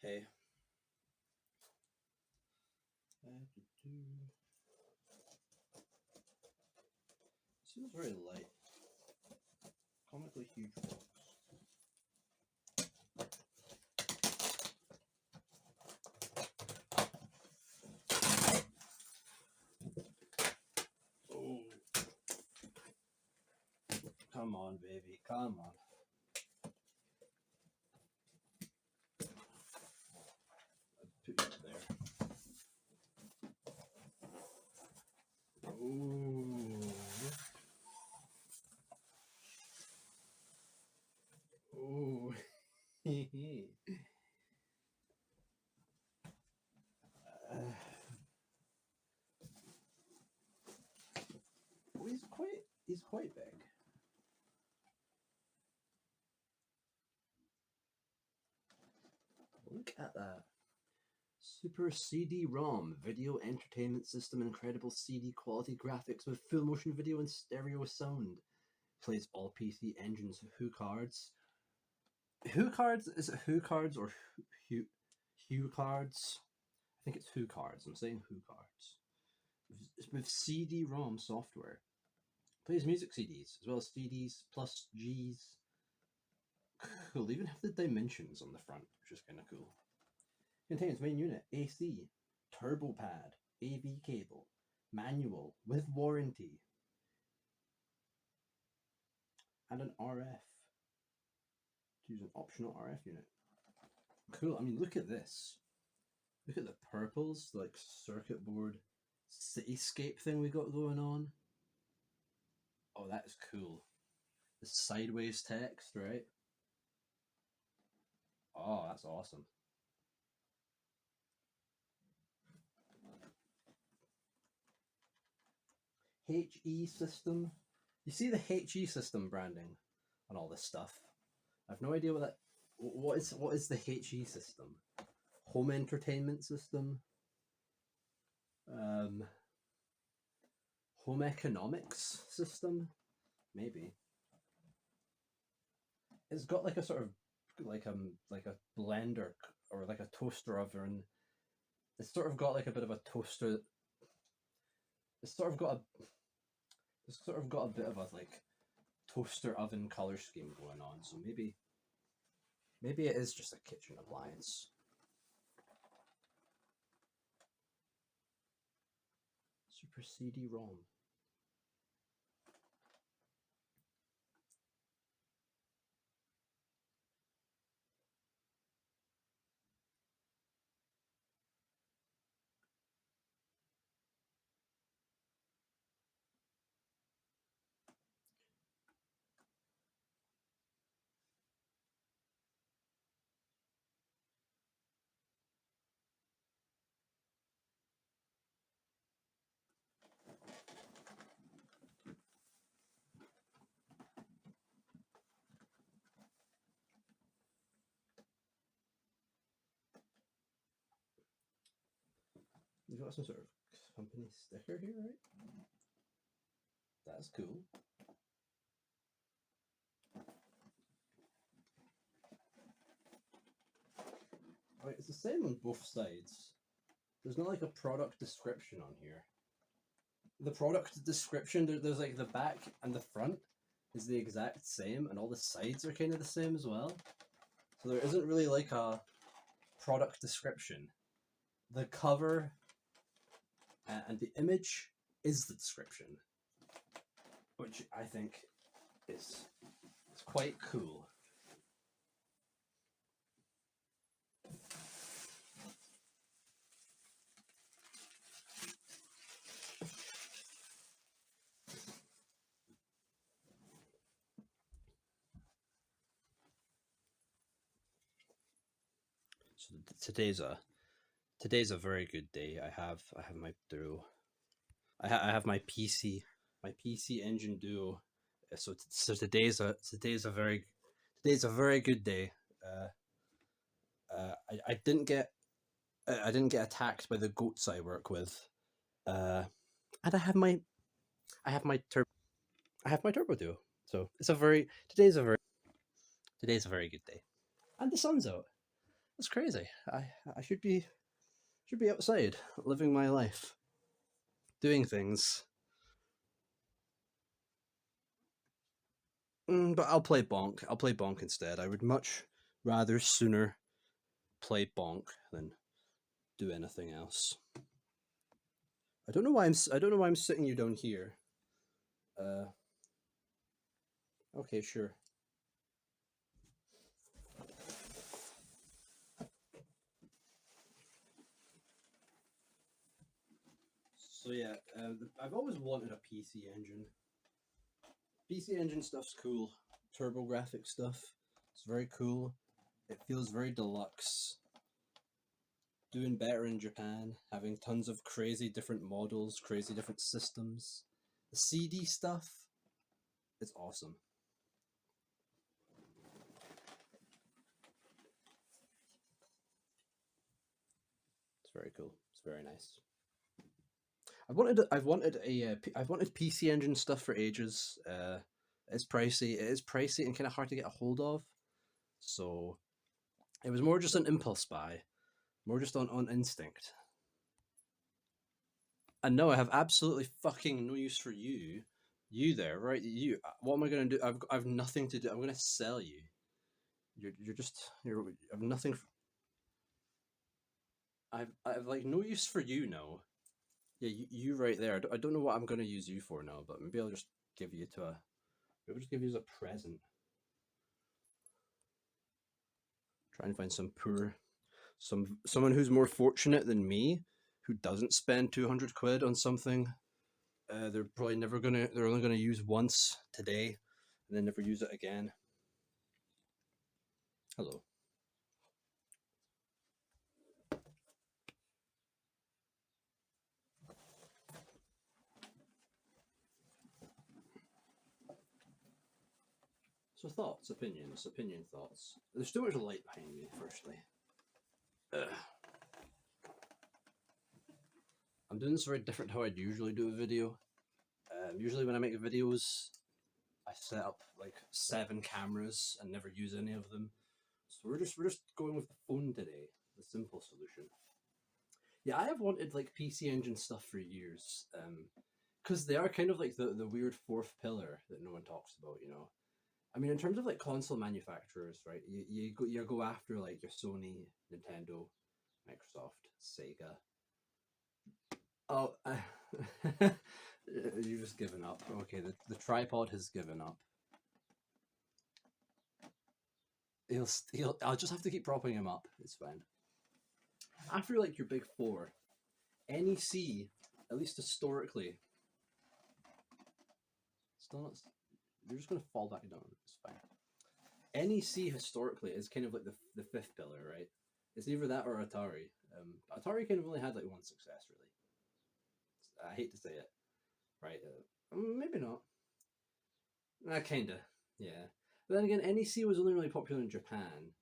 Hey. Seems very light. Comically huge box. Oh. Come on, baby. Come on. Put it there. Ooh. Ooh. Oh, he's quite big. Look at that. Super CD-ROM, video entertainment system, incredible CD quality graphics with full motion video and stereo sound. Plays all PC engines. Who cards? Who cards? Is it Who cards or Hue cards? I think it's Who cards. I'm saying Who cards. With CD-ROM software. Plays music CDs as well as CDs plus Gs. Cool. They even have the dimensions on the front, which is kind of cool. Contains main unit, AC, turbo pad, AV cable, manual with warranty, and an RF. To use an optional RF unit. Cool. I mean, look at this. Look at the purples, like circuit board cityscape thing we got going on. Oh, that is cool. The sideways text, right? Oh, that's awesome. HE system. You see the HE system branding on all this stuff. I have no idea what that. What is the HE system? Home entertainment system. Home economics system. Maybe. It's got like a sort of like a blender or like a toaster oven. It's sort of got like a bit of a toaster. It's sort of got a bit of a like toaster oven color scheme going on. So maybe it is just a kitchen appliance. Super CD-ROM. You've got some sort of company sticker here, right? That's cool. Right, it's the same on both sides. There's not like a product description on here. The product description, there's like the back and the front is the exact same, and all the sides are kind of the same as well. So there isn't really like a product description. The cover and the image is the description, which I think is quite cool. So today's a very good day. I have my Duo. I have my PC Engine Duo. So today's a very good day. I didn't get attacked by the goats I work with, and I have my turbo Duo. So today's a very good day, and the sun's out. That's crazy. I should be outside, living my life, doing things. But I'll play bonk. I'll play bonk instead. I would much rather sooner play bonk than do anything else. I don't know why I don't know why I'm sitting you down here. Uh, okay, sure. So yeah, I've always wanted a PC engine. PC engine stuff's cool. TurboGrafx stuff. It's very cool. It feels very deluxe. Doing better in Japan, having tons of crazy different models, crazy different systems. The CD stuff, it's awesome. It's very cool. It's very nice. I've wanted PC Engine stuff for ages. It's pricey. It is pricey and kind of hard to get a hold of. So it was more just an impulse buy, more just on instinct. And no, I have absolutely fucking no use for you. You there, right? You. What am I gonna do? I've nothing to do. I'm gonna sell you. I've nothing. I've like no use for you now. Yeah, you right there. I don't know what I'm gonna use you for now, but maybe I'll just give you to a. Maybe I'll just give you as a present. Try and find someone who's more fortunate than me, who doesn't spend 200 quid on something. They're probably never gonna. They're only gonna use once today, and then never use it again. Hello. So thoughts, thoughts. There's too much light behind me. Firstly, Ugh. I'm doing this very different to how I'd usually do a video. Usually when I make videos, I set up like 7 cameras and never use any of them. So we're just going with the phone today, the simple solution. Yeah, I have wanted like PC Engine stuff for years, because they are kind of like the weird fourth pillar that no one talks about. You know, I mean, in terms of like console manufacturers, right? You go after like your Sony, Nintendo, Microsoft, Sega. Oh, you've just given up. Okay, the tripod has given up. I'll just have to keep propping him up. It's fine. After like your big four, NEC, at least historically, still not. You're just gonna fall back down. It's fine. NEC historically is kind of like the fifth pillar, right? It's either that or Atari. Atari kind of only had like one success, really. I hate to say it, right? Maybe not. Kinda, yeah. But then again, NEC was only really popular in Japan.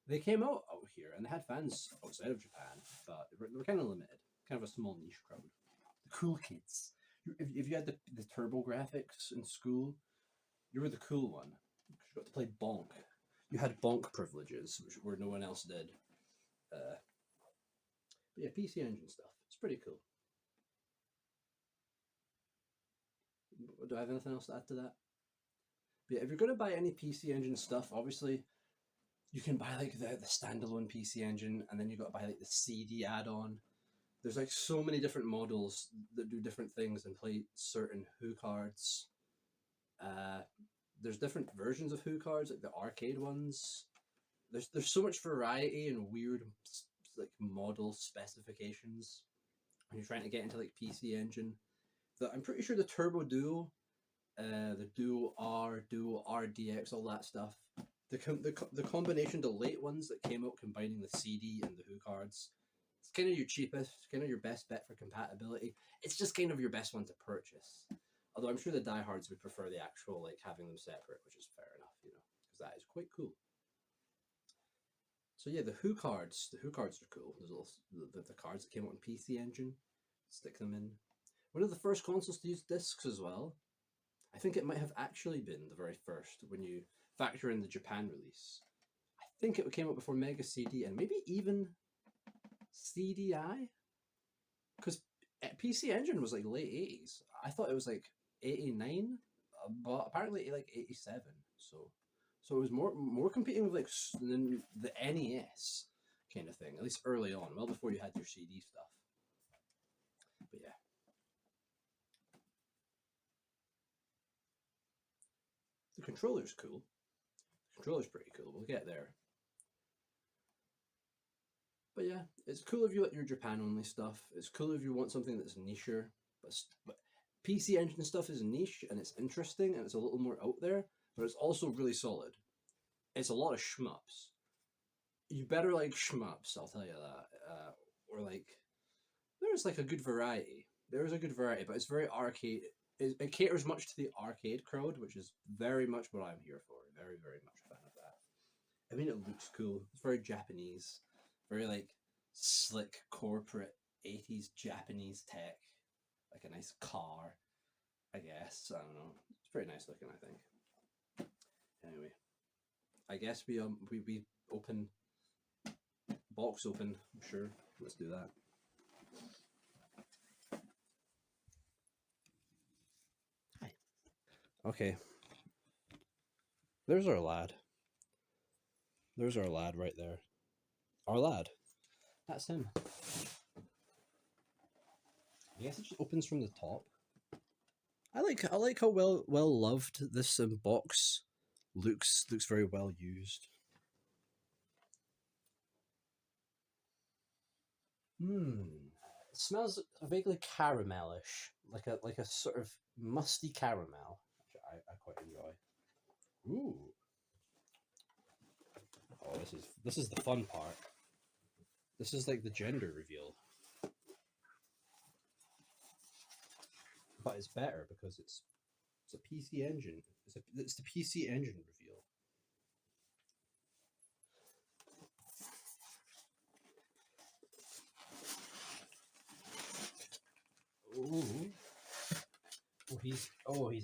They came out here and they had fans outside of Japan, but they were kind of limited, kind of a small niche crowd. The cool kids. If you had the TurboGrafx in school, you were the cool one. You got to play bonk. You had bonk privileges, which where no one else did. But yeah, PC Engine stuff. It's pretty cool. Do I have anything else to add to that? But yeah, if you're going to buy any PC Engine stuff, obviously you can buy like the standalone PC Engine, and then you got to buy like the CD add-on. There's like so many different models that do different things and play certain Who cards. Uh, there's different versions of Who cards, like the arcade ones. There's so much variety and weird like model specifications when you're trying to get into like PC Engine. That I'm pretty sure the Turbo Duo, the Duo R, Duo RDX, all that stuff. The combination, the late ones that came out combining the CD and the Who cards, it's kind of your cheapest, kind of your best bet for compatibility. It's just kind of your best one to purchase. Although I'm sure the diehards would prefer the actual like having them separate, which is fair enough, you know, because that is quite cool. So yeah, the Who cards are cool. There's little the cards that came out in PC Engine. Stick them in. One of the first consoles to use discs as well. I think it might have actually been the very first when you factor in the Japan release. I think it came out before Mega CD and maybe even CDI, because PC Engine was like late 80s. I thought it was like 89, but apparently like 87. So it was more competing with like the NES kind of thing, at least early on, well before you had your CD stuff. But yeah. The controller's cool. The controller's pretty cool. We'll get there. But yeah, it's cool if you like your Japan only stuff. It's cool if you want something that's nicher. But PC Engine stuff is niche and it's interesting and it's a little more out there, but it's also really solid. It's a lot of shmups. You better like shmups, I'll tell you that. Or like, there's like a good variety. There's a good variety, but it's very arcade. It caters much to the arcade crowd, which is very much what I'm here for. Very, very much a fan of that. I mean, it looks cool. It's very Japanese, very like slick corporate 80s Japanese tech, like a nice car, I guess. I don't know. It's pretty nice looking, I think. Anyway, I guess we open box open. I'm sure. Let's do that. Hi. Okay. There's our lad. There's our lad right there. Our lad. That's him. I guess it just opens from the top. I like how well loved this box looks. Looks very well used. It smells vaguely caramelish, like a sort of musty caramel, which I quite enjoy. Ooh. Oh, this is the fun part. This is like the gender reveal. But it's better because it's a PC Engine. It's the PC Engine reveal. Ooh. He's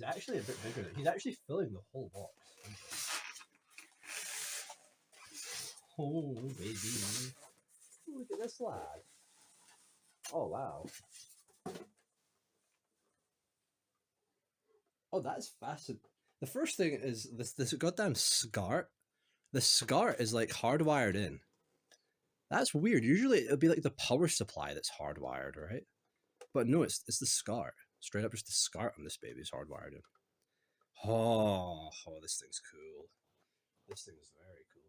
actually a bit bigger. He's actually filling the whole box. Oh baby. Look at this lad. Oh wow. Oh, that's fascinating. The first thing is this goddamn SCART. The SCART is like hardwired in. That's weird. Usually it'd be like the power supply that's hardwired, right? But no, it's the SCART. Straight up just the SCART on this baby is hardwired in. Oh, this thing's cool. This thing is very cool.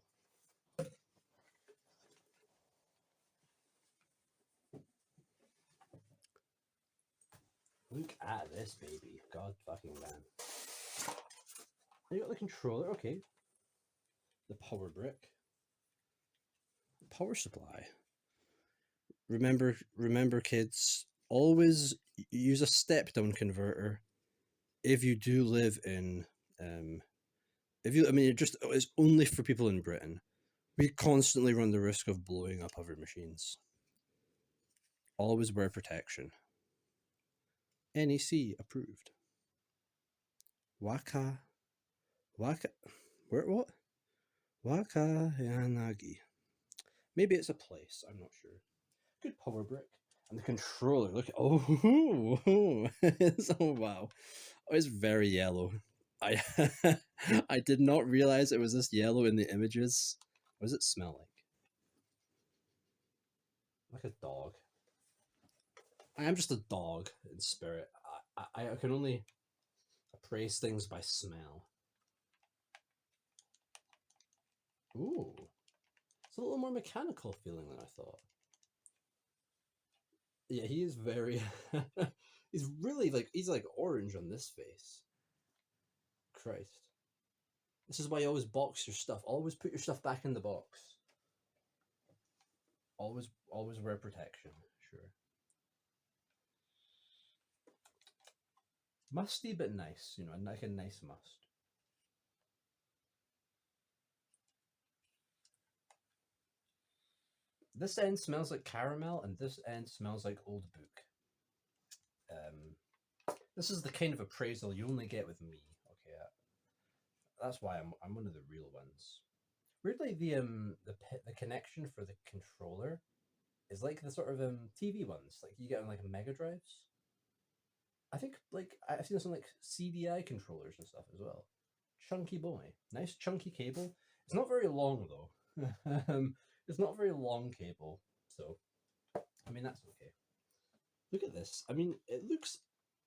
Look at this baby. God fucking man. You got the controller, okay. The power brick. Power supply. Remember kids, always use a step down converter if you do live in it's only for people in Britain. We constantly run the risk of blowing up other machines. Always wear protection. NEC approved. Waka. Where what? Waka Yanagi. Maybe it's a place, I'm not sure. Good power brick. And the controller, look at oh wow. Oh, it's very yellow. I I did not realize it was this yellow in the images. What does it smell like? Like a dog. I am just a dog in spirit. I can only appraise things by smell. Ooh. It's a little more mechanical feeling than I thought. Yeah, he is very he's really he's like orange on this face. Christ. This is why you always box your stuff. Always put your stuff back in the box. Always wear protection. Sure. Musty but nice, like a nice must. This end smells like caramel, and this end smells like old book. This is the kind of appraisal you only get with me. Okay, that's why I'm one of the real ones. Weirdly, the connection for the controller is like the sort of TV ones, like you get on like Mega Drives. I think like I've seen this on like CDI controllers and stuff as well. Chunky boy, nice chunky cable. It's not very long though. It's not very long cable, so I mean that's okay. Look at this. I mean, it looks,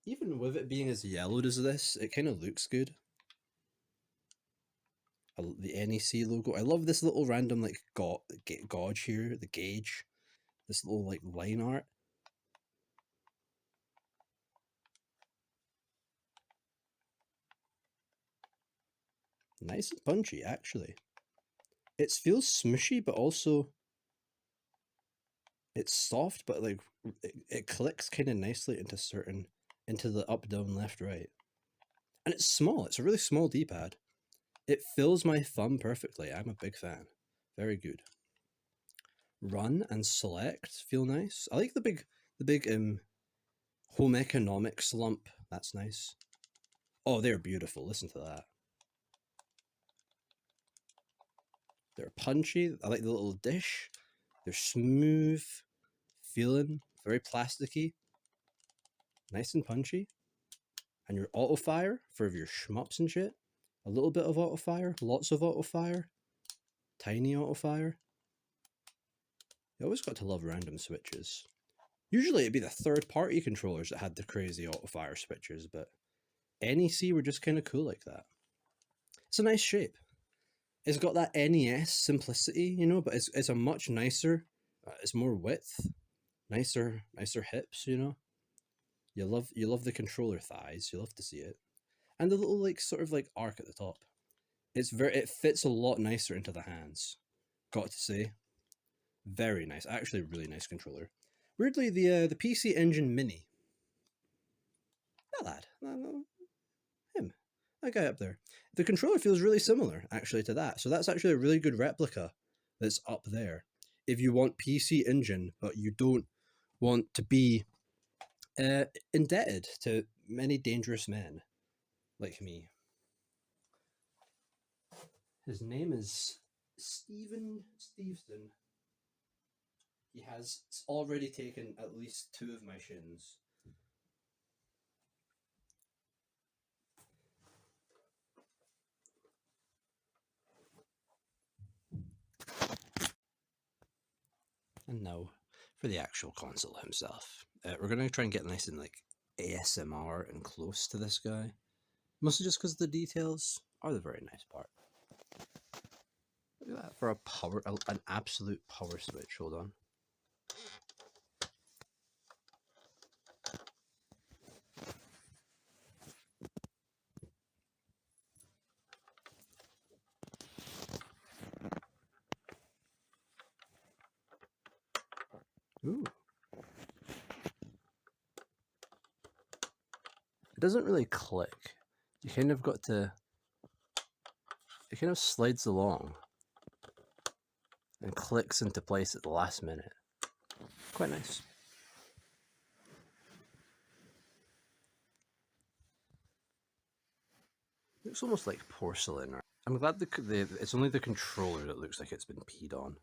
even with it being as yellowed as this, it kind of looks good. The NEC logo. I love this little random like gauge here, the gauge. This little like line art. Nice and punchy, actually. It feels smushy, but also it's soft, but like it clicks kind of nicely into the up, down, left, right. And it's small. It's a really small D-pad. It fills my thumb perfectly. I'm a big fan. Very good. Run and select feel nice. I like the big home economics lump. That's nice. Oh, they're beautiful. Listen to that. They're punchy. I like the little dish. They're smooth feeling, very plasticky, nice and punchy. And your auto fire for your shmups and shit. A little bit of auto fire, lots of auto fire, tiny auto fire. You always got to love random switches. Usually it'd be the third-party controllers that had the crazy auto fire switches, but NEC were just kind of cool like that. It's a nice shape. It's got that NES simplicity, you know, but it's a much nicer. It's more width, nicer hips, you know. You love the controller thighs. You love to see it, and the little like sort of like arc at the top. It fits a lot nicer into the hands. Got to say, very nice. Actually, really nice controller. Weirdly, the PC Engine Mini. Not that. Him. That guy up there. The controller feels really similar, actually, to that. So that's actually a really good replica that's up there. If you want PC Engine, but you don't want to be indebted to many dangerous men like me. His name is Steven Stevenson. He has already taken at least 2 of my shins. And now for the actual console himself. We're going to try and get nice and like ASMR and close to this guy. Mostly just because the details are the very nice part. Look at that for an absolute power switch. Hold on. Ooh. It doesn't really click. You kind of got to. It kind of slides along and clicks into place at the last minute. Quite nice. Looks almost like porcelain. I'm glad it's only the controller that looks like it's been peed on.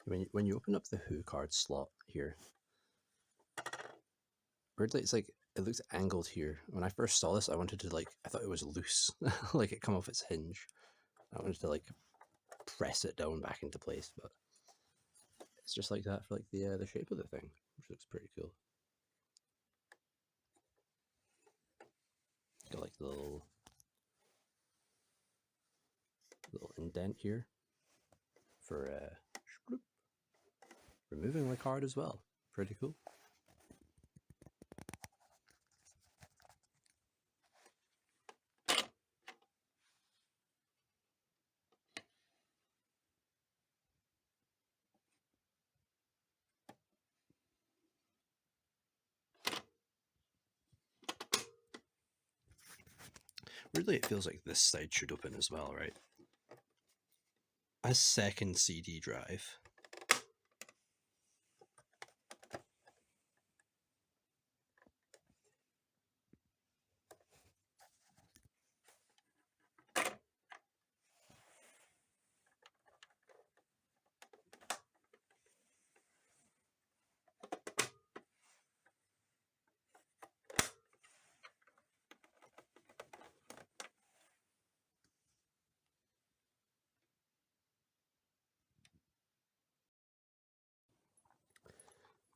When you open up the Who card slot here, weirdly it's like it looks angled here. When I first saw this, I thought it was loose, like it come off its hinge. I wanted to like press it down back into place, but it's just like that for like the shape of the thing, which looks pretty cool. Got like the little indent here for removing the card as well. Pretty cool. Weirdly, it feels like this side should open as well, right? A second CD drive.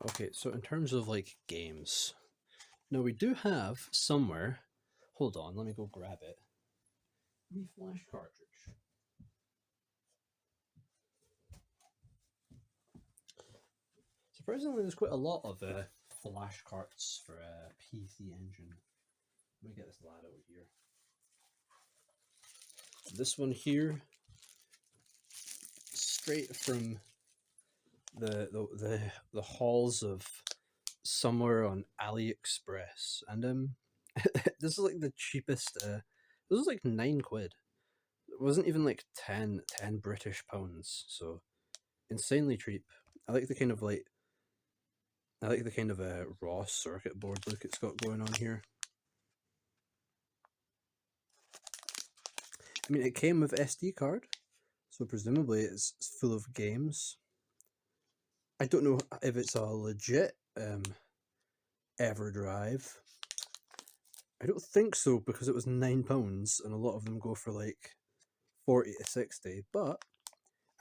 Okay, so in terms of like games, now we do have somewhere. Hold on, let me go grab it. The flash cartridge. Surprisingly, there's quite a lot of flash carts for PC Engine. Let me get this lad over here. This one here, straight from the halls of somewhere on AliExpress, and this is like the cheapest. This was like £9. It wasn't even like 10 British pounds, so insanely cheap. I like the kind of raw circuit board look it's got going on here. I mean, it came with SD card, so presumably it's full of games. I don't know if it's a legit EverDrive. I don't think so, because it was £9 and a lot of them go for like 40 to 60. But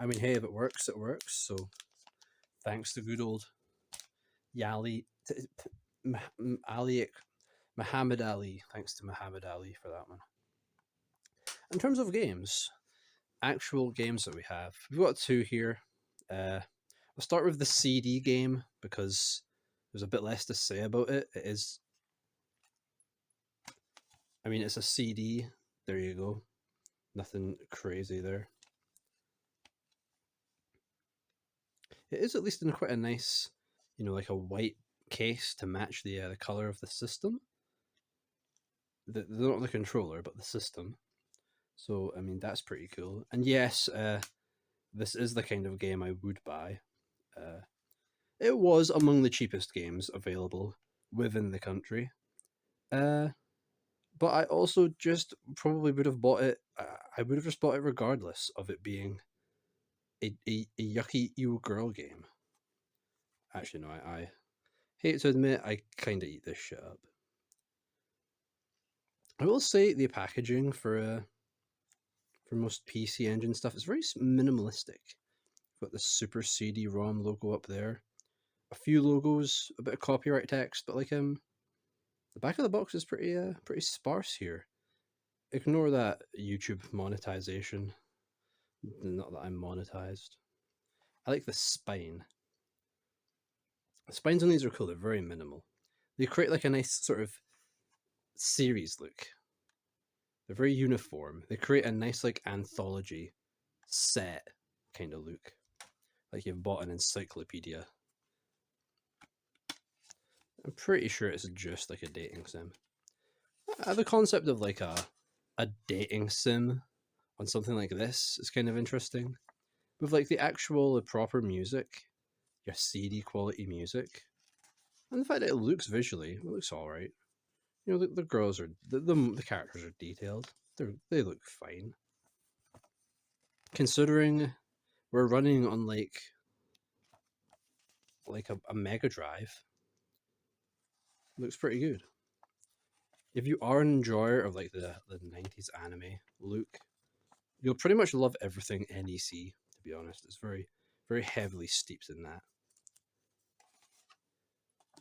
I mean, hey, if it works, it works. So thanks to good old Muhammad Ali. Thanks to Muhammad Ali for that one. In terms of games, actual games that we have, we've got two here. I'll start with the CD game because there's a bit less to say about it. It is, I mean, it's a CD. There you go. Nothing crazy there. It is at least in quite a nice, like a white case to match the color of the system. Not the controller, but the system. So, I mean, that's pretty cool. And yes, this is the kind of game I would buy. It was among the cheapest games available within the country. But I also just probably would have bought it. I would have just bought it regardless of it being a yucky ew girl game. Actually, no, I hate to admit, I kind of eat this shit up. I will say the packaging for most PC Engine stuff is very minimalistic. Got the Super CD-ROM logo up there, a few logos, a bit of copyright text, but like the back of the box is pretty sparse here. Ignore that YouTube monetization. Not that I'm monetized. I like the spine. The spines on these are cool. They're very minimal. They create like a nice sort of series look. They're very uniform. They create a nice like anthology set kind of look. Like you've bought an encyclopedia. I'm pretty sure it's just like a dating sim. The concept of like a dating sim on something like this is kind of interesting. With like the actual proper music, your CD quality music, and the fact that it looks visually, it looks alright. The girls are the characters are detailed. They look fine. Considering we're running on like like a Mega Drive. Looks pretty good. If you are an enjoyer of like the 90s anime look, you'll pretty much love everything NEC, to be honest. It's very, very heavily steeped in that.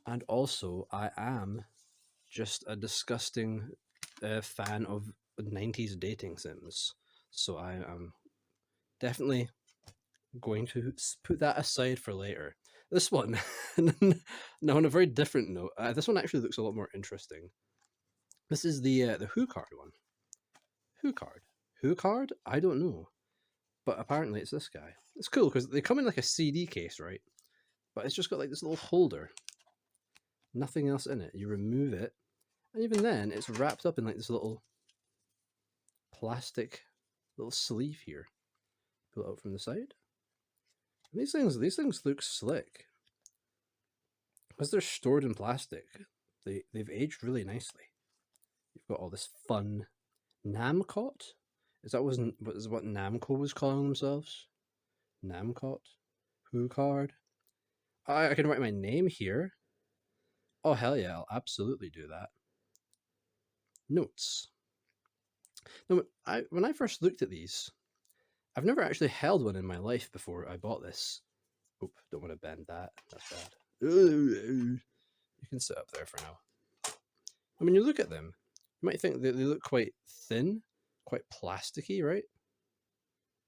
And also, I am just a disgusting fan of 90s dating sims. So I am definitely going to put that aside for later. This one, now on a very different note, this one actually looks a lot more interesting. This is the Who card one. Who card? Who card? I don't know. But apparently it's this guy. It's cool because they come in like a CD case, right? But it's just got like this little holder. Nothing else in it. You remove it, and even then, it's wrapped up in like this little plastic little sleeve here. Pull it out from the side. And these things look slick. Because they're stored in plastic, they've aged really nicely. You've got all this fun Namcot. Is that what Namco was calling themselves? Namcot? Who card? I can write my name here. Oh hell yeah, I'll absolutely do that. Notes. Now, when I first looked at these, I've never actually held one in my life before I bought this. Oop, don't want to bend that. That's bad. You can sit up there for now. And when you look at them, you might think that they look quite thin, quite plasticky, right?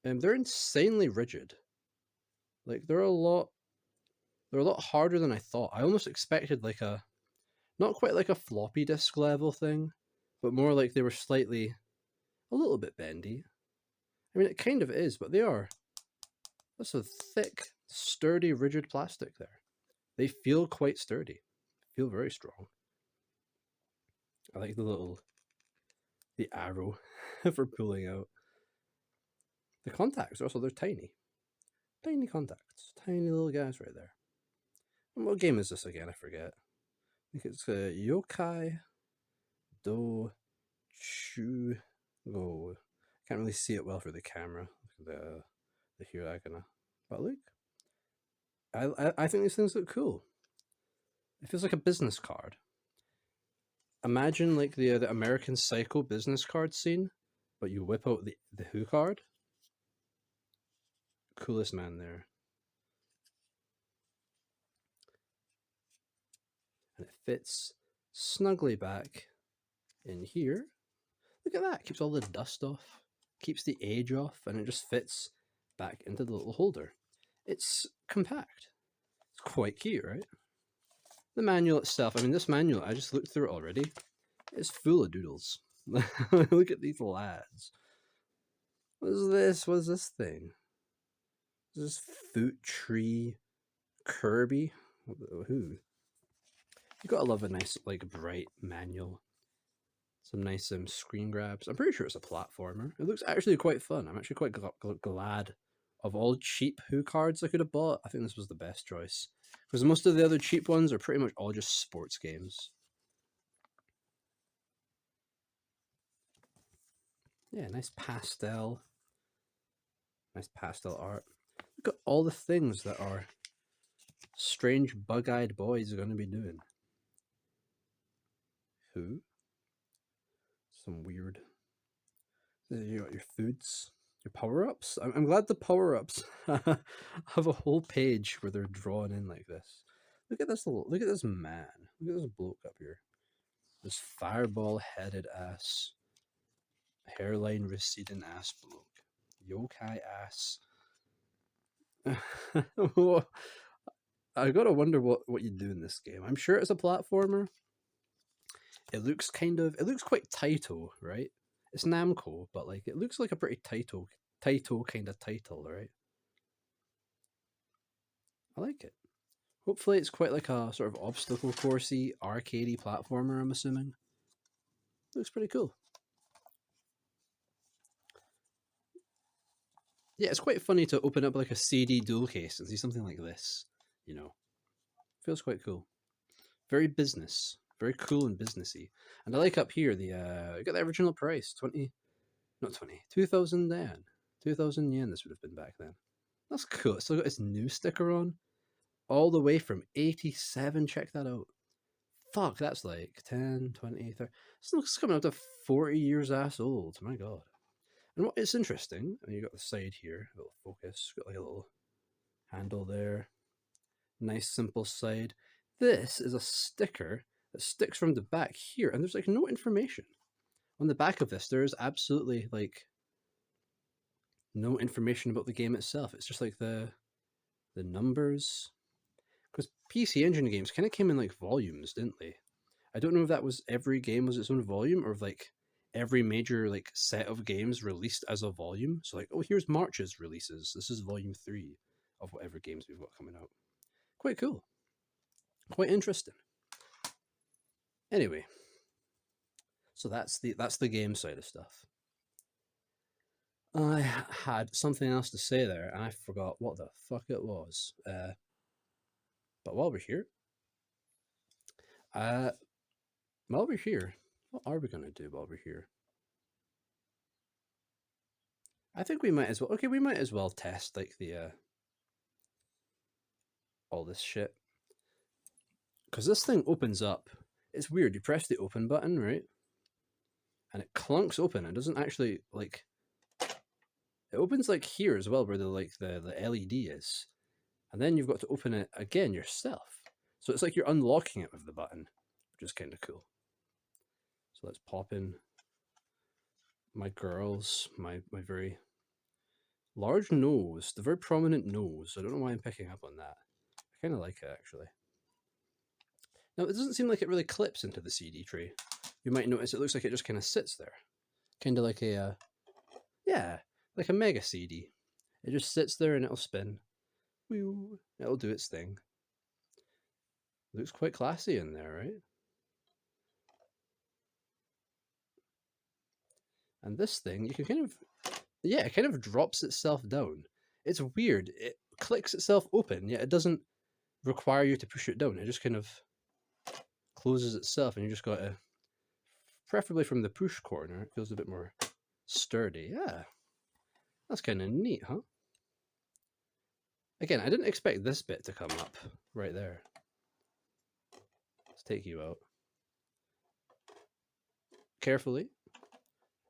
And they're insanely rigid. Like they're a lot harder than I thought. I almost expected like not quite like a floppy disk level thing, but more like they were a little bit bendy. I mean, it kind of is, but they are. That's a thick, sturdy, rigid plastic there. They feel quite sturdy. Feel very strong. I like the arrow for pulling out. The contacts also, they're tiny. Tiny contacts. Tiny little guys right there. And what game is this again? I forget. I think it's Yokai Do Chu Go. Can't really see it well for the camera. The hiragana. But look. I think these things look cool. It feels like a business card. Imagine like the American Psycho business card scene, but you whip out the Who card. Coolest man there. And it fits snugly back in here. Look at that. Keeps all the dust off. Keeps the age off. And it just fits back into the little holder. It's compact. It's quite cute, right? The manual itself. I mean, this manual, I just looked through it already. It's full of doodles. Look at these lads. What is this? What is this thing? Is this Foot Tree Kirby? Who? You gotta love a nice, like, bright manual. Some nice screen grabs. I'm pretty sure it's a platformer. It looks actually quite fun. I'm actually quite glad of all cheap Who cards I could have bought. I think this was the best choice. Because most of the other cheap ones are pretty much all just sports games. Yeah, nice pastel. Nice pastel art. Look at all the things that our strange bug-eyed boys are going to be doing. Who? Some weird... You got your foods, your power-ups. I'm glad the power-ups have a whole page where they're drawn in like this. Look at this man. Look at this bloke up here. This fireball-headed ass, hairline receding ass bloke. Yokai ass. I gotta wonder what you do in this game. I'm sure it's a platformer. It looks quite Taito, right? It's Namco, but like it looks like a pretty Taito kind of title, right? I like it. Hopefully it's quite like a sort of obstacle coursey, arcadey platformer, I'm assuming. Looks pretty cool. Yeah, it's quite funny to open up like a CD dual case and see something like this, you know. Feels quite cool. Very business. Very cool and businessy. And I like up here you got the original price, 2,000 yen. 2,000 yen this would have been back then. That's cool. It's still got its new sticker on. all the way from 87. Check that out. Fuck, that's like 10, 20, 30. It's coming up to 40 years ass old. My God. And what it's interesting, and you got the side here, a little focus, got like a little handle there. Nice simple side. This is a sticker that sticks from the back here, and there's like no information. On the back of this, there is absolutely like no information about the game itself. It's just like the numbers. Because PC Engine games kind of came in like volumes, didn't they? I don't know if that was every game was its own volume, or if like every major like set of games released as a volume. So like, oh, here's March's releases. This is volume 3 of whatever games we've got coming out. Quite cool. Quite interesting. Anyway, so that's the game side of stuff. I had something else to say there, and I forgot what the fuck it was. But while we're here, what are we gonna do while we're here? I think we might as well. Okay, we might as well test like the all this shit, because this thing opens up. It's weird. You press the open button, right, and it clunks open. It doesn't actually like. It opens like here as well, where the LED is, and then you've got to open it again yourself. So it's like you're unlocking it with the button, which is kind of cool. So let's pop in my girls, my very large nose, the very prominent nose. I don't know why I'm picking up on that. I kind of like it, actually. Now, it doesn't seem like it really clips into the CD tray. You might notice it looks like it just kind of sits there. Kind of like a, yeah, like a Mega CD. It just sits there and it'll spin. It'll do its thing. Looks quite classy in there, right? And this thing, you can kind of, yeah, it kind of drops itself down. It's weird. It clicks itself open, yet it doesn't require you to push it down. It just kind of closes itself, and you just got to, preferably from the push corner, it feels a bit more sturdy. Yeah, that's kind of neat, huh? Again, I didn't expect this bit to come up right there. Let's take you out. Carefully,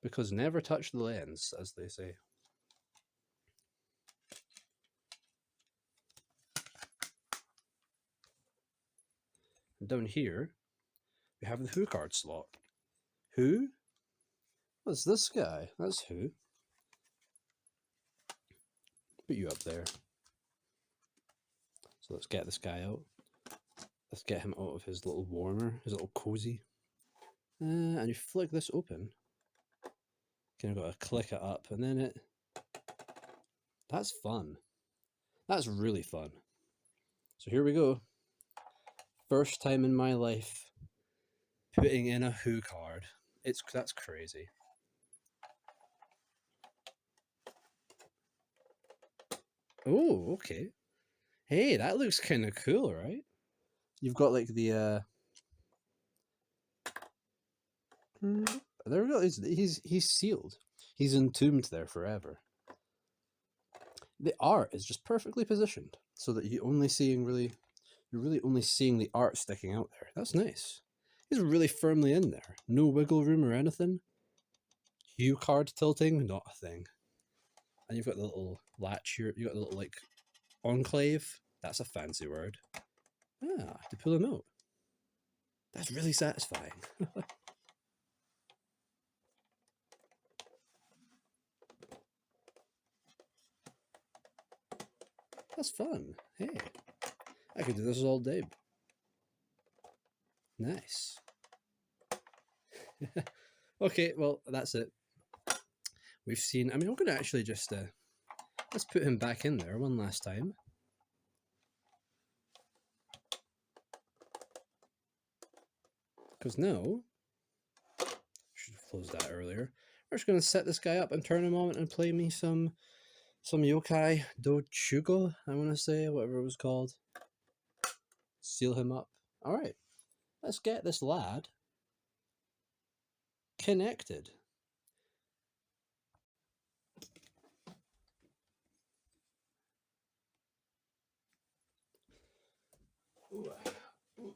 because never touch the lens, as they say. And down here, we have the Who card slot. Who? What's this guy? That's Who. Put you up there. So let's get this guy out. Let's get him out of his little warmer, his little cozy. And you flick this open. Kind of got to click it up, and then it... That's fun. That's really fun. So here we go. First time in my life putting in a Who card. That's crazy. Oh, okay. Hey, that looks kind of cool, right? You've got like the there we go. He's sealed. He's entombed there forever. The art is just perfectly positioned so that you're really only seeing the art sticking out there. That's nice. He's really firmly in there. No wiggle room or anything. Hue card tilting, not a thing. And you've got the little latch here. You've got the little like enclave. That's a fancy word. To pull him out. That's really satisfying. That's fun. Hey, I could do this all day. Nice. Okay, well, that's it. We've seen... I mean, I'm going to actually just... let's put him back in there one last time. Because now... should have closed that earlier. We're just going to set this guy up and turn him on and play me some yokai dochugo, I want to say, whatever it was called. Seal him up. Alright, let's get this lad connected. Ooh. Ooh.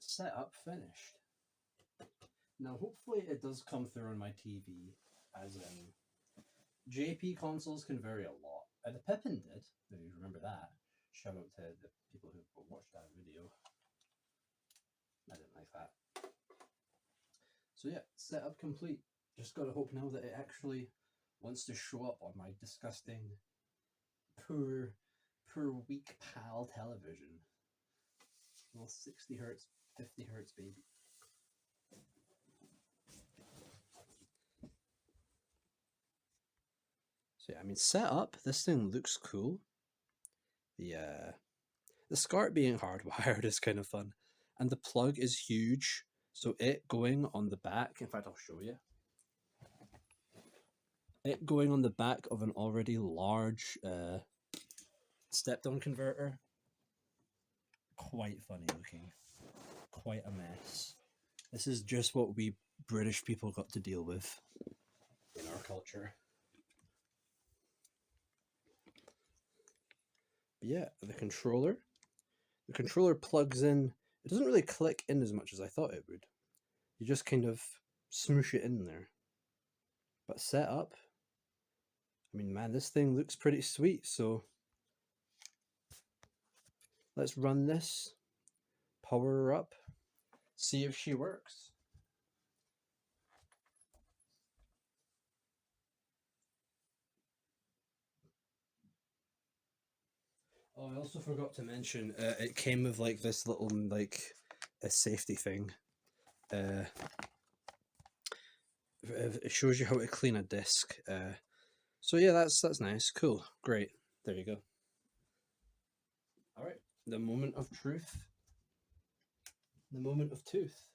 Setup finished. Now, hopefully, it does come through on my TV, as in JP consoles can vary a lot. The Pippin did, if you remember that. Shout out to the people who watched that video. I didn't like that. So yeah, setup complete. Just gotta hope now that it actually wants to show up on my disgusting, poor weak PAL television. Well, 60 hertz, 50 hertz, baby. So yeah, I mean, setup. This thing looks cool. The SCART being hardwired is kind of fun, and the plug is huge. So it going on the back. In fact, I'll show you. It going on the back of an already large step-down converter. Quite funny looking. Quite a mess. This is just what we British people got to deal with in our culture. But yeah, the controller. The controller plugs in. It doesn't really click in as much as I thought it would. You just kind of smoosh it in there. But set up, I mean, man, this thing looks pretty sweet. So let's run this, power her up, see if she works. Oh, I also forgot to mention, it came with like this little like a safety thing. It shows you how to clean a disc. So yeah, that's nice. Cool, great. There you go. All right, the moment of truth, the moment of tooth,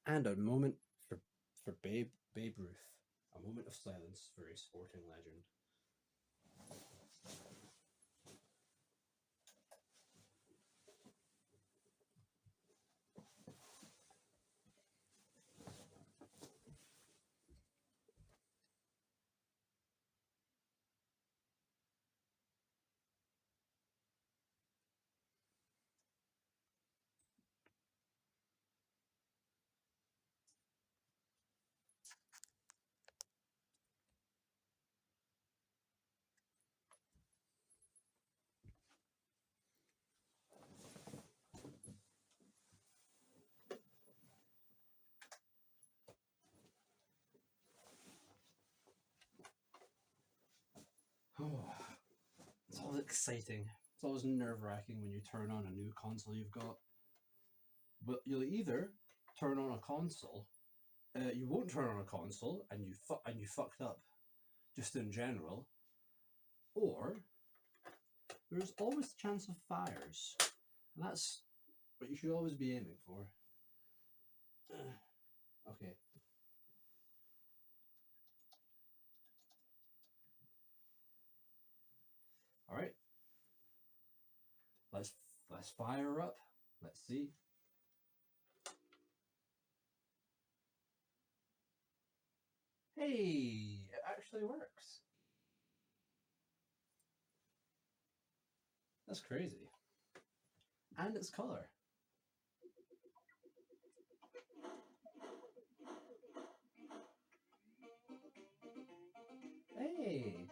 and a moment for Babe Ruth. A moment of silence for a sporting legend. exciting. It's always nerve-wracking when you turn on a new console you've got. But you'll either turn on a console, you won't turn on a console, and you fucked up, just in general, or there's always the chance of fires, and that's what you should always be aiming for. Okay. All right. Let's fire up. Let's see. Hey, it actually works. That's crazy. And it's color. Hey.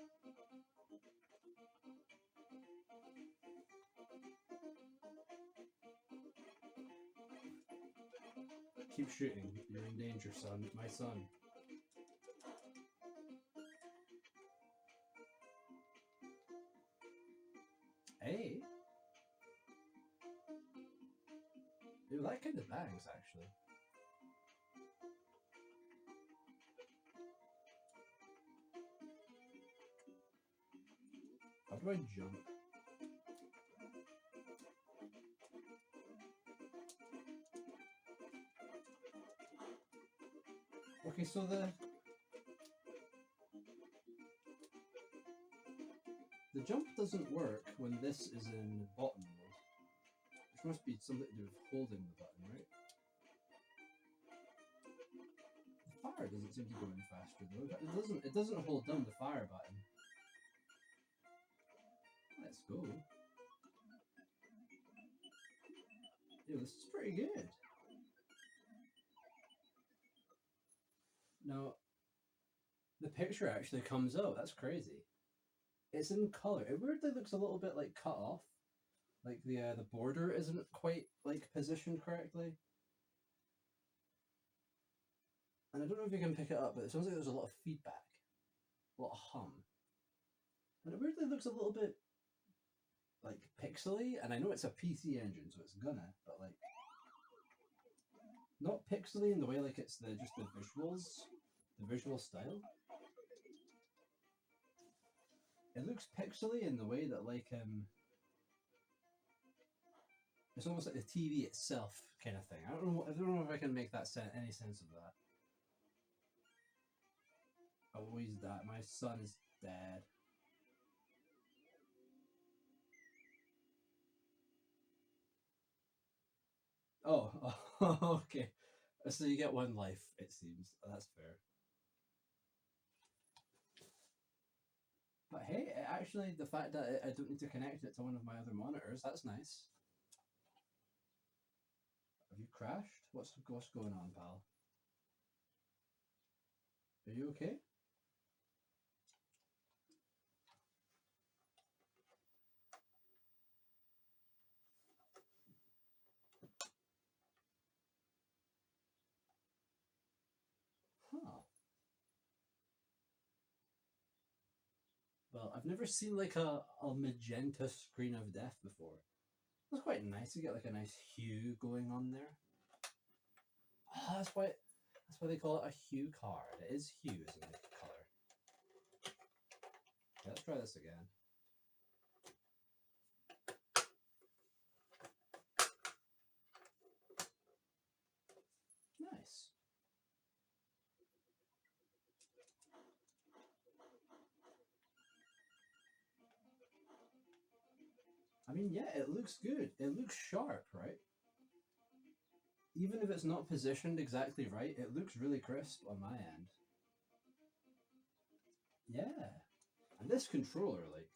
Keep shooting. You're in danger, son. My son. Hey. Dude, that kind of bangs, actually. How do I jump? Okay, so the jump doesn't work when this is in bottom mode, which must be something to do with holding the button, right? The fire doesn't seem to go in faster though. It doesn't hold down the fire button. Let's go. Yeah, this is pretty good. Now, the picture actually comes out. That's crazy. It's in color. It weirdly looks a little bit like cut off. Like the border isn't quite like positioned correctly. And I don't know if you can pick it up, but it sounds like there's a lot of feedback, a lot of hum. And it weirdly looks a little bit like pixely, and I know it's a PC engine, so it's gonna, but like not pixely in the way like it's just the visuals, the visual style. It looks pixely in the way that like it's almost like the TV itself kind of thing. I don't know if I can make that any sense of that. Oh, he's dead. My son is dead. Oh, okay. So you get one life, it seems. That's fair. But hey, actually, the fact that I don't need to connect it to one of my other monitors, that's nice. Have you crashed? What's going on, pal? Are you okay? Huh. Well, I've never seen like a magenta screen of death before. It's quite nice to get like a nice hue going on there. Oh, that's why they call it a hue card. It is hue, isn't it? Color. Okay, let's try this again. Nice. I mean, yeah, it looks good. It looks sharp, right? Even if it's not positioned exactly right, it looks really crisp on my end. Yeah. And this controller, like,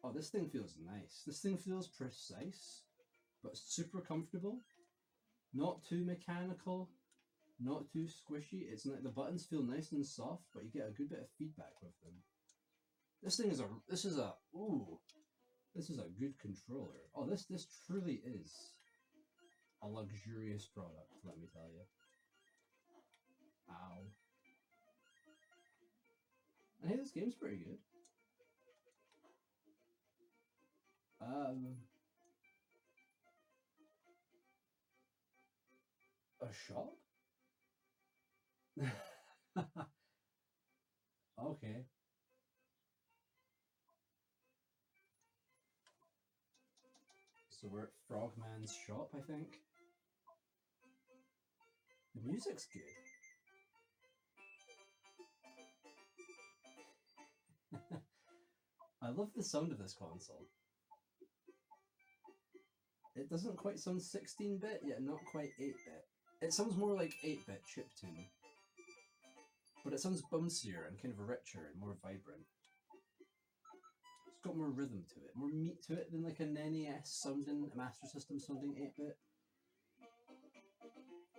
oh, this thing feels nice. This thing feels precise, but super comfortable. Not too mechanical, not too squishy. It's like the buttons feel nice and soft, but you get a good bit of feedback with them. This thing is a this is a good controller. Oh, this truly is a luxurious product, let me tell you. Ow. And hey, this game's pretty good. Um, a shop? Okay. So we're at Frogman's shop, I think. The music's good. I love the sound of this console. It doesn't quite sound 16-bit, yet not quite 8-bit. It sounds more like 8-bit chiptune, but it sounds bouncier and kind of richer and more vibrant. It's got more rhythm to it, more meat to it than like an NES sounding, a Master System sounding 8-bit.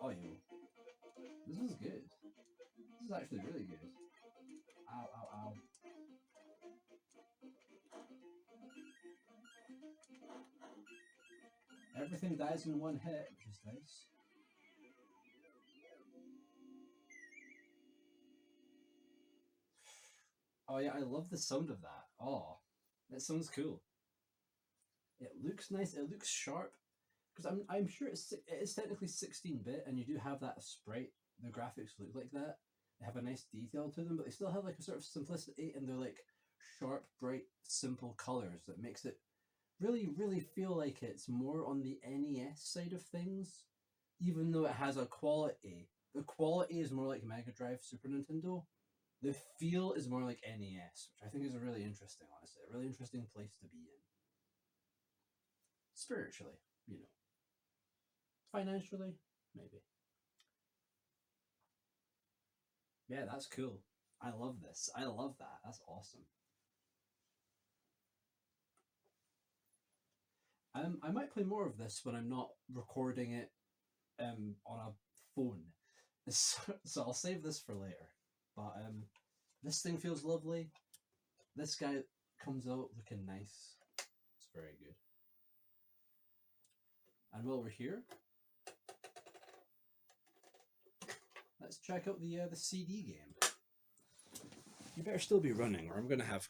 Oh, yo. This is good. This is actually really good. Ow, ow, ow. Everything dies in one hit, which is nice. Oh yeah, I love the sound of that. Oh, that sounds cool. It looks nice. It looks sharp. Because I'm sure it is technically 16-bit, and you do have that sprite. The graphics look like that. They have a nice detail to them, but they still have like a sort of simplicity, and they're like sharp, bright, simple colors that makes it really feel like it's more on the NES side of things, even though it has a quality. The quality is more like Mega Drive, Super Nintendo. The feel is more like NES, which I think is a really interesting, honestly, a really interesting place to be in. Spiritually, you know. Financially, maybe. Yeah, that's cool. I love this. I love that. That's awesome. I might play more of this when I'm not recording it on a phone. So I'll save this for later. But this thing feels lovely. This guy comes out looking nice. It's very good. And while we're here, let's check out the CD game. You better still be running, or I'm going to have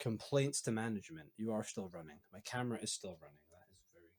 complaints to management. You are still running. My camera is still running. That is very good.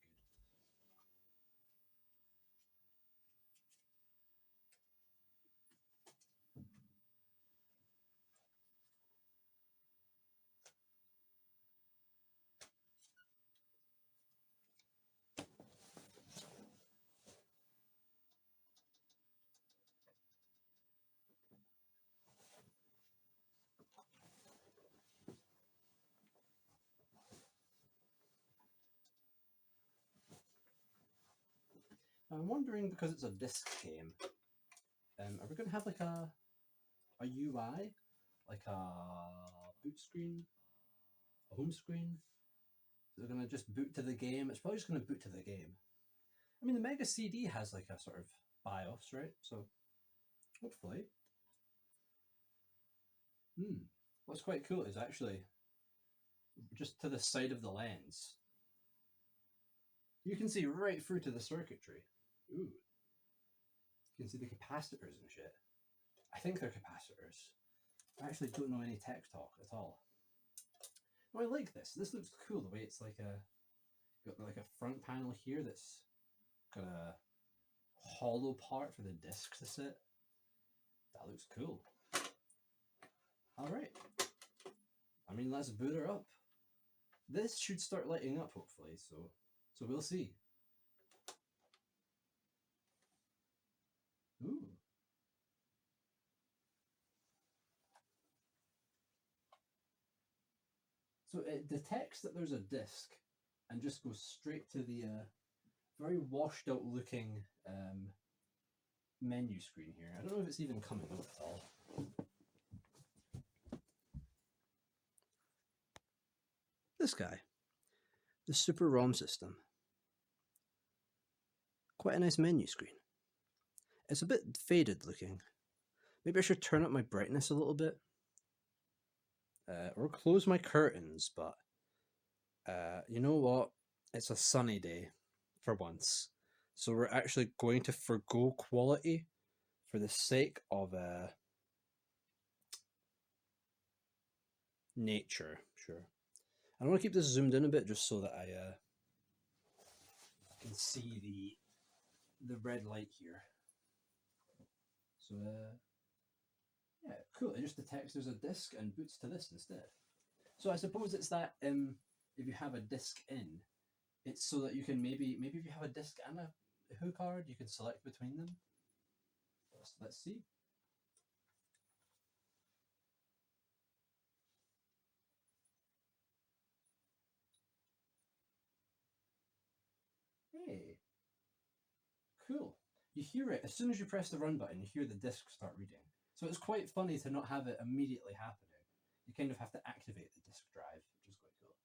I'm wondering, because it's a disc game, are we going to have like a UI, like a boot screen, a home screen? Is it going to just boot to the game? It's probably just going to boot to the game. I mean, the Mega CD has like a sort of BIOS, right? So hopefully. What's quite cool is actually just to the side of the lens, you can see right through to the circuitry. Ooh. You can see the capacitors and shit. I think they're capacitors. I actually don't know any tech talk at all. Oh, I like this. This looks cool. The way it's like got like a front panel here that's got a hollow part for the disc to sit. That looks cool. All right. I mean, let's boot her up. This should start lighting up hopefully. So we'll see. Ooh. So it detects that there's a disc and just goes straight to the very washed out looking menu screen here. I don't know if it's even coming up at all. This guy, the Super ROM system. Quite a nice menu screen. It's a bit faded looking. Maybe I should turn up my brightness a little bit. Or close my curtains, but you know what? It's a sunny day for once. So we're actually going to forgo quality for the sake of nature, sure. I want to keep this zoomed in a bit just so that I can see the red light here. So yeah, cool. It just detects there's a disc and boots to this instead. So I suppose it's that if you have a disc in, it's so that you can maybe if you have a disc and a who card, you can select between them. Let's see. Hey, cool. You hear it as soon as you press the run button. You hear the disc start reading. So it's quite funny to not have it immediately happening. You kind of have to activate the disk drive, which is quite cool.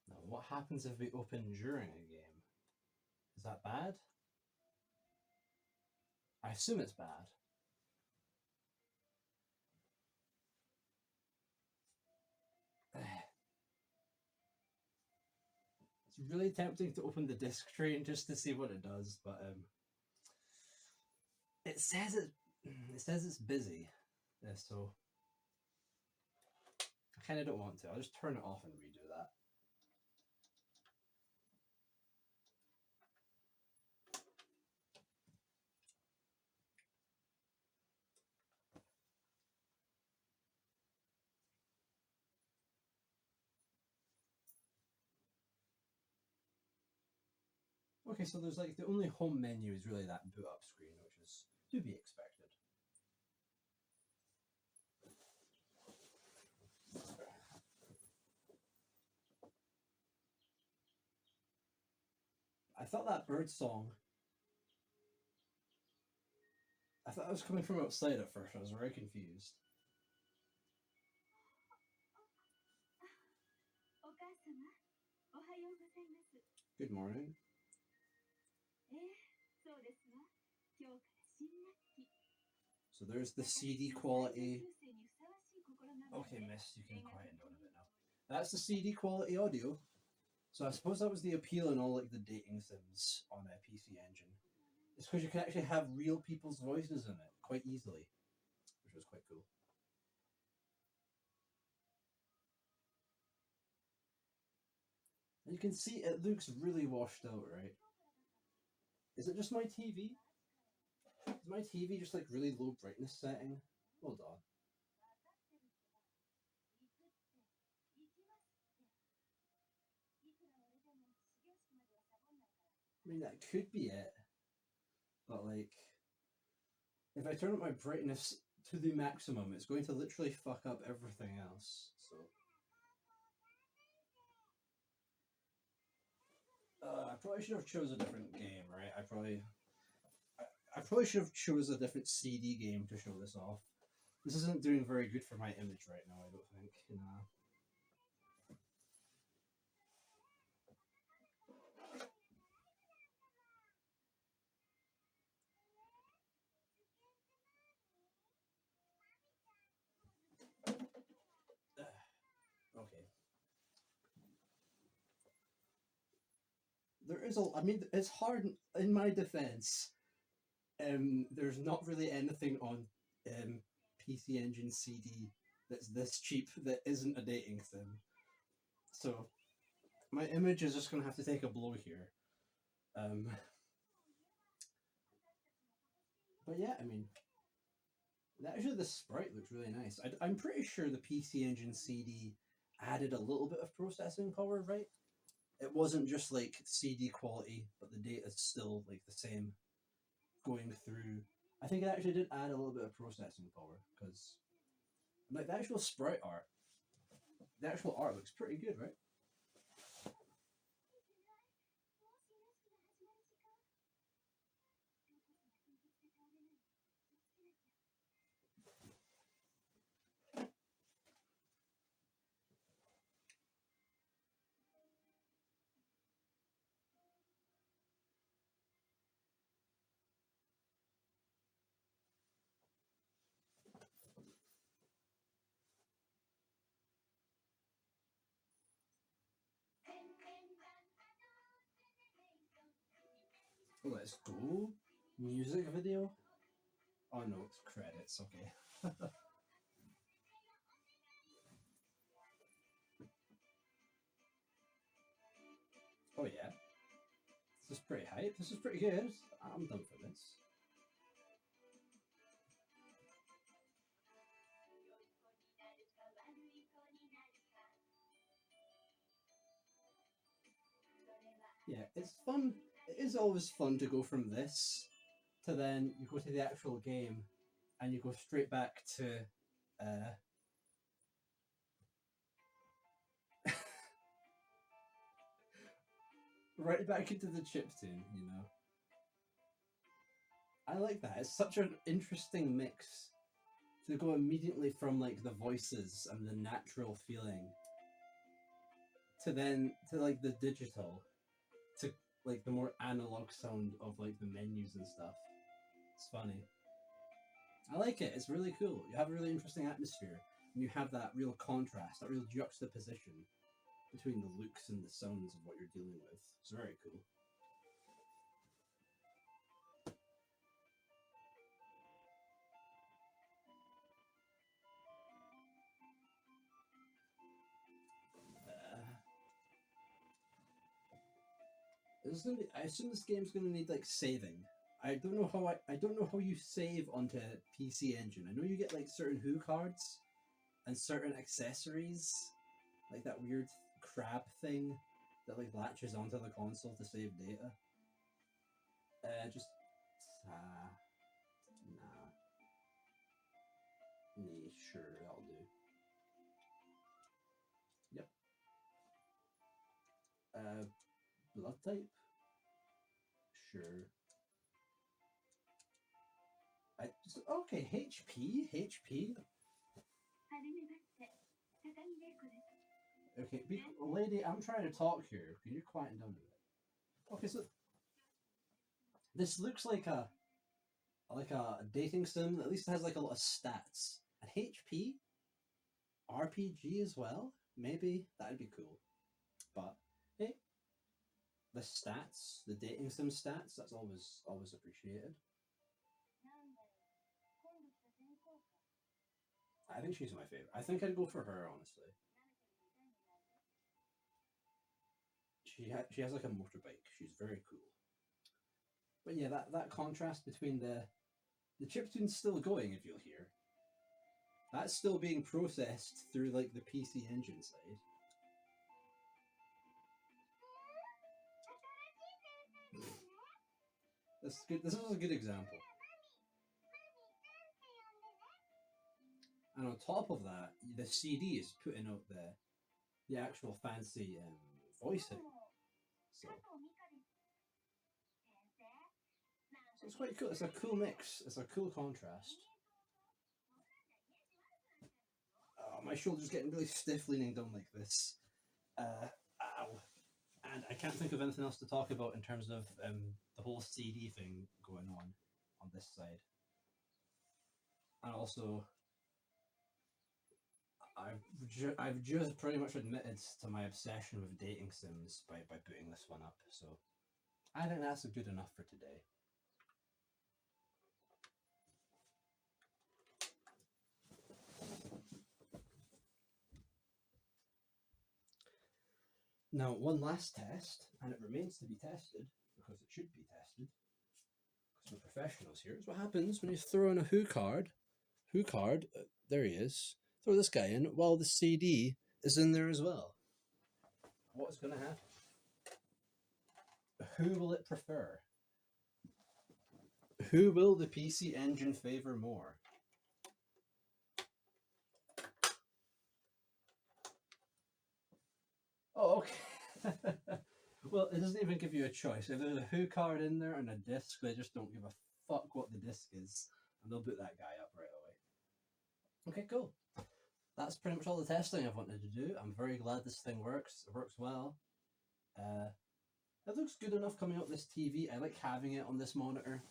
Now, what happens if we open during a game? Is that bad? I assume it's bad. It's really tempting to open the disc train just to see what it does, but it says it's busy, so I kind of don't want to. I'll just turn it off and redo that. Okay, so there's like the only home menu is really that boot up screen, which is to be expected. I thought that bird song, I thought it was coming from outside at first. I was very confused. Good morning. So there's the CD quality. Okay, miss, you can quieten down a bit now. That's the CD quality audio. So I suppose that was the appeal in all like the dating sims on a PC Engine. It's because you can actually have real people's voices in it quite easily, which was quite cool. And you can see it looks really washed out, right? Is it just my TV? Is my TV just like really low brightness setting? Hold on. I mean, that could be it. But like, if I turn up my brightness to the maximum, it's going to literally fuck up everything else. So. I probably should have chose a different game, right? I probably should have chose a different CD game to show this off. This isn't doing very good for my image right now, I don't think. Nah. is a. I mean, it's hard. In my defense, there's not really anything on PC Engine CD that's this cheap that isn't a dating sim. So my image is just gonna have to take a blow here. Um, but yeah, I mean, actually the sprite looks really nice. I'm pretty sure the PC Engine CD added a little bit of processing power, right? It wasn't just like CD quality, but the data's still like the same going through. I think it actually did add a little bit of processing power because like the actual sprite art, the actual art looks pretty good, right? Let's go. Music video? Oh no, it's credits, okay. Oh yeah. This is pretty hype. This is pretty good. I'm done for this. Yeah, it's fun. It is always fun to go from this to then you go to the actual game and you go straight back to uh, right back into the chiptune, you know. I like that. It's such an interesting mix to go immediately from like the voices and the natural feeling to then to like the digital to like the more analog sound of like the menus and stuff. It's funny. I like it. It's really cool. You have a really interesting atmosphere. And you have that real contrast, that real juxtaposition between the looks and the sounds of what you're dealing with. It's very cool. Uh, I assume this game's gonna need like saving. I don't know how you save onto PC Engine. I know you get like certain Who cards and certain accessories, like that weird crab thing that like latches onto the console to save data. Just nah, nee, sure, I'll do. Yep. Uh, blood type, sure. Okay. HP. Okay, lady, I'm trying to talk here. Can you quieten down a bit? Okay, so this looks like a dating sim that at least has like a lot of stats. And HP, RPG as well. Maybe that'd be cool. But hey, the stats, the dating sim stats, that's always appreciated. I think she's my favorite. I think I'd go for her honestly. She has like a motorbike. She's very cool. But yeah, that contrast between the chiptune's still going, if you'll hear. That's still being processed through like the PC Engine side. That's good. This is a good example. And on top of that, the CD is putting out the actual fancy voicing. So, so it's quite cool. It's a cool mix. It's a cool contrast. Oh, my shoulder's getting really stiff leaning down like this. Ow. And I can't think of anything else to talk about in terms of the whole CD thing going on this side. And also, I've just pretty much admitted to my obsession with dating sims by putting this one up. So I think that's good enough for today. Now, one last test, and it remains to be tested, because it should be tested, because we're professionals here, is what happens when you throw in a who card. Who card, there he is. Throw this guy in while the CD is in there as well. What's going to happen? Who will it prefer? Who will the PC Engine favour more? Oh, okay. Well, it doesn't even give you a choice. If there's a who card in there and a disc, they just don't give a fuck what the disc is, and they'll boot that guy up right away. Okay, cool. That's pretty much all the testing I've wanted to do. I'm very glad this thing works. It works well. It looks good enough coming up this TV. I like having it on this monitor,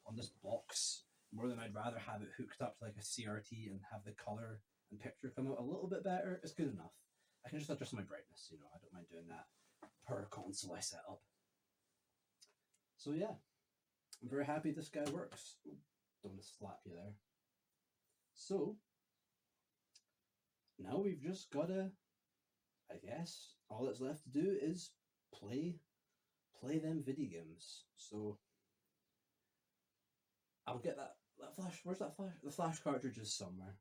on this box, more than I'd rather have it hooked up to like a CRT and have the color and picture come out a little bit better. It's good enough. I can just adjust my brightness, you know, I don't mind doing that per console I set up. So yeah, I'm very happy this guy works. Ooh, don't want to slap you there. So now we've just gotta, I guess, all that's left to do is play them video games. So I'll get that flash. Where's that flash? The flash cartridge is somewhere.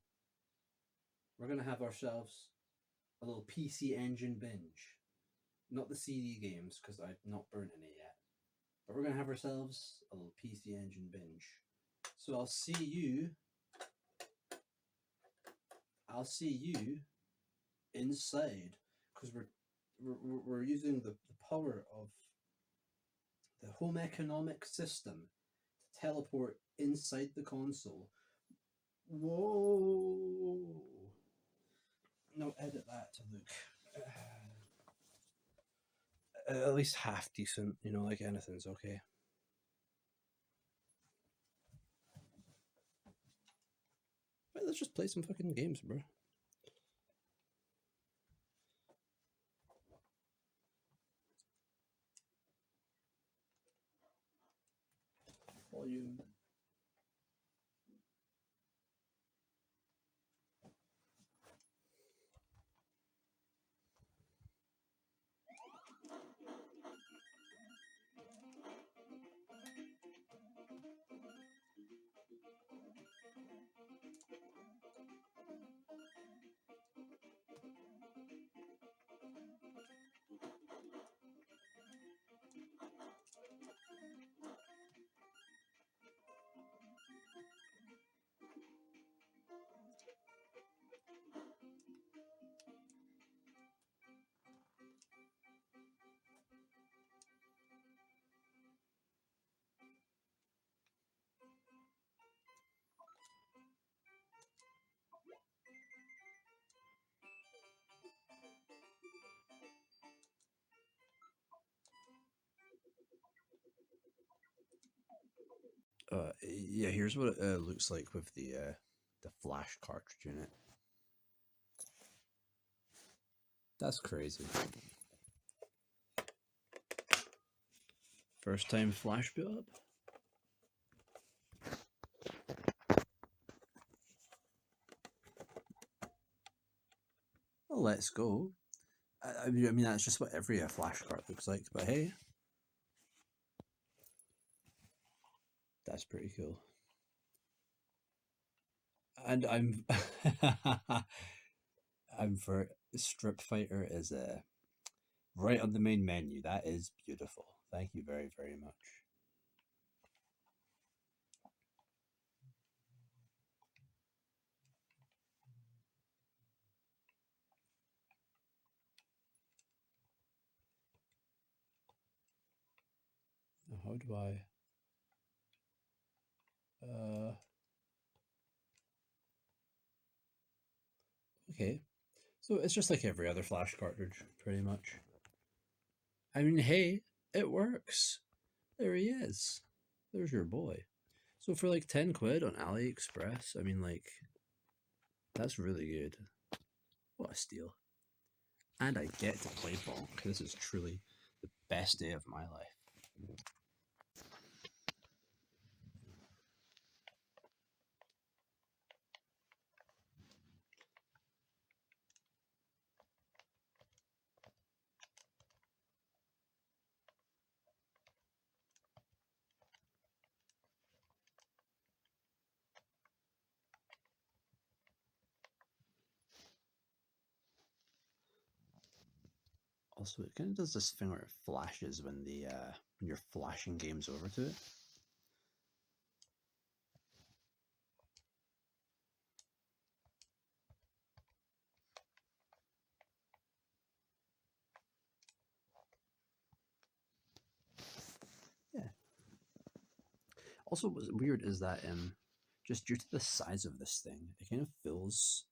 We're gonna have ourselves a little PC Engine binge. Not the CD games, because I've not burnt any yet. But we're gonna have ourselves a little PC Engine binge. So I'll see you inside, because we're using the power of the home economic system to teleport inside the console. Whoa! No, edit that to look at least half decent, you know, like anything's okay. Right, let's just play some fucking games, bro. Volume. Yeah, here's what it looks like with the flash cartridge in it. That's crazy. First time flash boot up. Well, let's go. I mean, that's just what every flash card looks like. But hey, that's pretty cool. And I'm for Strip Fighter is right on the main menu. That is beautiful. Thank you very, very much. How do I? Okay. So it's just like every other flash cartridge, pretty much. I mean, hey, it works. There he is. There's your boy. So for like 10 quid on AliExpress, I mean, like, that's really good. What a steal. And I get to play bonk. This is truly the best day of my life. Also, it kind of does this thing where it flashes when when you're flashing games over to it. Yeah. Also, what's weird is that just due to the size of this thing, it kind of fills.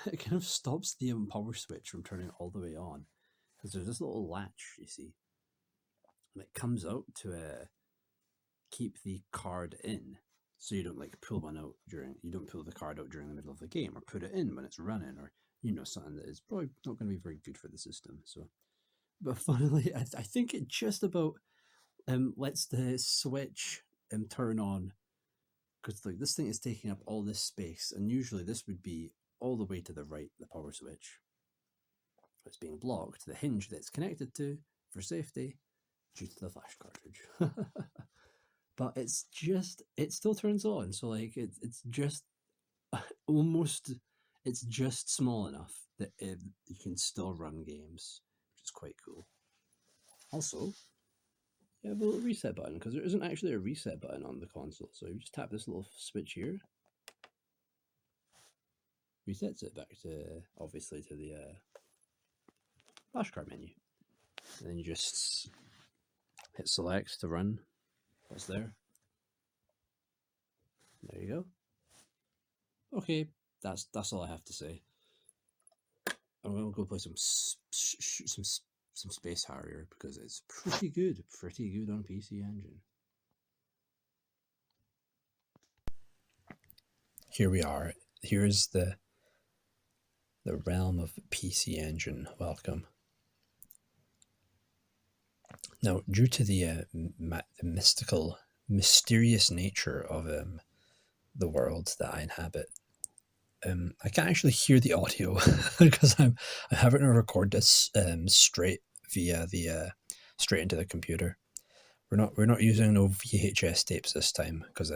It kind of stops the power switch from turning all the way on because there's this little latch you see, and it comes out to keep the card in, so you don't like pull one out you don't pull the card out during the middle of the game, or put it in when it's running, or something that is probably not going to be very good for the system. So, but funnily, I think it just about lets the switch turn on, because like this thing is taking up all this space, and usually this would be all the way to the right, the power switch. It's being blocked. The hinge that it's connected to for safety due to the flash cartridge. But it still turns on. So like it's just almost, it's just small enough that you can still run games, which is quite cool. Also, you have a little reset button, because there isn't actually a reset button on the console. So you just tap this little switch here, resets it back to, obviously, to the flashcard menu. And then you just hit select to run what's there. There you go. Okay, that's all I have to say. I'm gonna go play some Space Harrier, because it's pretty good on PC Engine. Here we are. Here's the realm of PC Engine. Welcome. Now, due to the mystical, mysterious nature of the world that I inhabit, I can't actually hear the audio because I'm having to record this straight via the straight into the computer. We're not using no VHS tapes this time, because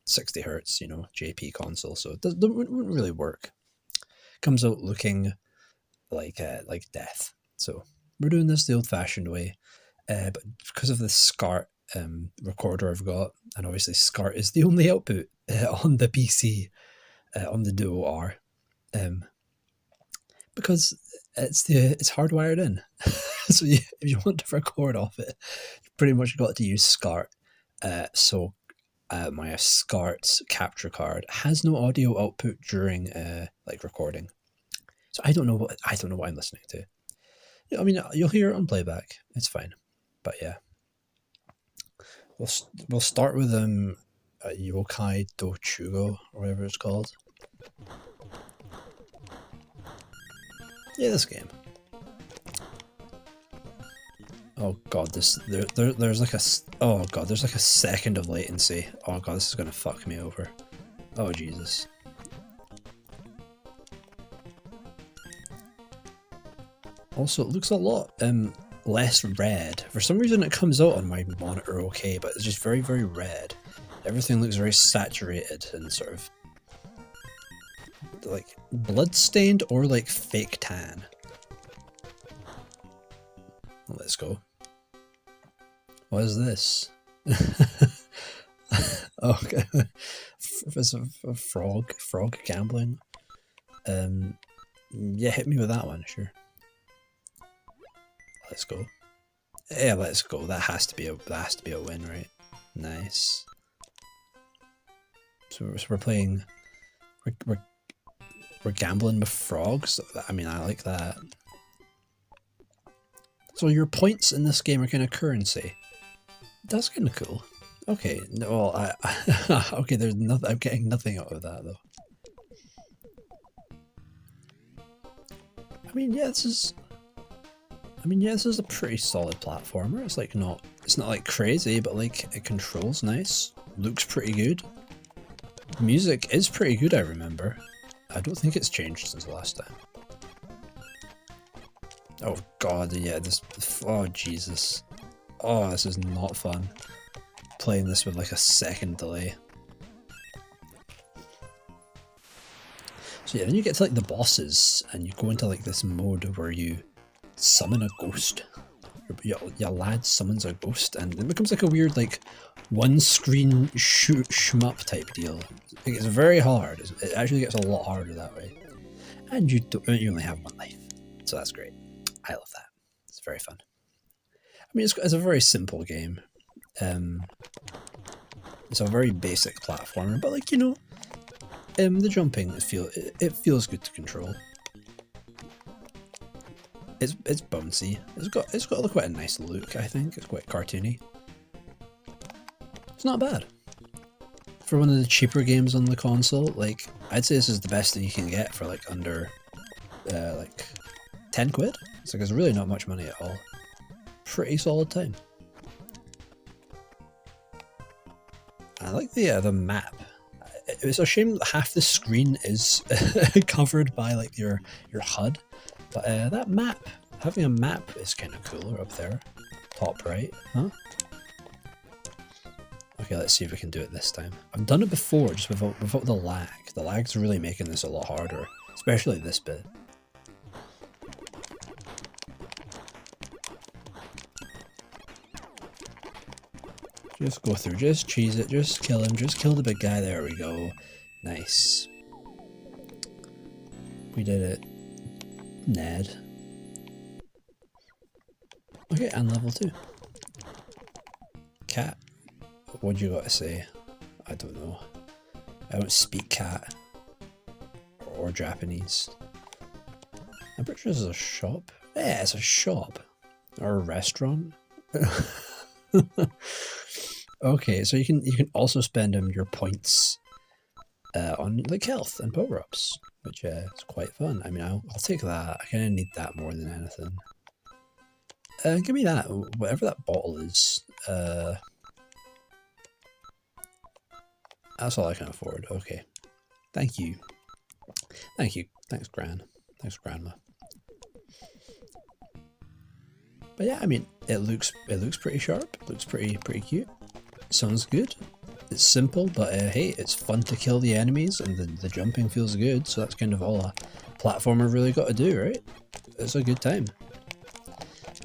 60 hertz, JP console, so it wouldn't really work. Comes out looking like death. So we're doing this the old-fashioned way, but because of the SCART recorder I've got, and obviously SCART is the only output on the PC, on the Duo R, because it's hardwired in. So if you want to record off it, you pretty much got to use SCART. So my SCART capture card has no audio output during like recording. So I don't know what I'm listening to. I mean, you'll hear it on playback. It's fine. But yeah, we'll start with Yokai Dochugo, or whatever it's called. Yeah, this game. Oh god, there's like a second of latency. Oh god, this is gonna fuck me over. Oh Jesus. Also, it looks a lot less red. For some reason it comes out on my monitor okay, but it's just very, very red. Everything looks very saturated and sort of like blood-stained or like fake tan. Let's go. What is this? Okay. It's a frog gambling. Yeah, hit me with that one, sure. Let's go. Yeah, let's go. That has to be a win, right? Nice. So we're playing. We're gambling with frogs. I mean, I like that. So your points in this game are kind of currency. That's kind of cool. Okay, no, well, okay. There's nothing. I'm getting nothing out of that though. I mean, yeah, this is. I mean, yeah, this is a pretty solid platformer. It's like it's not like crazy, but like it controls nice, looks pretty good. Music is pretty good, I remember. I don't think it's changed since the last time. Oh god, yeah, oh Jesus. Oh, this is not fun. Playing this with like a second delay. So yeah, then you get to like the bosses, and you go into like this mode where you summon a ghost. Your lad summons a ghost, and it becomes like a weird like one screen shmup type deal. It's very hard. It actually gets a lot harder that way. And you only have one life, so that's great. I love that. It's very fun. I mean, it's a very simple game. It's a very basic platformer, but like the jumping it feels good to control. It's bouncy. It's got quite a nice look. I think it's quite cartoony. It's not bad for one of the cheaper games on the console. Like I'd say this is the best thing you can get for like under like 10 quid. It's like it's really not much money at all. Pretty solid time. I like the map. It's a shame that half the screen is covered by like your HUD, but that map, having a map is kind of cooler up there, top right, huh? Okay, let's see if we can do it this time. I've done it before, just without the lag. The lag's really making this a lot harder, especially this bit. Just go through, just cheese it, just kill him, just kill the big guy, there we go. Nice. We did it. Ned. Okay, and level 2. Cat. What do you got to say? I don't know. I don't speak cat. Or Japanese. I'm pretty sure this is a shop. Yeah, it's a shop. Or a restaurant. Okay, so you can also spend your points on like health and power-ups, which is quite fun. I mean, I'll take that. I kind of need that more than anything. Give me that, whatever that bottle is. That's all I can afford. Okay, thank you. Thank you. Thanks, Gran. Thanks, Grandma. But yeah, I mean, it looks pretty sharp. It looks pretty cute. Sounds good. It's simple, but hey, it's fun to kill the enemies, and the jumping feels good, so that's kind of all a platformer really got to do, right? It's a good time.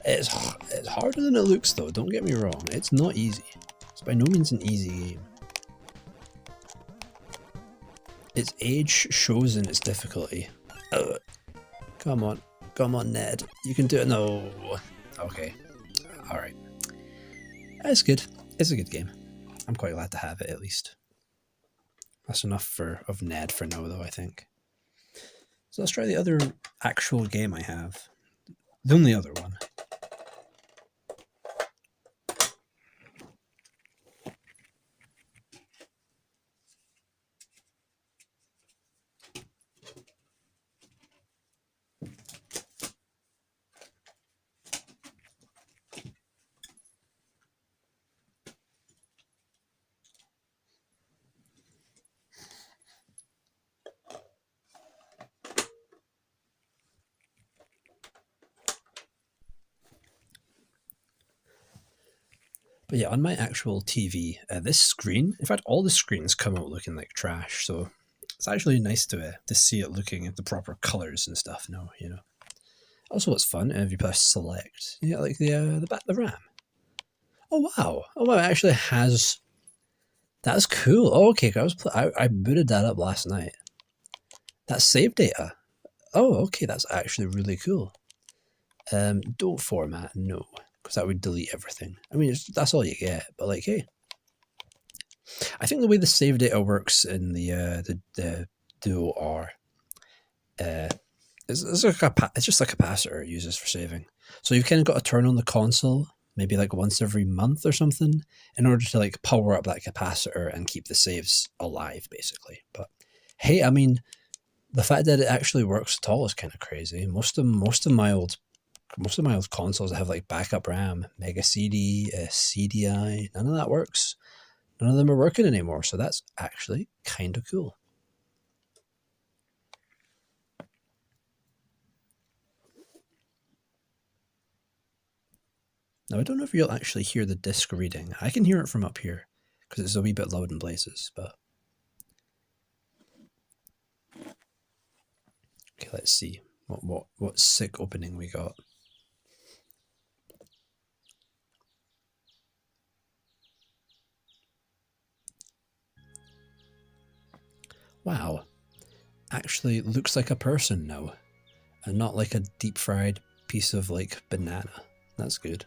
It's harder than it looks, though, don't get me wrong. It's not easy. It's by no means an easy game. Its age shows in its difficulty. Come on, Ned. You can do it. No. Okay. Alright. It's good. It's a good game. I'm quite glad to have it, at least. That's enough of Ned for now, though, I think. So let's try the other actual game I have. The only other one. But yeah, on my actual TV, this screen, in fact, all the screens come out looking like trash, so it's actually nice to see it looking at the proper colors and stuff now, Also, what's fun, if you press select, you get like the RAM. Oh wow! Oh wow! It actually has. That's cool. Oh, okay, I booted that up last night. That's save data. Oh, okay, that's actually really cool. Don't format, no, because that would delete everything. I mean, that's all you get. But like, hey, I think the way the save data works in the Duo R, it's just a capacitor it uses for saving. So you've kind of got to turn on the console maybe like once every month or something in order to like power up that capacitor and keep the saves alive, basically. But hey, I mean, the fact that it actually works at all is kind of crazy. Most of my old most of my old consoles have like backup RAM, Mega CD, CDI. None of that works. None of them are working anymore. So that's actually kind of cool. Now, I don't know if you'll actually hear the disc reading. I can hear it from up here because it's a wee bit loud in places, but... Okay, let's see what sick opening we got. Wow. Actually looks like a person now, and not like a deep fried piece of like banana. That's good.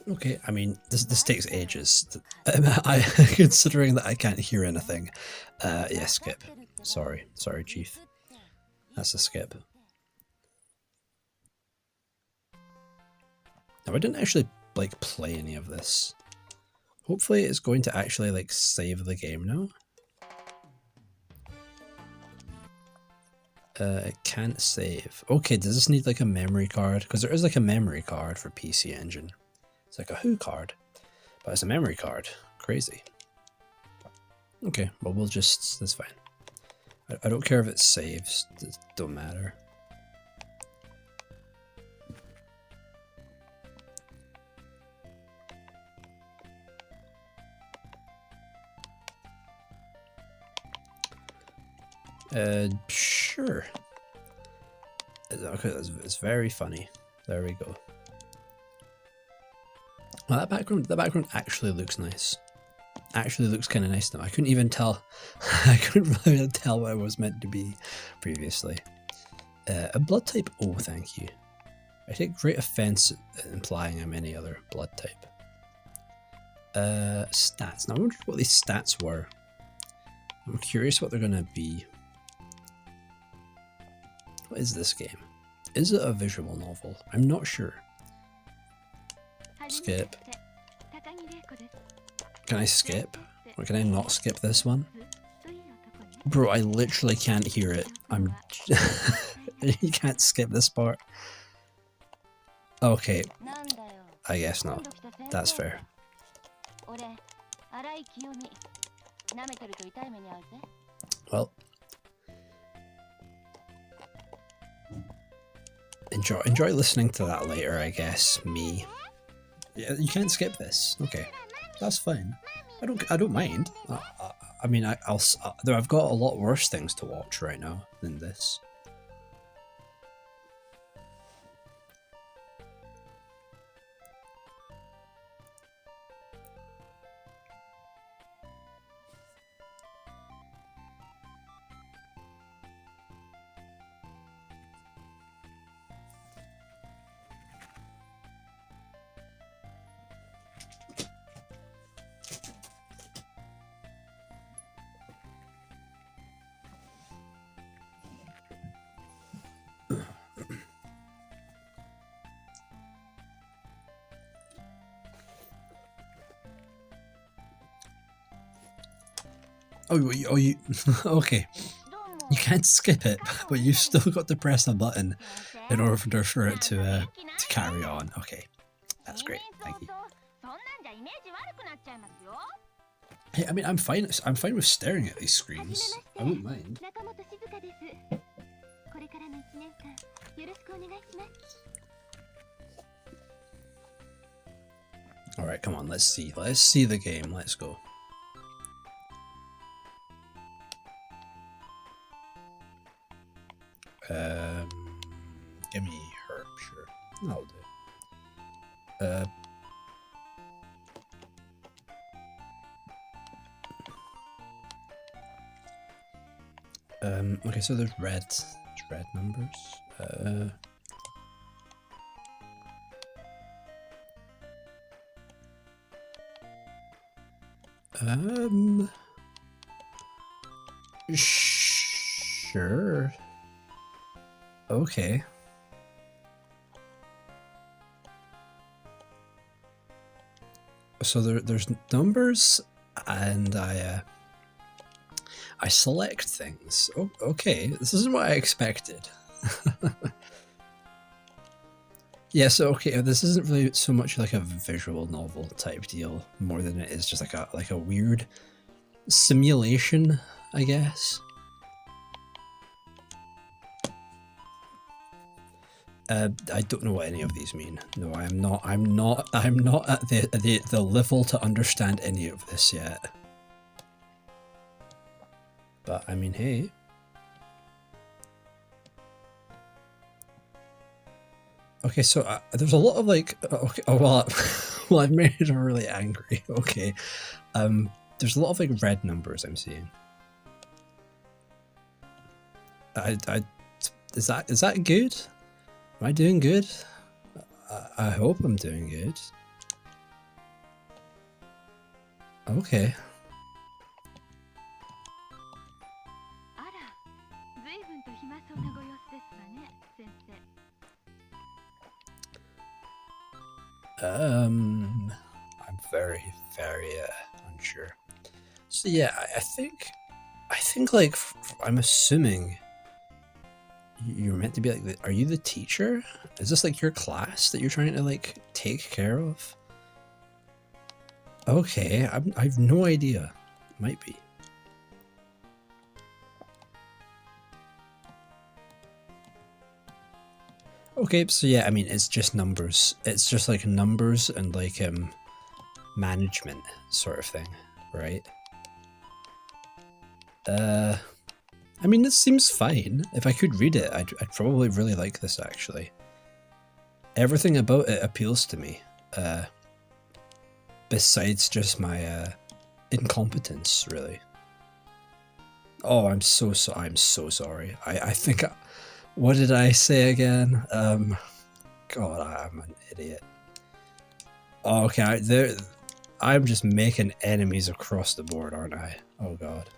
Okay, I mean, this takes ages. Considering that I can't hear anything. Yeah, skip. Sorry, Chief. That's a skip. Now, I didn't actually like play any of this. Hopefully it's going to actually like save the game now. It can't save. Okay, does this need like a memory card? Because there is like a memory card for PC Engine. It's like a Who card, but it's a memory card. Crazy. Okay, well we'll just, that's fine. I don't care if it saves, it don't matter. Sure. Okay, it's very funny. There we go. Well, that background actually looks nice. Actually looks kind of nice now. I couldn't even tell. I couldn't really tell what it was meant to be previously. A blood type. Oh, thank you. I take great offense at implying I'm any other blood type. Stats. Now I wonder what these stats were. I'm curious what they're gonna be. What is this game? Is it a visual novel? I'm not sure. Skip. Can I skip? Or can I not skip this one? Bro, I literally can't hear it. I'm... You can't skip this part. Okay. I guess not. That's fair. Well. Enjoy listening to that later, I guess. Me. Yeah, you can't skip this. Okay. That's fine. I don't mind. I mean, I've got a lot worse things to watch right now than this. Oh, you okay. You can't skip it, but you've still got to press a button in order for it to carry on. Okay, that's great. Thank you. Hey, I mean, I'm fine. I'm fine with staring at these screens. I won't mind. All right, come on. Let's see. Let's see the game. Let's go. Give me herb, sure. That'll do. Okay, so there's red numbers. Sure. Okay. So there's numbers, and I select things. Oh, okay, this isn't what I expected. Yeah, so okay, this isn't really so much like a visual novel type deal, more than it is just like a weird simulation, I guess. I don't know what any of these mean. No, I'm not at the level to understand any of this yet. But I mean, hey. Okay, so there's a lot of like. Okay, oh well, well, I've made her really angry. Okay, there's a lot of like red numbers I'm seeing. Is that good? Am I doing good? I hope I'm doing good. Okay. I'm very unsure. So yeah, I think like I'm assuming you're meant to be like, are you the teacher? Is this like your class that you're trying to like take care of? Okay, I have no idea. Might be. Okay, so yeah, I mean, it's just numbers. It's just like numbers and like management sort of thing, right? I mean, this seems fine. If I could read it, I'd probably really like this, actually. Everything about it appeals to me, besides just my incompetence, really. Oh, I'm so sorry. I think... what did I say again? God, I'm an idiot. Oh, okay, I'm just making enemies across the board, aren't I? Oh, God.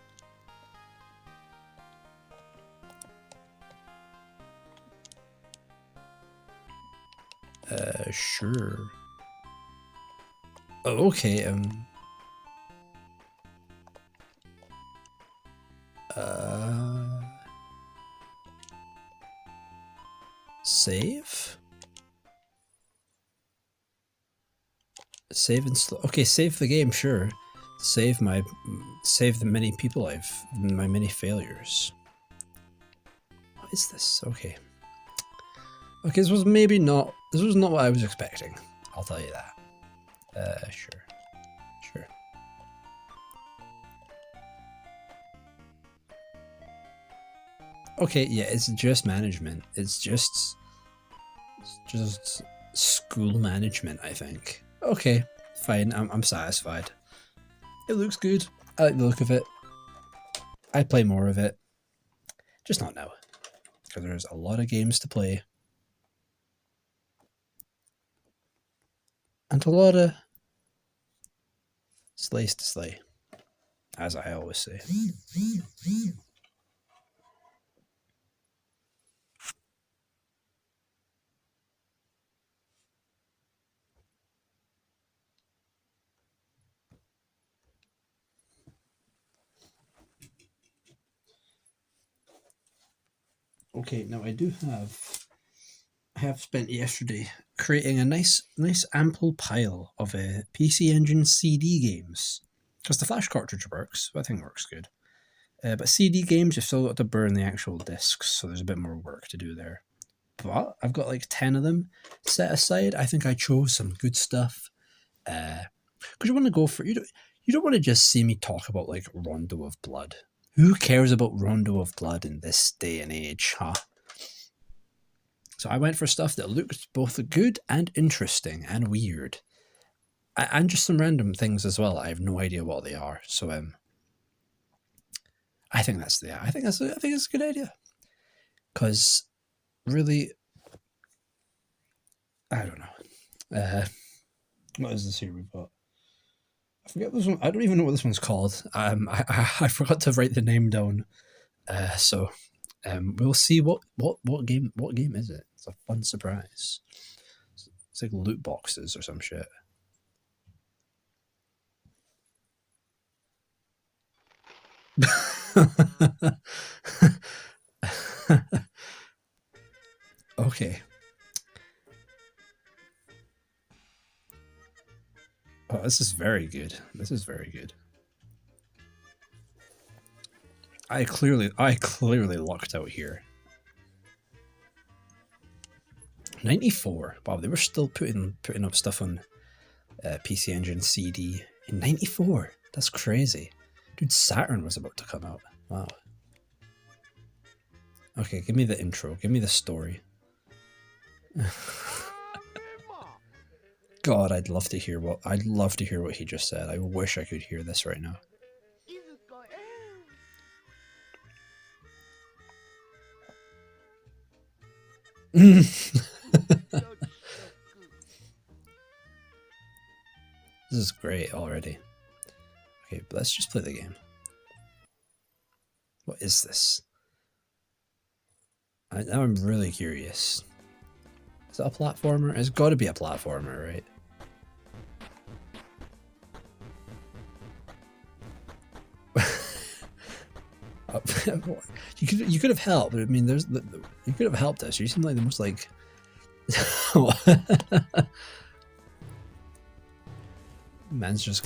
Sure. Oh, okay, save? Save and slow. Okay, save the game, sure. Save the many people my many failures. What is this? Okay. Okay, this was not what I was expecting. I'll tell you that. Sure. Okay, yeah, it's just management. It's just school management, I think. Okay, fine. I'm satisfied. It looks good. I like the look of it. I'd play more of it. Just not now. Because there's a lot of games to play. And a lot of slays to slay. As I always say. Okay, now I have spent yesterday creating a nice ample pile of PC Engine CD games. Because the flash cartridge works, I think works good. But CD games, you've still got to burn the actual discs, so there's a bit more work to do there. But I've got like 10 of them set aside. I think I chose some good stuff. Because you want to go for... You don't want to just see me talk about like Rondo of Blood. Who cares about Rondo of Blood in this day and age, huh? So I went for stuff that looked both good and interesting and weird. And just some random things as well. I have no idea what they are. So I think that's a good idea. Because really, I don't know. What is this here we've got? I forget this one. I don't even know what this one's called. I forgot to write the name down. So we'll see what game is it? It's a fun surprise. It's like loot boxes or some shit. Okay. Oh, this is very good. This is very good. I clearly lucked out here. 94. Wow, they were still putting up stuff on PC Engine CD in 94. That's crazy. Dude, Saturn was about to come out. Wow. Okay, give me the intro. Give me the story. God, I'd love to hear what he just said. I wish I could hear this right now. This is great already. Okay, but let's just play the game. What is this? Now I'm really curious. Is it a platformer? It's got to be a platformer, right? You could have helped, but I mean, you could have helped us. You seem like the most like. Man's just.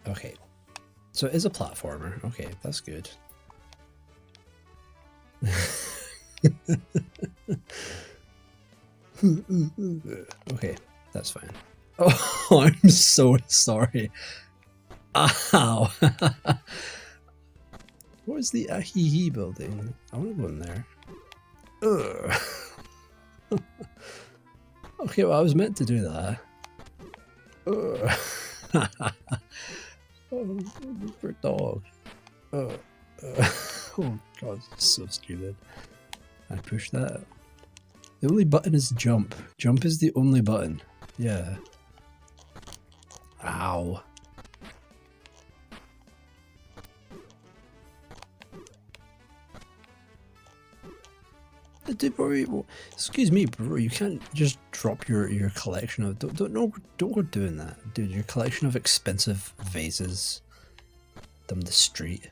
Okay, so it is a platformer. Okay, that's good. Okay, that's fine. Oh, I'm so sorry. Ow. What is the Ahihi building? I want to go in there. Ugh. Okay, well, I was meant to do that. Oh, for dog. Oh god, so stupid. I push that. The only button is jump. Jump is the only button. Yeah. Ow. Dude, bro, excuse me, bro. You can't just drop your collection of don't go doing that, dude. Your collection of expensive vases down the street.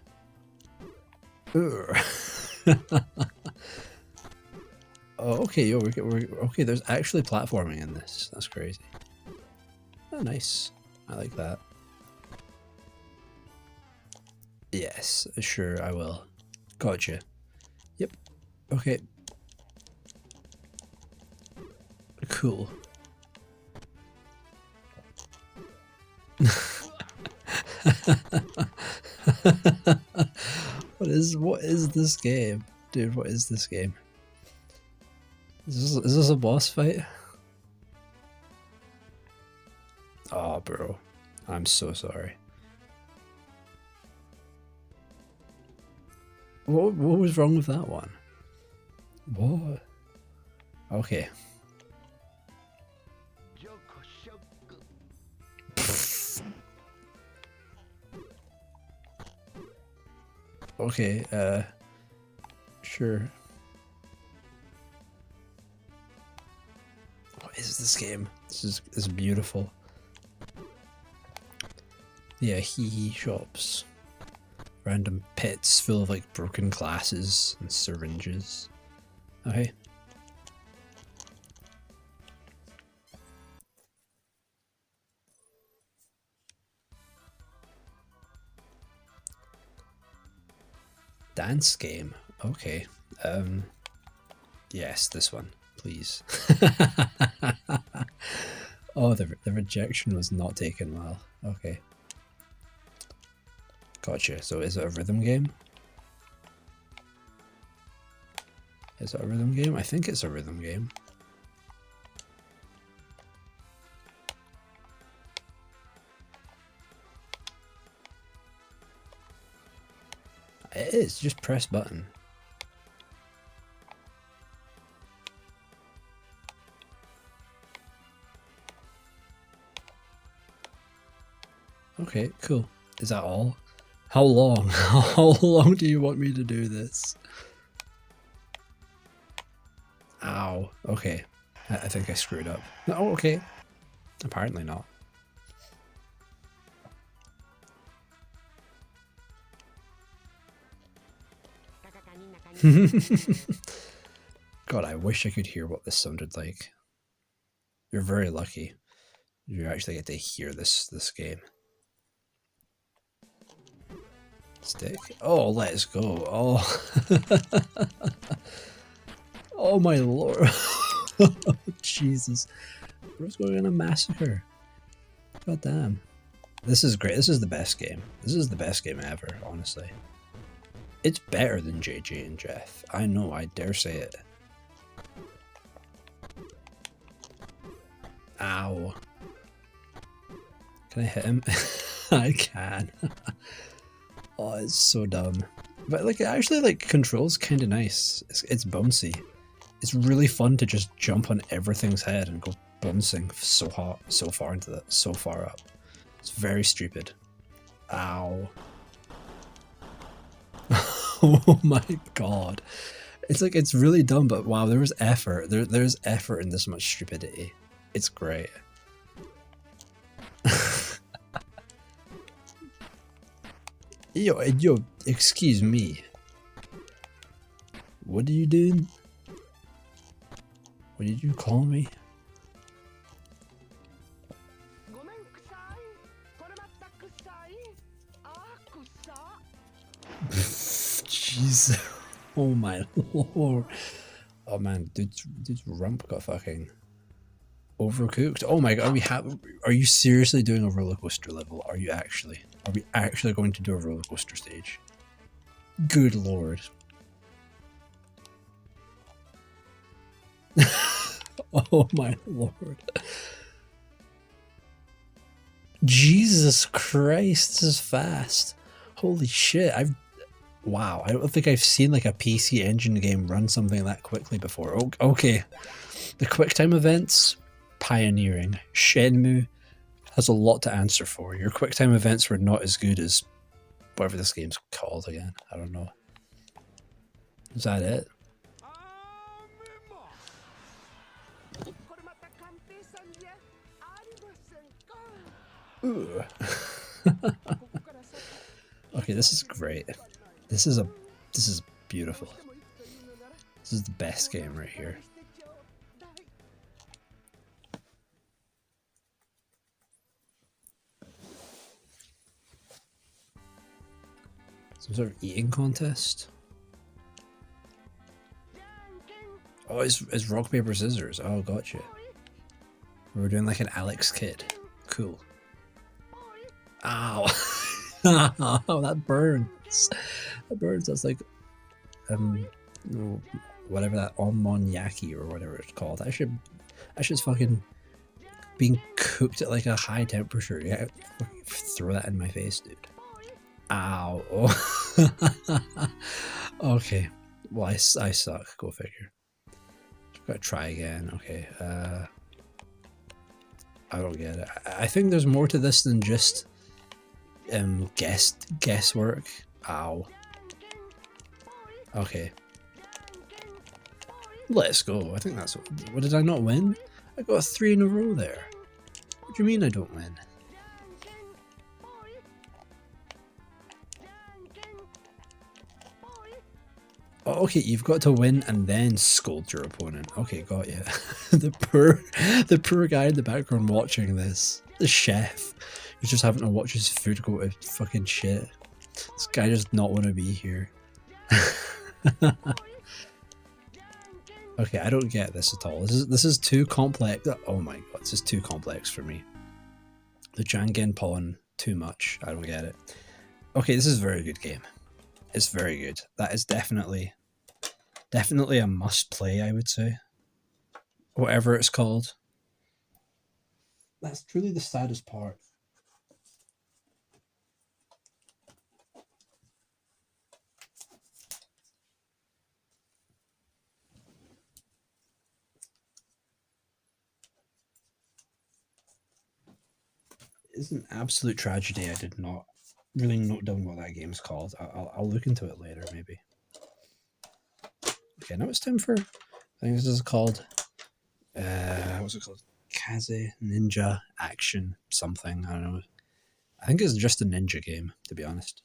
Oh, okay, yo, we're okay. There's actually platforming in this. That's crazy. Oh, nice. I like that. Yes, sure, I will. Gotcha. Yep. Okay. Cool. What is this game? Dude, what is this game? Is this a boss fight? Oh, bro. I'm so sorry. What was wrong with that one? What? Okay. Okay, sure. What is this game? This is beautiful. Yeah, hee shops. Random pits full of like broken glasses and syringes. Okay. Dance game. Okay. Yes, this one, please. Oh Oh, the rejection was not taken well. Okay. Gotcha. So is it a rhythm game? Is it a rhythm game? I think it's a rhythm game. It is. Just press button. Okay, cool. Is that all? How long? How long do you want me to do this? Ow. Okay. I think I screwed up. Oh, okay. Apparently not. God, I wish I could hear what this sounded like. You're very lucky. You actually get to hear this game. Stick. Oh, let's go. Oh. Oh my lord. Jesus. What's going on a massacre? God damn. This is great. This is the best game. This is the best game ever, honestly. It's better than JJ and Jeff. I know, I dare say it. Ow. Can I hit him? I can. Oh, it's so dumb. But like, it actually like controls kind of nice. It's bouncy. It's really fun to just jump on everything's head and go bouncing so far into that, so far up. It's very stupid. Ow. Oh my god. It's like, it's really dumb, but wow, there was effort. There's effort in this much stupidity. It's great. Yo, excuse me. What are you doing? What did you call me? Jeez. Oh my lord. Oh man, dude's rump got fucking overcooked. Oh my god, are you seriously doing a roller coaster level? Are we actually going to do a roller coaster stage? Good lord. Oh my lord. Jesus Christ, this is fast. Holy shit, wow, I don't think I've seen like a PC Engine game run something that quickly before. Okay, the QuickTime events, pioneering. Shenmue has a lot to answer for. Your QuickTime events were not as good as whatever this game's called again. I don't know. Is that it? Okay, this is great. This is beautiful. This is the best game right here. Some sort of eating contest. Oh, it's rock paper scissors. Oh, gotcha. We're doing like an Alex Kidd. Cool. Ow. Oh, that burns. That burns. That's like, whatever that ommonyaki or whatever it's called. That shit's fucking being cooked at like a high temperature. Yeah, throw that in my face, dude. Ow. Oh. Okay. Well, I suck. Go figure. Gotta try again. Okay. I don't get it. I think there's more to this than just guesswork. Ow. Okay. Let's go. I think that's what did I not win? I got 3 in a row there. What do you mean I don't win? Oh, okay, you've got to win and then scold your opponent. Okay, got you. the poor guy in the background watching this. The chef. He's just having to watch his food go to fucking shit. This guy does not want to be here. Okay, I don't get this at all. This is too complex. Oh my god, this is too complex for me. The Jangen pawn, too much. I don't get it. Okay, this is a very good game. It's very good. That is definitely a must play, I would say. Whatever it's called. That's truly the saddest part. It's an absolute tragedy. I did not really note down what that game's called. I'll look into it later, maybe. Okay, now it's time for. I think this is called. What's it called? Kaze Ninja Action something. I don't know. I think it's just a ninja game, to be honest.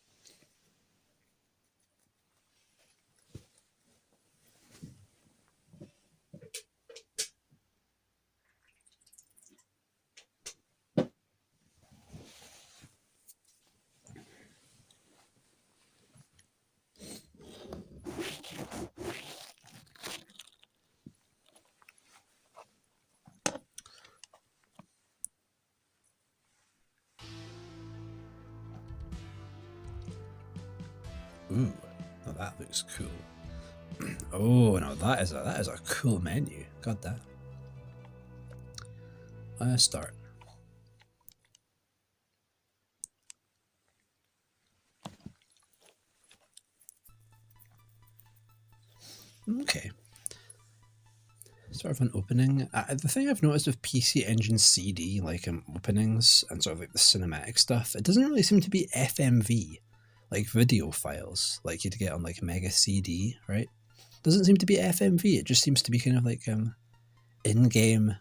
Ooh, now that looks cool. Oh no, that is a cool menu. Got that. Start. Okay. Sort of an opening. The thing I've noticed with PC Engine CD, like openings and sort of like the cinematic stuff, it doesn't really seem to be FMV, like video files, like you'd get on like Mega CD, right? Doesn't seem to be FMV. It just seems to be kind of like in-game,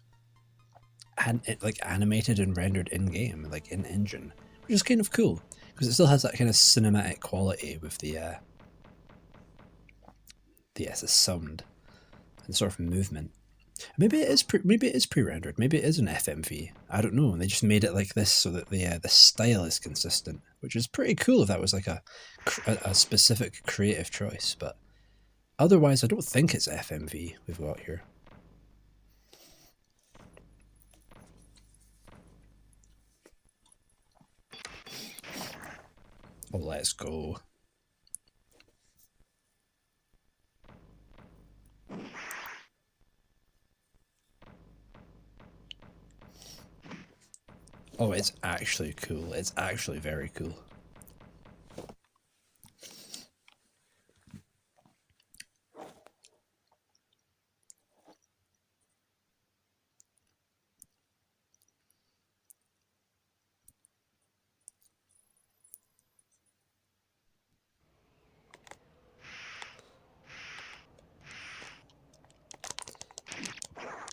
and like animated and rendered in-game, like in engine, which is kind of cool because it still has that kind of cinematic quality with the sound and sort of movement. Maybe it is pre-rendered. Maybe it is an FMV. I don't know. And they just made it like this so that the style is consistent, which is pretty cool if that was like a specific creative choice. But otherwise, I don't think it's FMV we've got here. Oh, let's go. Oh, it's actually cool. It's actually very cool.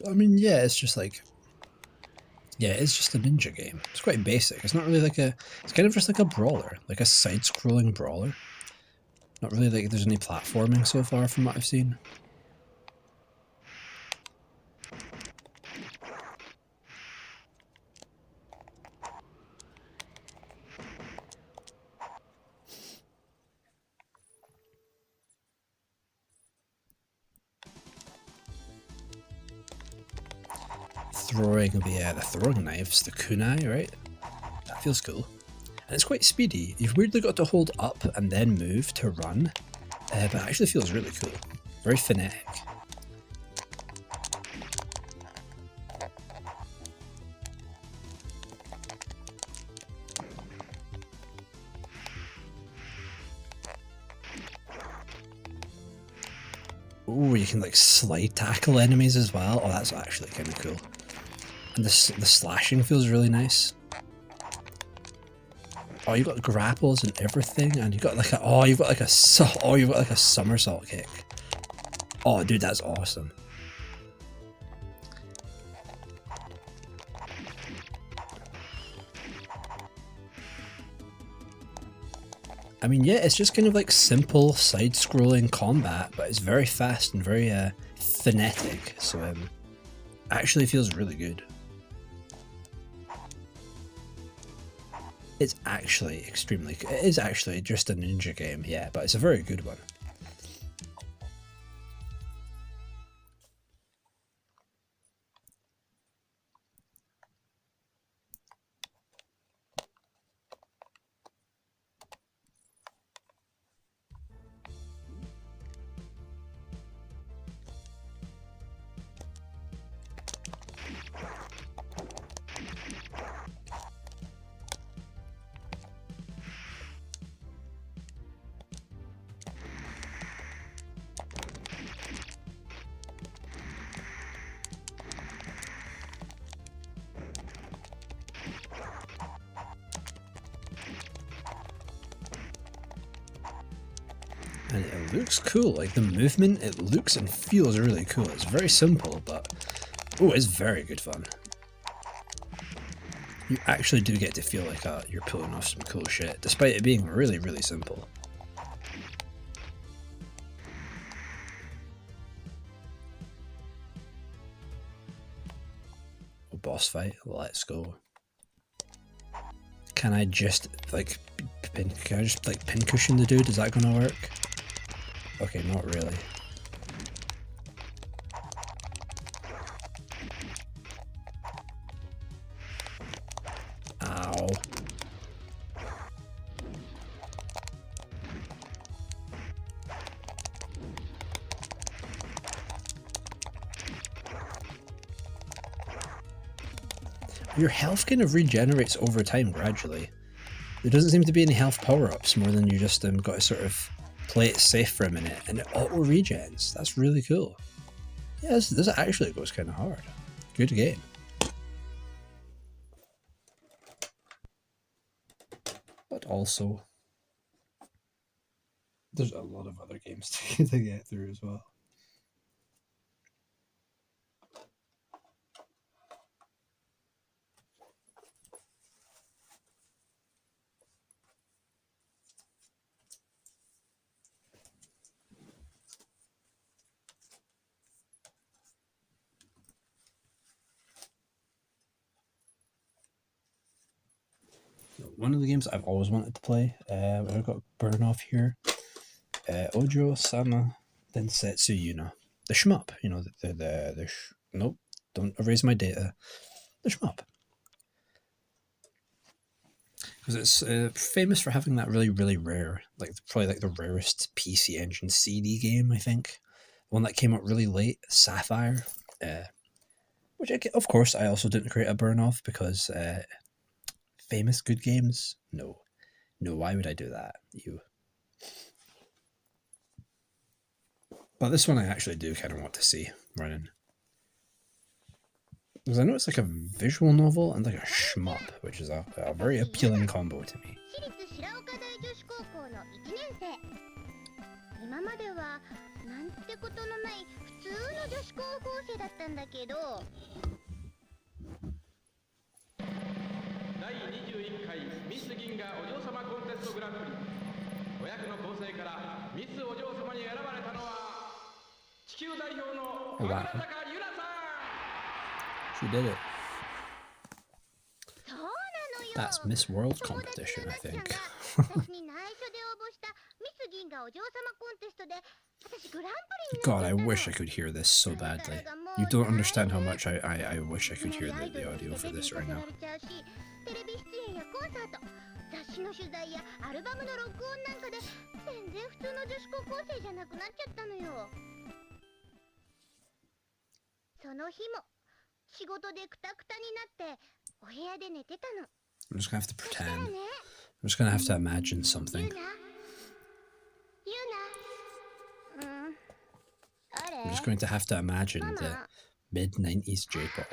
I mean, yeah, it's just like... Yeah, it's just a ninja game. It's quite basic. It's not really like a... It's kind of just like a brawler. Like a side-scrolling brawler. Not really like there's any platforming so far from what I've seen. Throwing the throwing knives, the kunai, right? That feels cool. And it's quite speedy. You've weirdly got to hold up and then move to run, but it actually feels really cool. Very phonetic. Oh, you can like slide tackle enemies as well. Oh, that's actually kind of cool. And the slashing feels really nice. Oh, you've got grapples and everything, and you've got like you've got like a somersault kick. Oh, dude, that's awesome. I mean, yeah, it's just kind of like simple side-scrolling combat, but it's very fast and very phonetic. So actually feels really good. It's actually it is actually just a ninja game, yeah, but it's a very good one. And it looks cool, like the movement, it looks and feels really cool. It's very simple, but oh, it's very good fun. You actually do get to feel like you're pulling off some cool shit, despite it being really, really simple. Oh, boss fight, let's go. Can I just like pincushion the dude? Is that gonna work? Okay, not really. Ow. Your health kind of regenerates over time gradually. There doesn't seem to be any health power-ups more than you just got to sort of play it safe for a minute and it auto-regens. That's really cool. Yeah, this actually goes kind of hard. Good game. But also, there's a lot of other games to get through as well. One of the games I've always wanted to play, I've got burn off here, Ojo Sama Densetsu Yuna. The shmup, you know, nope, don't erase my data. The shmup. Because it's famous for having that really, really rare, like probably like the rarest PC Engine CD game, I think. One that came out really late, Sapphire. Which, of course, I also didn't create a burn off because famous good games? No. No, why would I do that? But this one I actually do kind of want to see running. Because I know it's like a visual novel and like a shmup, which is a very appealing combo to me. Oh, wow. She did it. That's Miss World competition, I think. God, I wish I could hear this so badly. You don't understand how much I wish I could hear the audio for this right now. I'm just gonna have to pretend. I'm just gonna have to imagine something. I'm just going to have to imagine the mid-90s J-pop.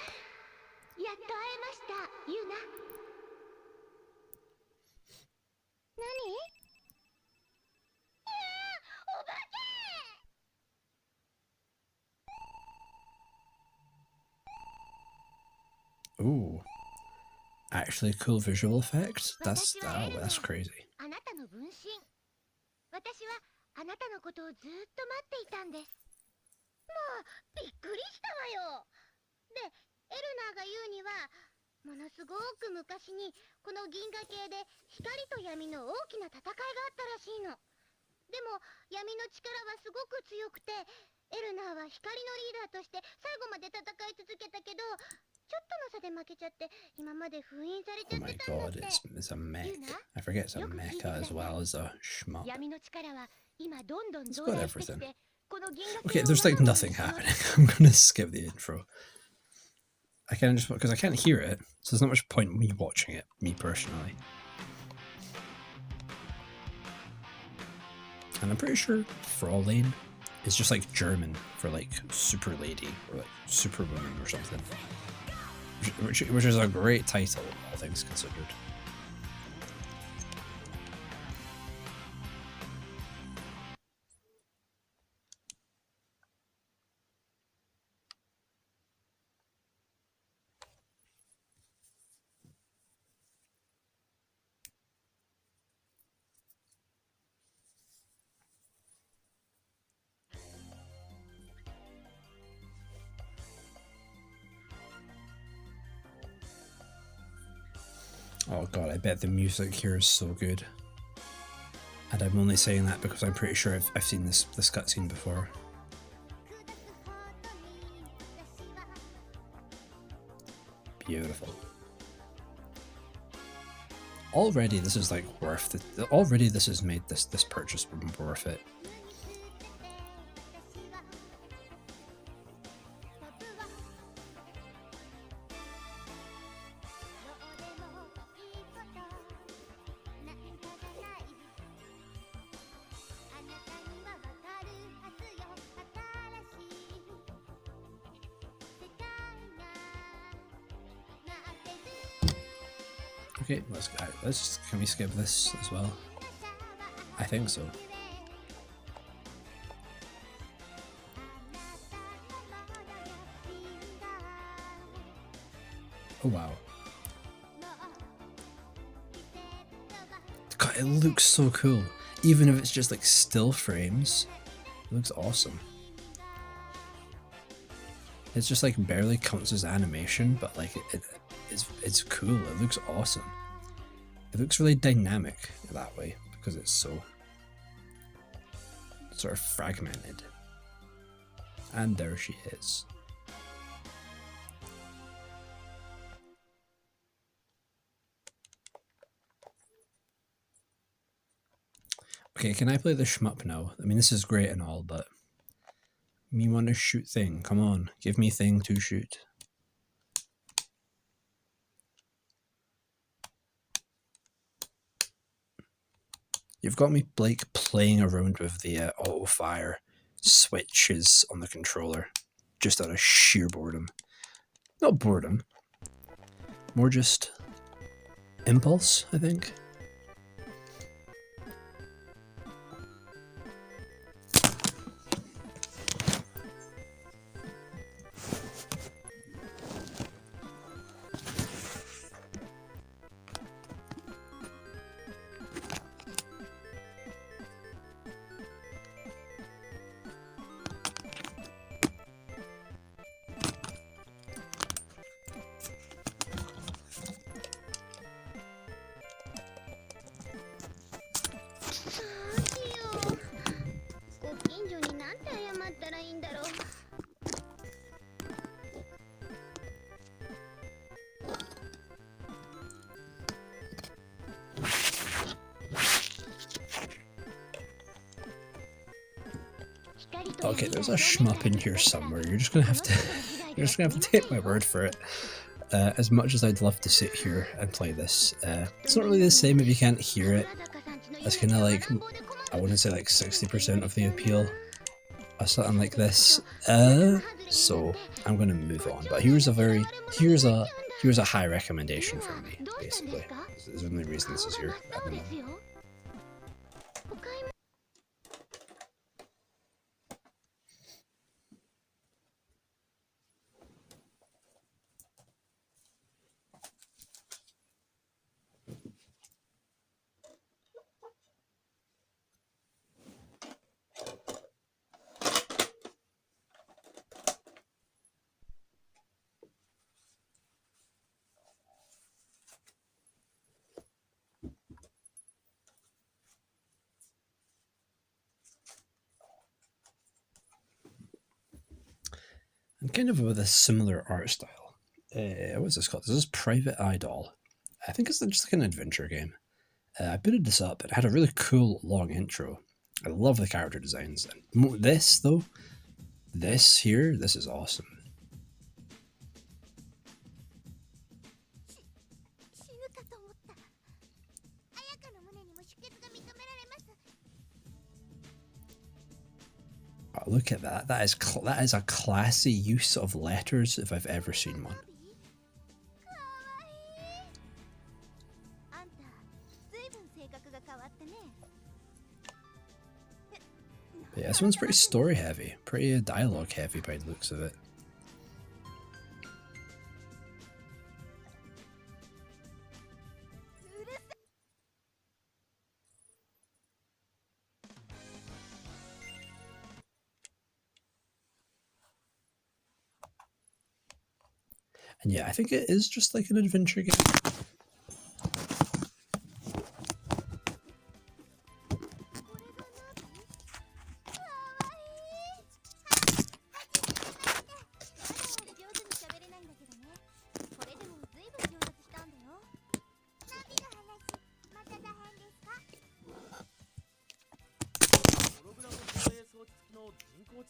Ooh. Actually cool visual effects? That's crazy. Oh my god, it's a mech. I forget it's a mecha as well as a shmup. It's got everything. Okay, there's like nothing happening. I'm gonna skip the intro. I can just because I can't hear it, so there's not much point in me watching it, me personally. And I'm pretty sure Fraulein is just like German for like super lady or like superwoman or something. Which is a great title, all things considered. Oh god, I bet the music here is so good. And I'm only saying that because I'm pretty sure I've seen this cutscene before. Beautiful. Already this is like worth it. Already this has made this purchase worth it. Okay, can we skip this as well? I think so. Oh wow. God, it looks so cool. Even if it's just like still frames, it looks awesome. It's just like barely counts as animation, but like it's cool. It looks awesome. It looks really dynamic that way because it's so sort of fragmented. And there she is. Okay, can I play the shmup now? I mean, this is great and all, but me want to shoot thing. Come on, give me thing to shoot. You've got me, Blake, playing around with the auto fire switches on the controller, just out of sheer boredom. Not boredom, more just impulse, I think. Okay, there's a shmup in here somewhere. You're just gonna have to take my word for it. As much as I'd love to sit here and play this, it's not really the same if you can't hear it. That's kind of like, I want to say like 60% of the appeal of something like this. So I'm gonna move on. But here's a high recommendation from me. Basically, there's the only reason this is here at the moment. And kind of with a similar art style. What's this called? This is Private Idol. I think it's just like an adventure game. I booted this up. It had a really cool long intro. I love the character designs. This though, this is awesome. Oh, look at that. That is a classy use of letters if I've ever seen one. But yeah, this one's pretty story heavy, pretty dialogue heavy by the looks of it. And yeah, I think it is just like an adventure game.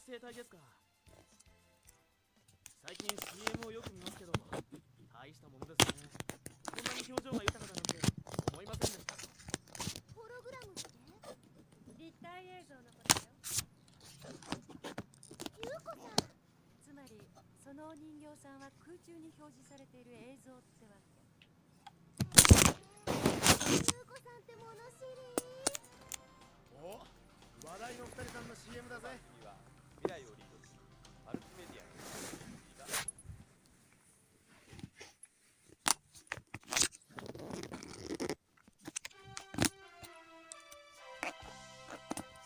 生体ですか。最近 CM をよく見ますけど、大したものですね。こんなに表情が豊かだなんて思いませんでした。ホログラムって立体映像のことよ。ゆうこさん、つまりそのお人形さんは空中に表示されている映像ってわけ。ゆうこさんって物知り。お、話題の二人さんの CM だぜ。には未来をリードしマルチメディアの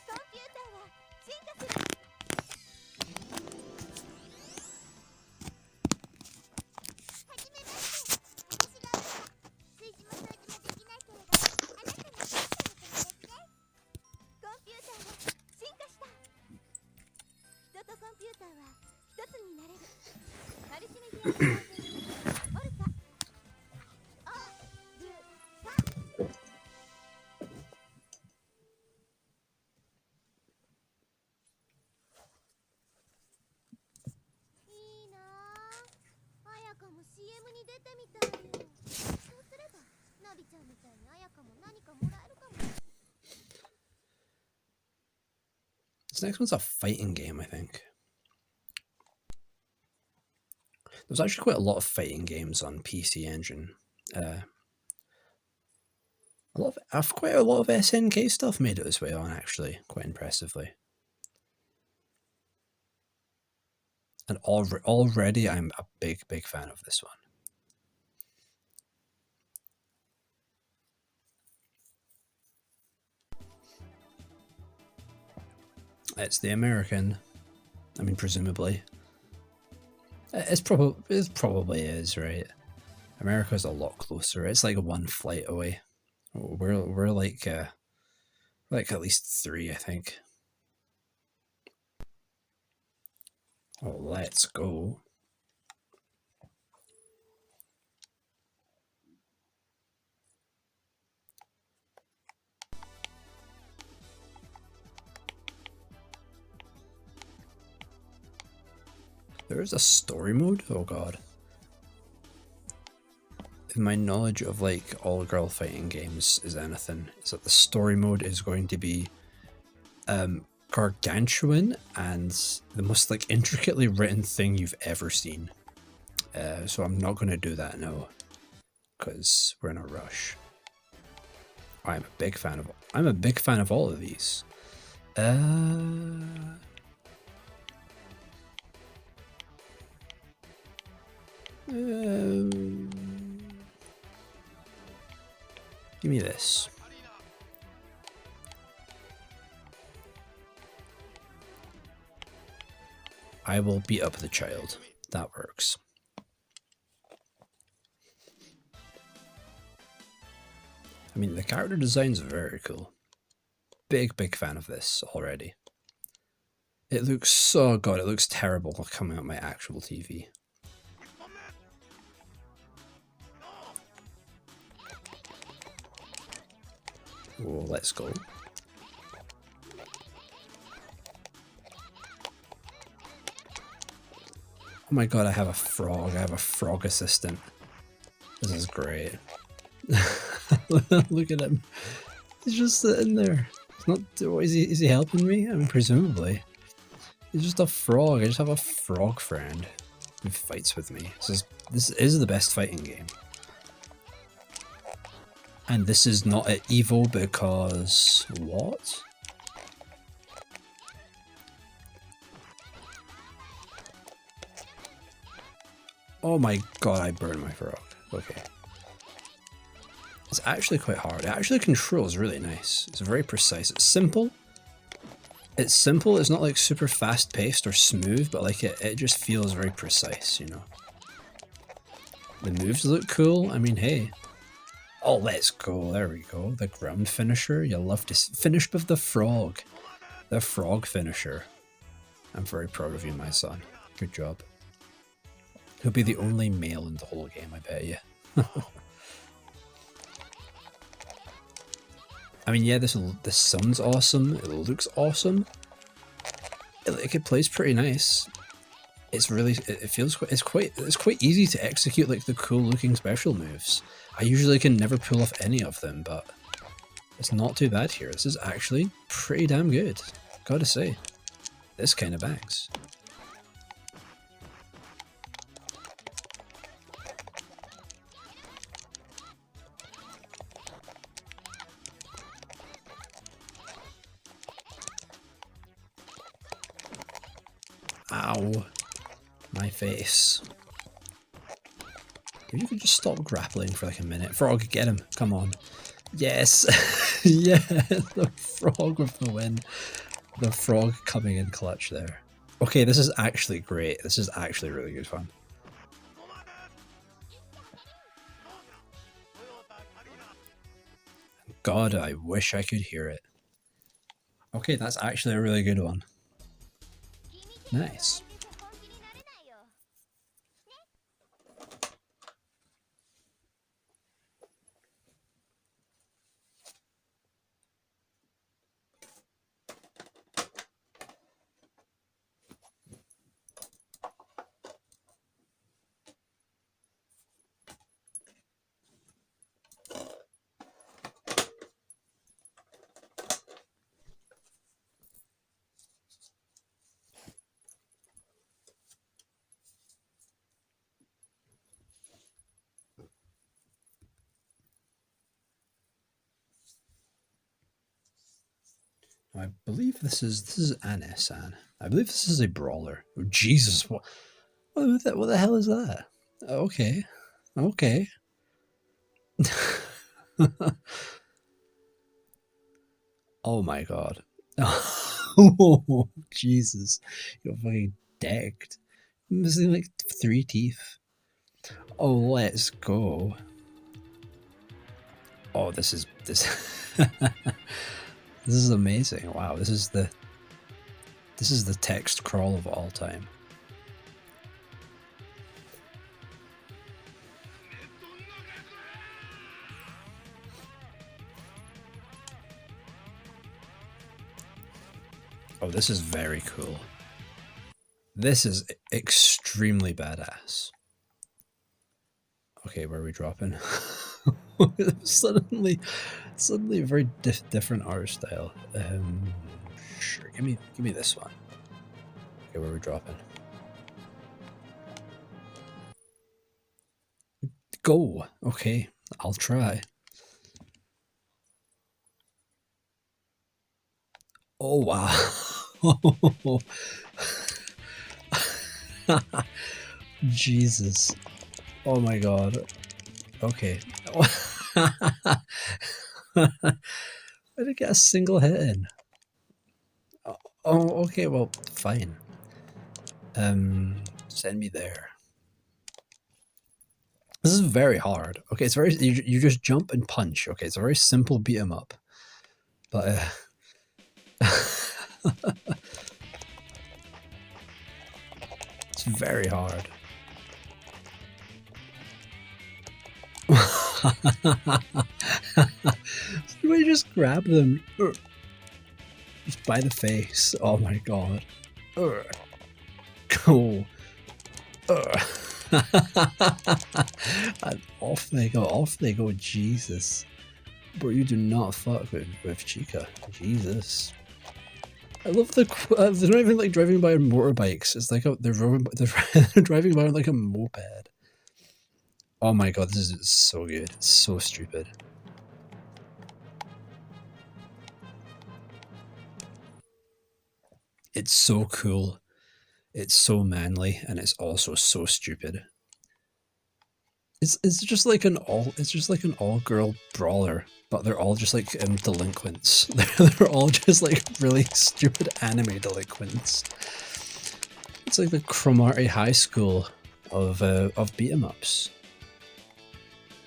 コンピューターは進化する。はじめまして。私が数字も数字もできないけれど、あなたの小さな友達です。コンピューターは進化した。人とコンピューターは一つになれる。マルチメディアの完全にオルカ。いいなぁ。あやかも CM に出てみたいよ。そうすればナビちゃんみたいにあやかも何かもらえるかも。 This next one's a fighting game, I think. There's actually quite a lot of fighting games on PC Engine. Quite a lot of SNK stuff made it its way on, actually, quite impressively. And already I'm a big fan of this one. It's the American. I mean, presumably. It probably is, right? America's a lot closer. It's like one flight away. We're like at least 3, I think. Oh, let's go. There is a story mode? Oh god. If my knowledge of like all girl fighting games is anything, is that the story mode is going to be gargantuan and the most like intricately written thing you've ever seen. So I'm not going to do that now, because we're in a rush. I'm a big fan of all of these. Give me this. I will beat up the child. That works. I mean, the character design's very cool. Big fan of this already. It looks so good. It looks terrible coming out my actual TV. Oh, let's go. Oh my god, I have a frog. I have a frog assistant. This is great. Look at him. He's just sitting there. It's not. Is he helping me? I mean, presumably. He's just a frog. I just have a frog friend who fights with me. This is the best fighting game. And this is not at Evo because... what? Oh my god, I burned my frog. Okay. It's actually quite hard. It actually controls really nice. It's very precise. It's simple. It's simple. It's not like super fast paced or smooth, but like it just feels very precise, you know. The moves look cool. I mean, hey. Oh, let's go. There we go. The ground finisher. You'll love to finish with the frog. The frog finisher. I'm very proud of you, my son. Good job. He'll be the only male in the whole game, I bet you. I mean, yeah, this sounds awesome. It looks awesome. like it plays pretty nice. It's really, it feels quite, it's quite easy to execute like the cool looking special moves. I usually can never pull off any of them, but it's not too bad here. This is actually pretty damn good. Gotta say, this kind of bangs. Ow. My face. If you could just stop grappling for like a minute. Frog, get him. Come on. Yes. Yeah, the frog with the win. The frog coming in clutch there. Okay, this is actually great. This is actually really good fun. God, I wish I could hear it. Okay, that's actually a really good one. Nice. I believe this is Ane-san. I believe this is a brawler. Oh, Jesus, what the hell is that? Okay, okay. Oh my god. Oh, Jesus, you're fucking decked. Missing like 3 teeth. Oh, let's go. Oh, this. This is amazing. Wow, this is the text crawl of all time. Oh, this is very cool. This is extremely badass. Okay, where are we dropping? suddenly a very different art style. Sure, give me this one. Okay, where are we dropping? Go. Okay, I'll try. Oh wow. Jesus. Oh my god. Okay. I didn't get a single hit in. Oh, okay, well, fine. Send me there. This is very hard. Okay, it's very, you just jump and punch. Okay, it's a very simple beat 'em up. But, it's very hard. Do I just grab them? Just by the face. Oh my god. Go. And off they go, Jesus. Bro, you do not fuck with Chica. Jesus. I love they're not even like driving by on motorbikes. It's like they're driving by on like a moped. Oh my god, this is so good. It's so stupid. It's so cool. It's so manly, and it's also so stupid. It's just like an all girl brawler, but they're all just like delinquents. They're all just like really stupid anime delinquents. It's like the Cromartie High School of beat 'em ups.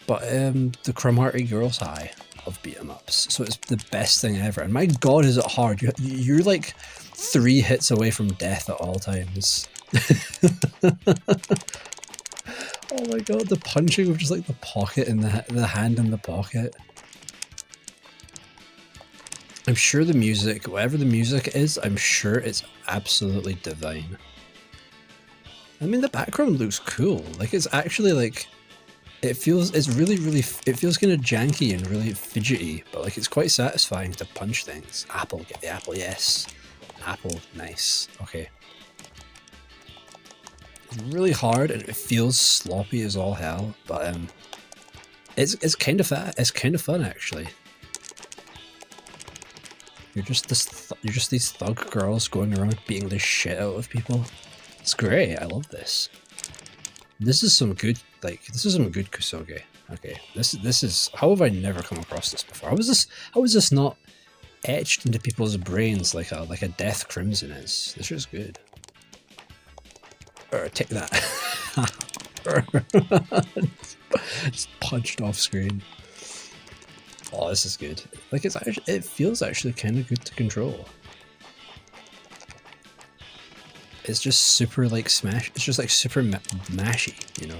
But the Cromartie Girls High of beat 'em ups. So it's the best thing ever. And my god, is it hard? You're like 3 hits away from death at all times. Oh my god, the punching with just like the pocket and the hand in the pocket. I'm sure the music, whatever the music is, I'm sure it's absolutely divine. I mean, the background looks cool. Like, it's actually like, it's really, it feels kind of janky and really fidgety, but like, it's quite satisfying to punch things. Apple, get the apple, yes. Apple, nice. Okay. It's really hard and it feels sloppy as all hell, but it's kind of fun actually. You're just these thug girls going around beating the shit out of people. It's great. I love this. This is some good kusoge. Okay, this is, how have I never come across this before? How is this not etched into people's brains like a Death Crimson is? This is good. Take that. Just punched off screen. Oh, this is good. Like, it feels actually kind of good to control. It's just super like smash. It's just like super mashy, you know,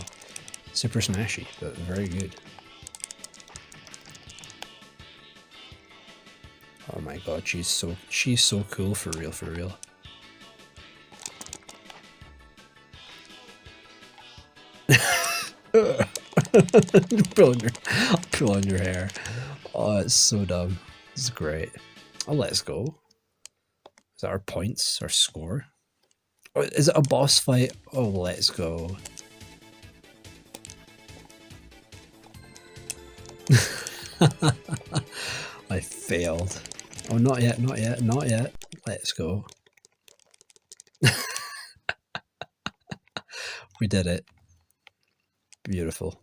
super smashy, but very good. Oh my god, she's so cool for real, for real. pull on your hair. Oh, it's so dumb. This is great. Oh, let's go. Is that our points, our score? Oh, is it a boss fight? Oh, let's go. I failed. Oh, not yet, not yet, not yet. Let's go. We did it. Beautiful.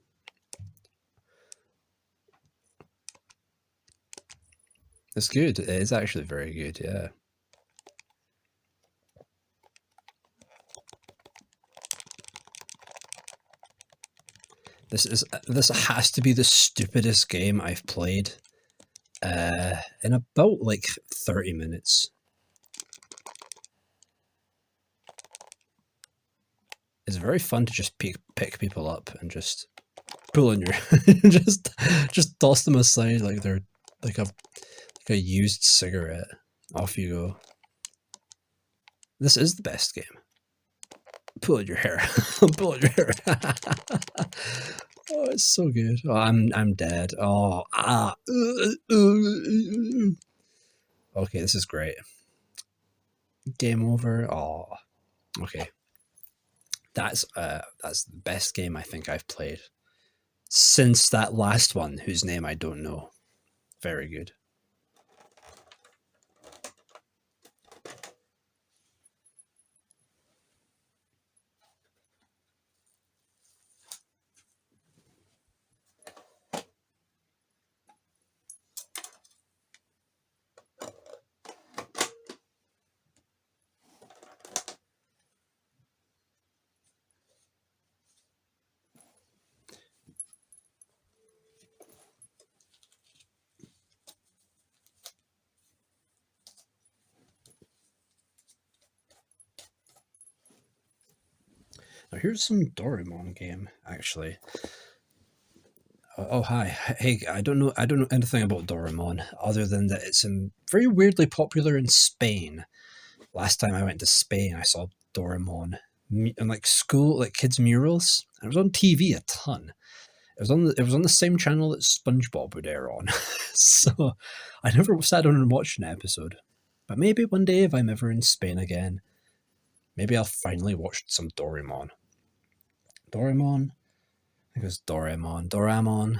It's good. It is actually very good, yeah. This has to be the stupidest game I've played in about like 30 minutes. It's very fun to just pick people up and just pull in your just toss them aside like they're like a used cigarette. Off you go. This is the best game. Pull in your hair. Pull in your hair. Oh, it's so good. Oh, I'm dead. Oh, Okay, this is great. Game over. Oh, okay. That's the best game I think I've played since that last one, whose name I don't know. Very good. Now here's some Doraemon game, actually. Oh hi, hey! I don't know anything about Doraemon other than that it's very weirdly popular in Spain. Last time I went to Spain, I saw Doraemon in like school, like kids murals. And it was on TV a ton. It was on the same channel that SpongeBob would air on. So I never sat down and watched an episode. But maybe one day if I'm ever in Spain again, maybe I'll finally watch some Doraemon. Doraemon? I think it was Doraemon. Doraemon.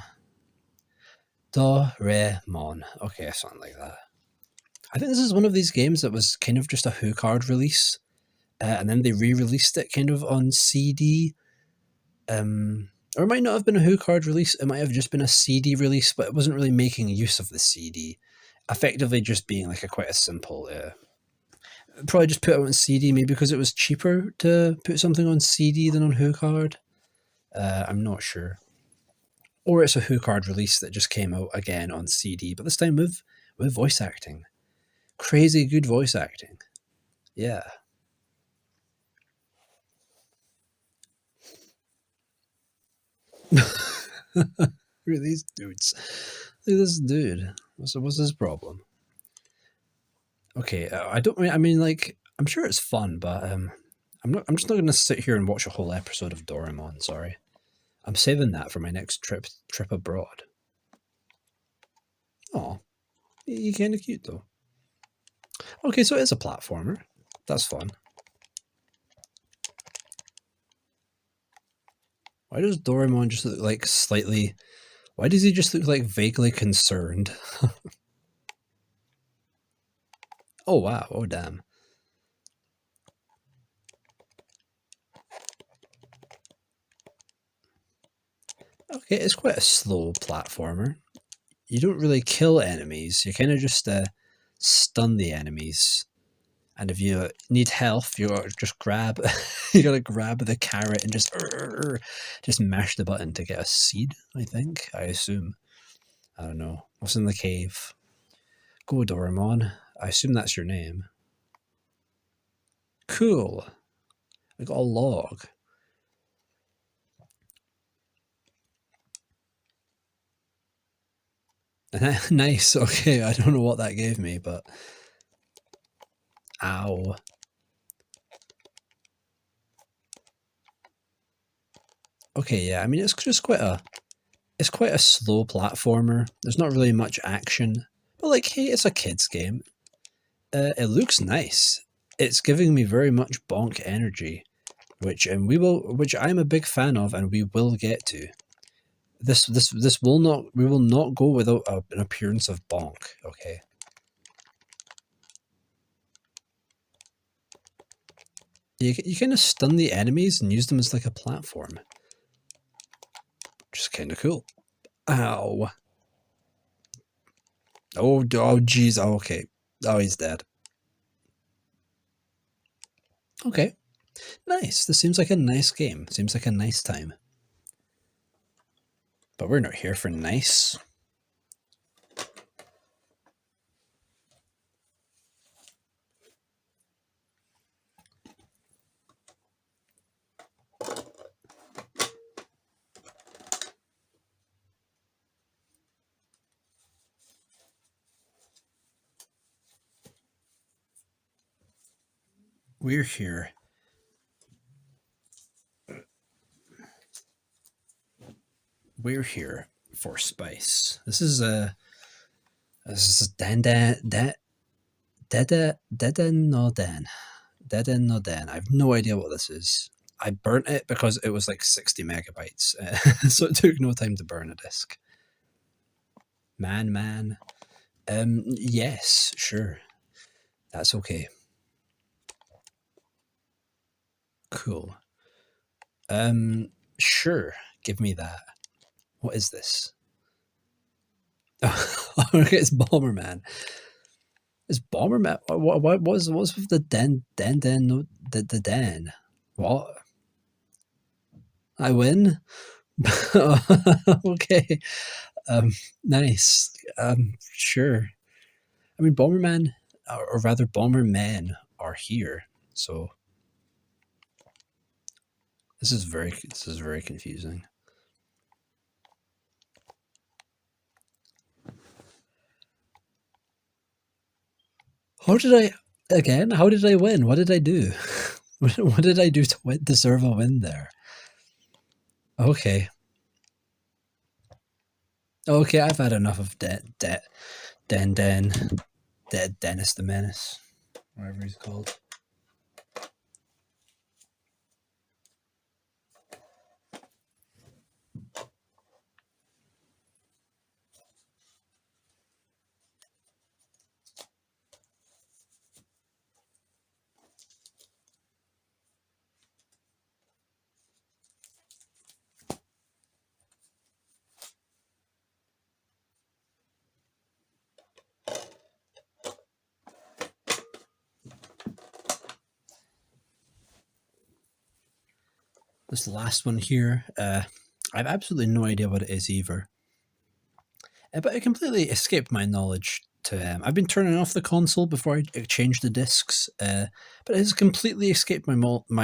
Okay, something like that. I think this is one of these games that was kind of just a HuCard release. And then they re-released it kind of on CD. Or it might not have been a HuCard release. It might have just been a CD release, but it wasn't really making use of the CD. Effectively just being like quite a simple... probably just put it on CD, maybe because it was cheaper to put something on CD than on HuCard. I'm not sure. Or it's a HuCard release that just came out again on CD, but this time with voice acting. Crazy good voice acting. Yeah. Look at these dudes. Look at this dude. What's his problem? Okay, I don't. I mean, like, I'm sure it's fun, but I'm not. I'm just not going to sit here and watch a whole episode of Doraemon. Sorry, I'm saving that for my next trip abroad. Oh, you're kind of cute though. Okay, so it is a platformer. That's fun. Why does Doraemon just look like slightly... Why does he just look like vaguely concerned? Oh, wow. Oh, damn. Okay, it's quite a slow platformer. You don't really kill enemies. You kind of just stun the enemies. And if you need health, you gotta just grab... you gotta grab the carrot and just mash the button to get a seed, I think. I assume. I don't know. What's in the cave? Go, Doraemon. I assume that's your name. Cool. I got a log. Nice. Okay, I don't know what that gave me, but... Ow. Okay, yeah, I mean, it's just quite a... It's quite a slow platformer. There's not really much action. But, like, hey, it's a kid's game. It looks nice. It's giving me very much bonk energy, which I'm a big fan of, and we will get to. This will not... We will not go without an appearance of bonk, okay? You kind of stun the enemies and use them as like a platform. Which is kind of cool. Ow. Oh, jeez. Oh, okay. Oh, he's dead. Okay. Nice. This seems like a nice game. Seems like a nice time. But we're not here for nice. We're here. We're here for spice. This is Dan. I have no idea what this is. I burnt it because it was like 60 megabytes, so it took no time to burn a disk. Man. Yes, sure. That's okay. Cool. Sure. Give me that. What is this? Okay, it's Bomberman. Is Bomberman? What was with the den? The den? What? I win. Okay. Nice. Sure. I mean, Bomberman, or rather, Bombermen are here. So this is very confusing. How did I win? What did I do? What did I do to deserve a win there? Okay. Okay, I've had enough of Dennis the Menace, whatever he's called. This last one here, I have absolutely no idea what it is either. But it completely escaped my knowledge. I've been turning off the console before I change the discs, but it has completely escaped my knowledge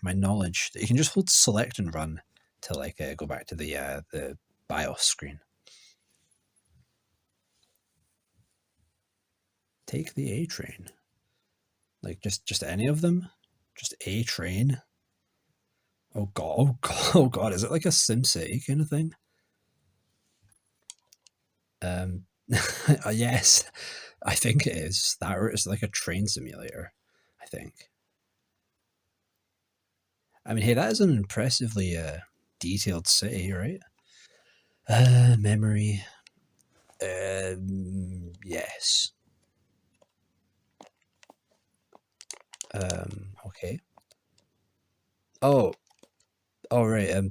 that you can just hold select and run to like go back to the BIOS screen. Take the A train. Like just any of them? Just A train? Oh god, oh god, oh god, is it like a SimCity kind of thing? Yes, I think it is. That or it's like a train simulator, I think. I mean, hey, that is an impressively detailed city, right? Memory. Yes. Okay. Oh, all right.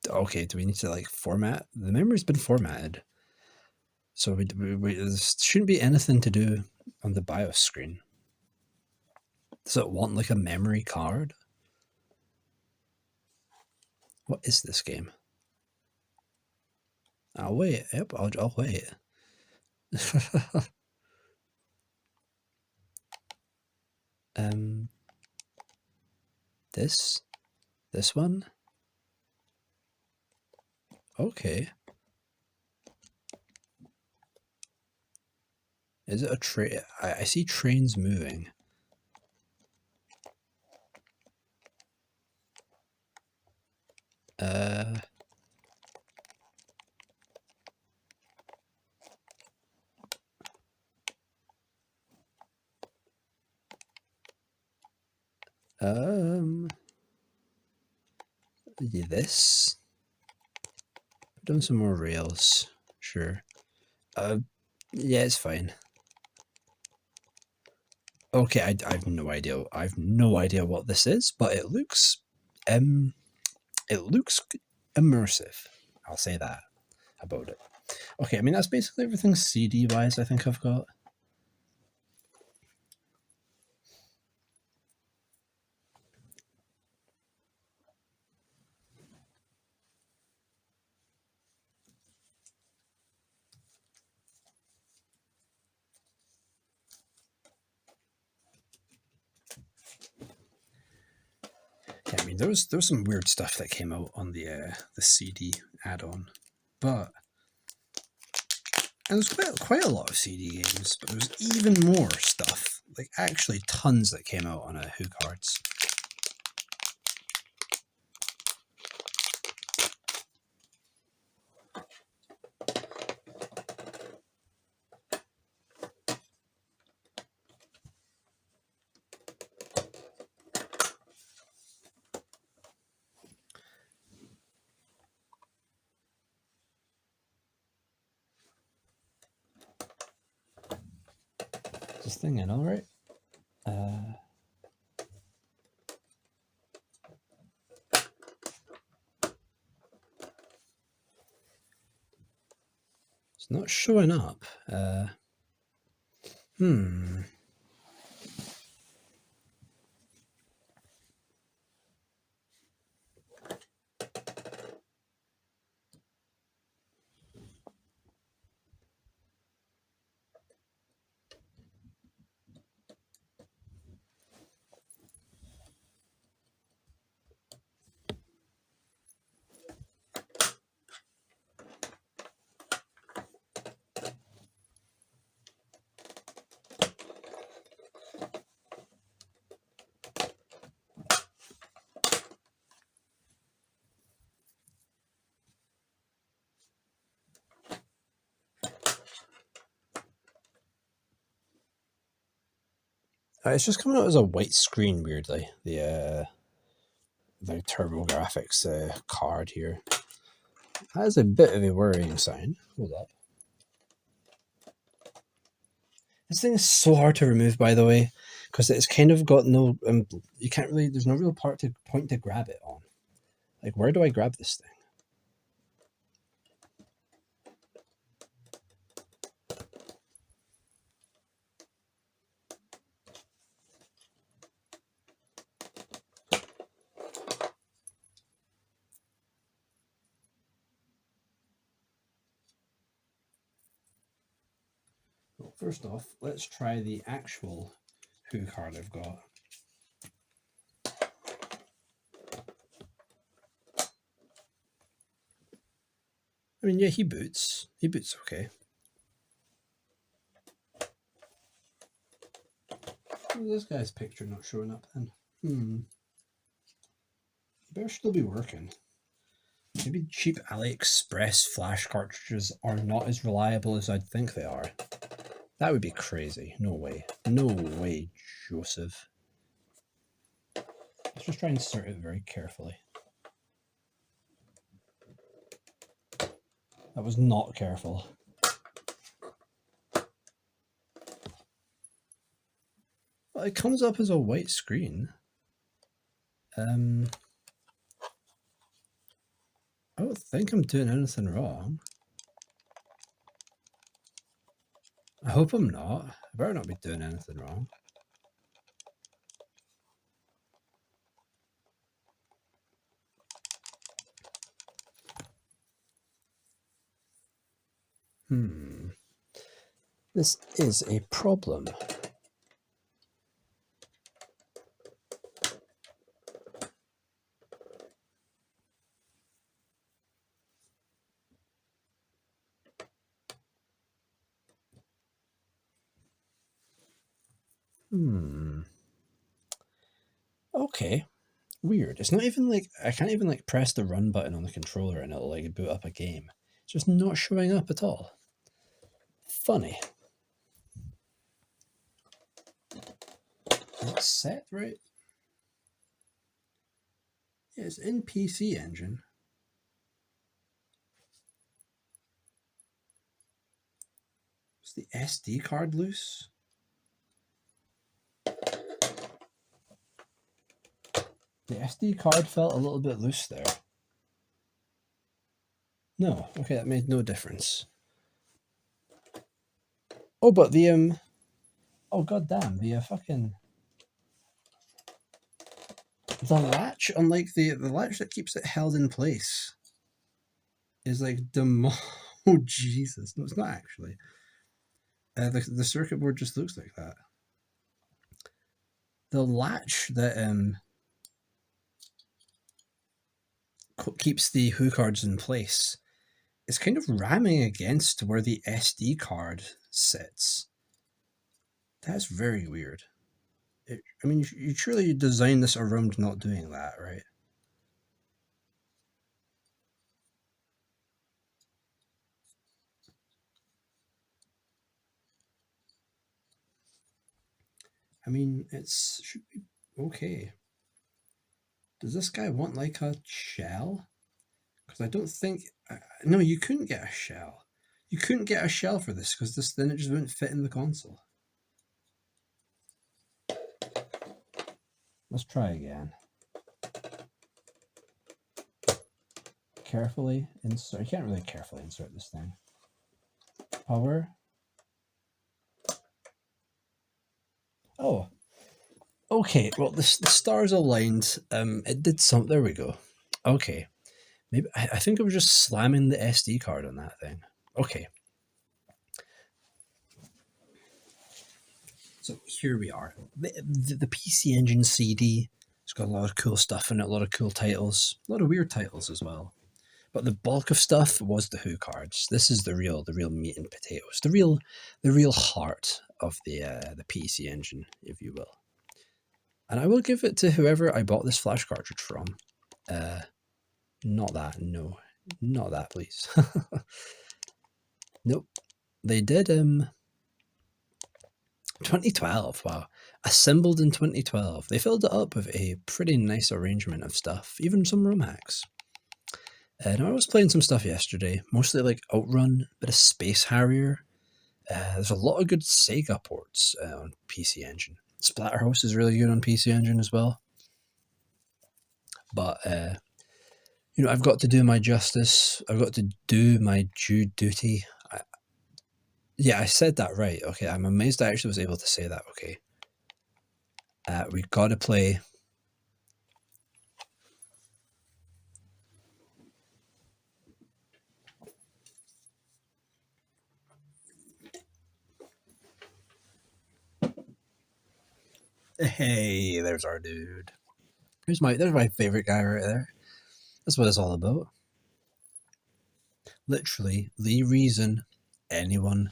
Okay. Do we need to like format? The memory's been formatted, so there shouldn't be anything to do on the BIOS screen. Does it want like a memory card? What is this game? I'll wait. Yep, I'll wait. um, this one. Okay. Is it a train? I see trains moving. This. I've done some more rails. Sure. Yeah, it's fine. Okay, I've no idea. I've no idea what this is, but it looks immersive. I'll say that about it. Okay, I mean that's basically everything CD wise I think I've got. Yeah, I mean there was some weird stuff that came out on the CD add-on, but and there's quite a lot of CD games, but there's even more stuff, like actually tons that came out on Who Cards. This thing in, all right. It's not showing up. It's just coming out as a white screen, weirdly. The TurboGrafx card here. That is a bit of a worrying sign. Hold up. This thing is so hard to remove, by the way, because it's kind of got no. You can't really. There's no real point to grab it on. Like, where do I grab this thing? Well, first off, let's try the actual Who card I've got. I mean, yeah, he boots. He boots okay. This guy's picture not showing up then. Better still be working. Maybe cheap AliExpress flash cartridges are not as reliable as I'd think they are. That would be crazy. No way. No way, Joseph. Let's just try and insert it very carefully. That was not careful. Well, it comes up as a white screen. I don't think I'm doing anything wrong. I hope I'm not. I better not be doing anything wrong. This is a problem. Okay. Weird. It's not even like I can't even like press the run button on the controller and it'll like boot up a game. It's just not showing up at all. Funny. It's set right. Yeah, it's in PC Engine. Is the SD card loose? The SD card felt a little bit loose there. No, okay, that made no difference. Oh, but the oh goddamn, the fucking the latch, unlike the latch that keeps it held in place, is like oh Jesus, no, it's not actually. The circuit board just looks like that. The latch that keeps the HU cards in place is kind of ramming against where the SD card sits. That's very weird. I mean, you surely designed this around not doing that, right? I mean, should be okay. Does this guy want like a shell? Because I don't think... no, you couldn't get a shell. You couldn't get a shell for this because then it just wouldn't fit in the console. Let's try again. Carefully insert. You can't really carefully insert this thing. Power. Oh. Okay, well, the stars aligned. It did something. There we go. Okay. Maybe I think I was just slamming the SD card on that thing. Okay. So here we are. The PC Engine CD. It's got a lot of cool stuff in it, a lot of cool titles, a lot of weird titles as well. But the bulk of stuff was the HU cards. This is the real meat and potatoes, the real heart of the PC Engine, if you will. And I will give it to whoever I bought this flash cartridge from. Not that, no, not that, please. Nope, they did. 2012, wow. Assembled in 2012. They filled it up with a pretty nice arrangement of stuff, even some ROM hacks. Now I was playing some stuff yesterday, mostly like Outrun, bit of Space Harrier. There's a lot of good Sega ports on PC Engine. Splatterhouse is really good on PC Engine as well. But, you know, I've got to do my justice. I've got to do my due duty. Yeah, I said that right. Okay, I'm amazed I actually was able to say that. Okay. We've got to play. Hey, there's our dude. There's my favorite guy right there. That's what it's all about. Literally, the reason anyone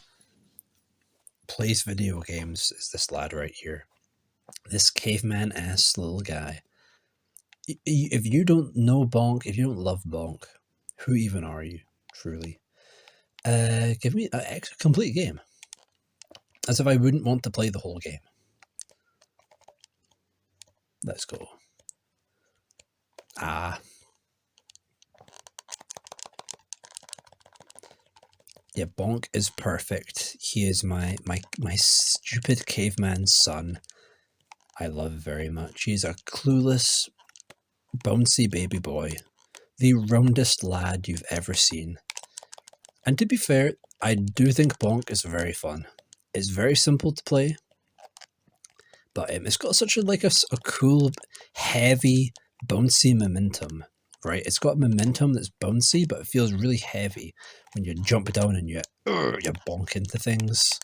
plays video games is this lad right here. This caveman-ass little guy. If you don't know Bonk, if you don't love Bonk, who even are you, truly? Give me a complete game. As if I wouldn't want to play the whole game. Let's go. Ah. Yeah, Bonk is perfect. He is my stupid caveman son. I love very much. He's a clueless, bouncy baby boy. The roundest lad you've ever seen. And to be fair, I do think Bonk is very fun. It's very simple to play, but it's got such a cool, heavy, bouncy momentum, right? It's got momentum that's bouncy, but it feels really heavy when you jump down and you bonk into things,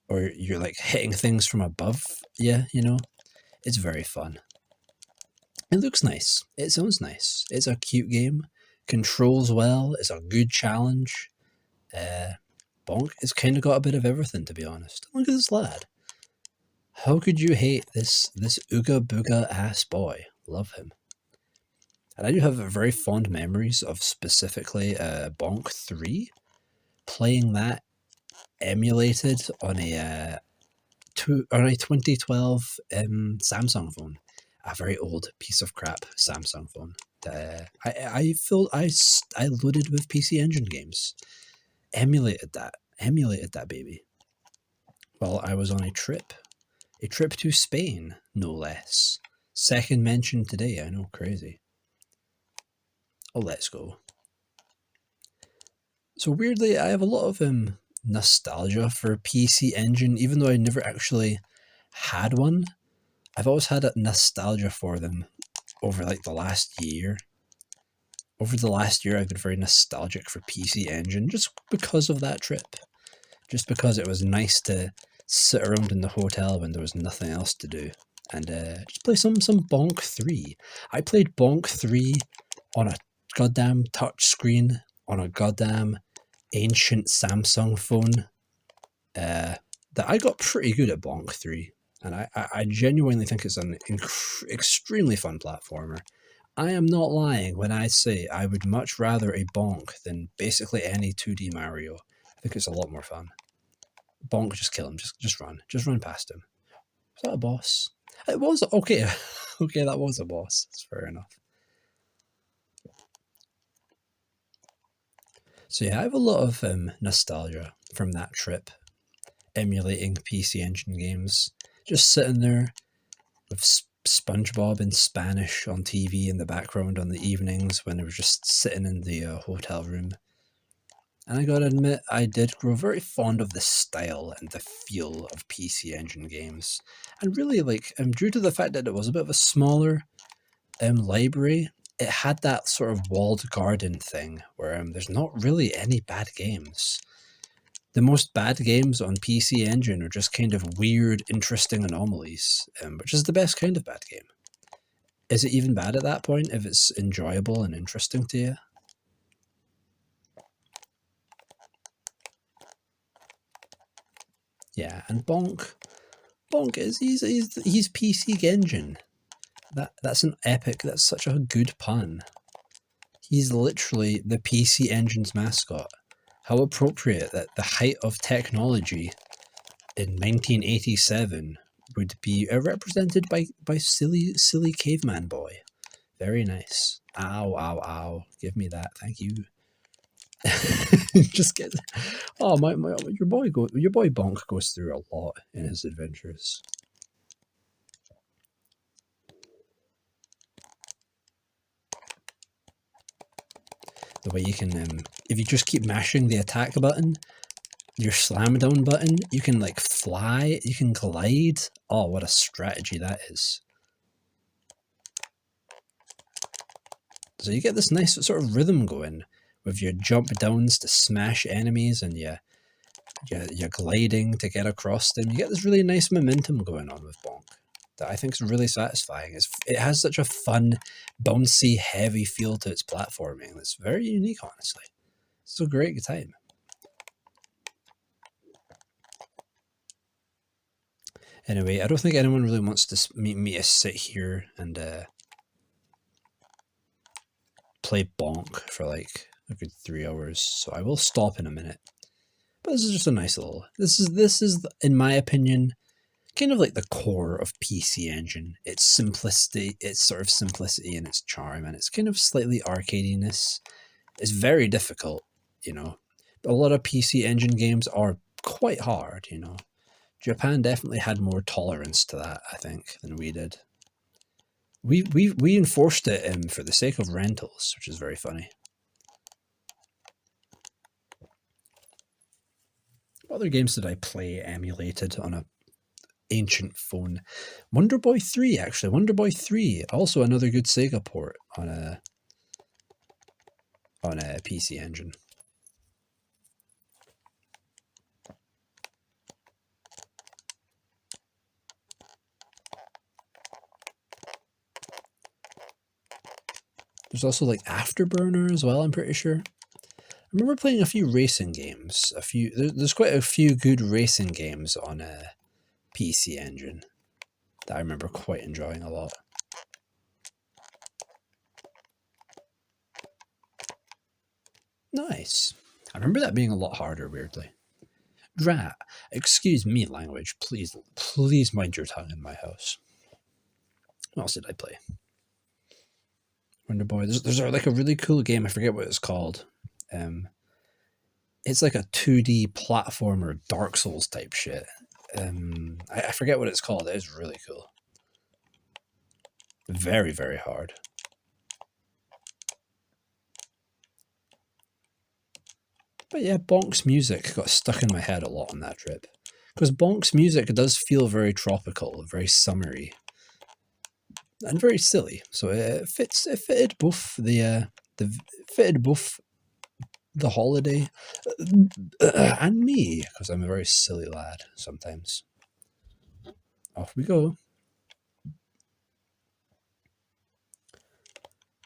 or you're like hitting things from above. Yeah, you know, it's very fun. It looks nice. It sounds nice. It's a cute game. Controls well. It's a good challenge. Bonk has kind of got a bit of everything, to be honest. Look at this lad. How could you hate this ooga booga ass boy? Love him. And I do have very fond memories of specifically Bonk 3. Playing that emulated on a 2012 Samsung phone. A very old piece of crap Samsung phone. I loaded with PC Engine games. Emulated that baby. While I was on a trip to Spain, no less. Second mention today, I know, crazy. Oh, let's go. So weirdly, I have a lot of nostalgia for PC Engine, even though I never actually had one. I've always had a nostalgia for them over like the last year. Over the last year, I've been very nostalgic for PC Engine just because of that trip. Just because it was nice to sit around in the hotel when there was nothing else to do and just play some Bonk 3. I played Bonk 3 on a goddamn touch screen on a goddamn ancient Samsung phone. That I got pretty good at Bonk 3. And I genuinely think it's an extremely fun platformer. I am not lying when I say I would much rather a Bonk than basically any 2D Mario. I think it's a lot more fun. Bonk, just kill him. Just run. Just run past him. Was that a boss? It was. Okay. Okay, that was a boss. That's fair enough. So yeah, I have a lot of nostalgia from that trip. Emulating PC Engine games. Just sitting there with SpongeBob in Spanish on TV in the background on the evenings when I was just sitting in the hotel room. And I gotta admit, I did grow very fond of the style and the feel of PC Engine games. And really, due to the fact that it was a bit of a smaller library, it had that sort of walled garden thing where there's not really any bad games. The most bad games on PC Engine are just kind of weird, interesting anomalies, which is the best kind of bad game. Is it even bad at that point if it's enjoyable and interesting to you? Yeah, and Bonk is he's PC Engine. That's an epic. That's such a good pun. He's literally the PC Engine's mascot. How appropriate that the height of technology in 1987 would be represented by silly caveman boy. Very nice. Ow, ow, ow. Give me that. Thank you. Just get. Oh, your boy Bonk goes through a lot in his adventures. The way you can, if you just keep mashing the attack button, your slam down button, you can like fly, you can glide. Oh, what a strategy that is. So you get this nice sort of rhythm going with your jump downs to smash enemies and you're gliding to get across them. You get this really nice momentum going on with Bonk that I think is really satisfying. It has such a fun, bouncy, heavy feel to its platforming. That's very unique, honestly. It's a great time. Anyway, I don't think anyone really wants to me to sit here and play bonk for like a good 3 hours. So I will stop in a minute. But this is just a nice little. This is in my opinion, kind of like the core of PC Engine. Its simplicity, its sort of simplicity and its charm, and its kind of slightly arcadiness is very difficult, you know. A lot of PC Engine games are quite hard, you know. Japan definitely had more tolerance to that, I think, than we did. We enforced it for the sake of rentals, which is very funny. What other games did I play emulated on a ancient phone? Wonder Boy 3, actually. Wonder Boy 3, also another good Sega port on a PC Engine. There's also like Afterburner as well, I'm pretty sure. I remember playing a few racing games. There's quite a few good racing games on a PC Engine that I remember quite enjoying a lot. Nice. I remember that being a lot harder, weirdly. Drat. Excuse me, language. Please mind your tongue in my house. What else did I play? Wonder Boy. There's like a really cool game. I forget what it's called. It's like a 2D platformer, Dark Souls type shit. I forget what it's called. It is really cool. Very, very hard. But yeah, Bonk's music got stuck in my head a lot on that trip. Because Bonk's music does feel very tropical, very summery, and very silly. So it fitted both the holiday and me, because I'm a very silly lad sometimes. Off we go.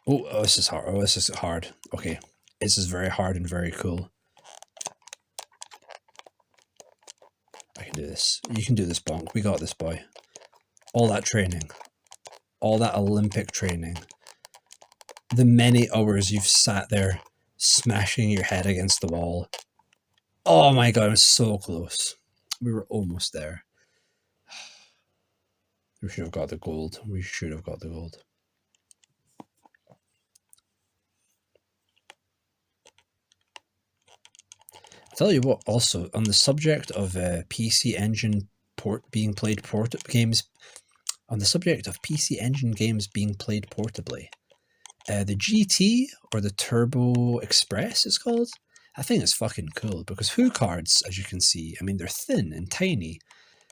Oh, this is hard. Oh, this is hard. Okay, this is very hard and very cool. I can do this. You can do this, Bonk. We got this, boy. All that training. All that Olympic training. The many hours you've sat there smashing your head against the wall. Oh my god, I'm so close. We were almost there. We should have got the gold. We should have got the gold. I'll tell you what, also, on the subject of PC Engine being played portably, the GT, or the Turbo Express it's called, I think it's fucking cool, because HU cards, as you can see, I mean, they're thin and tiny,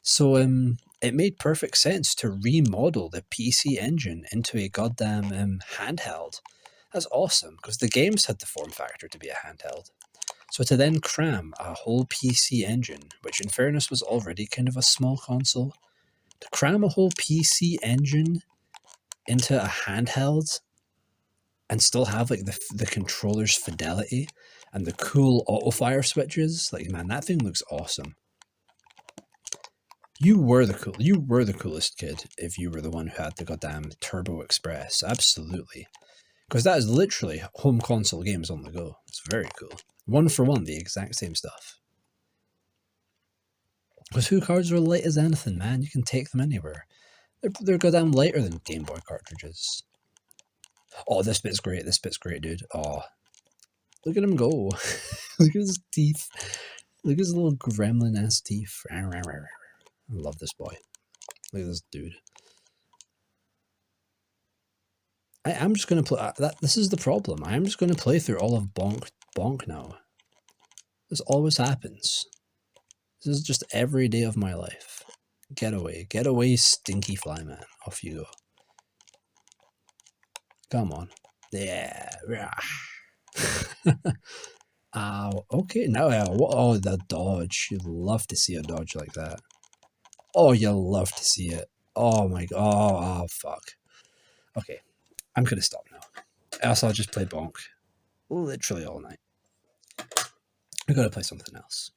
so it made perfect sense to remodel the PC Engine into a goddamn handheld. That's awesome, because the games had the form factor to be a handheld. So to then cram a whole PC Engine, which in fairness was already kind of a small console, to cram a whole PC Engine into a handheld and still have like the controller's fidelity and the cool auto fire switches, like, man, that thing looks awesome. You were the coolest kid if you were the one who had the goddamn Turbo Express. Absolutely. Because that is literally home console games on the go. It's very cool. One for one, the exact same stuff. Because HU cards are light as anything, man. You can take them anywhere. They're goddamn lighter than Game Boy cartridges. Oh, this bit's great. This bit's great, dude. Oh, look at him go. Look at his teeth. Look at his little gremlin-ass teeth. I love this boy. Look at this dude. I am just going to play... This is the problem. I am just going to play through all of Bonk now. This always happens. This is just every day of my life. Get away. Get away, stinky fly man. Off you go. Come on. Yeah. Ow. Okay, now, oh, the dodge. You'd love to see a dodge like that. Oh, you'll love to see it. Oh my god. Oh, fuck. Okay, I'm gonna stop now. Else I'll just play Bonk. Literally all night. I gotta play something else.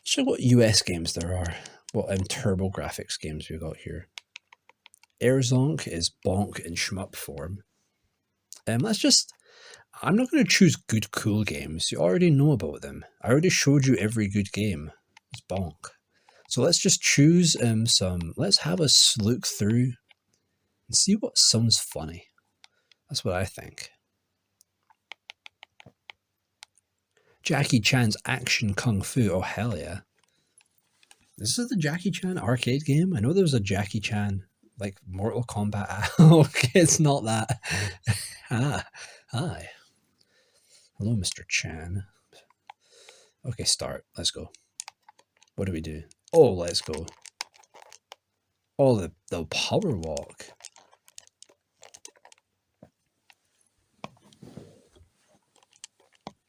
Let's show what US games there are. what turbo graphics games we got here. Airzonk is bonk in shmup form. Let's just... I'm not going to choose good, cool games. You already know about them. I already showed you every good game. It's bonk. So let's just choose some... Let's have us look through and see what sounds funny. That's what I think. Jackie Chan's Action Kung Fu. Oh, hell yeah. This is the Jackie Chan arcade game? I know there was a Jackie Chan, like Mortal Kombat. Okay, it's not that. Hi. Hello, Mr. Chan. Okay, start. Let's go. What do we do? Oh, let's go. Oh, the power walk.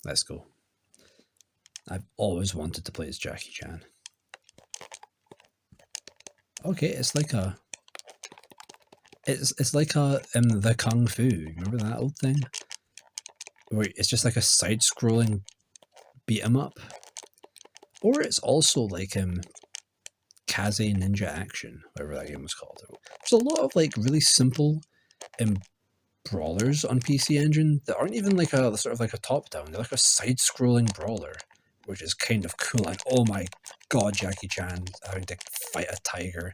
Let's go. I've always wanted to play as Jackie Chan. Okay, it's like a... It's like a the Kung Fu. Remember that old thing? Where it's just like a side-scrolling beat 'em up. Or it's also like Kaze Ninja Action, whatever that game was called. There's a lot of like really simple brawlers on PC Engine that aren't even like a sort of like a top-down. They're like a side-scrolling brawler, which is kind of cool. And oh my god, Jackie Chan having to fight a tiger,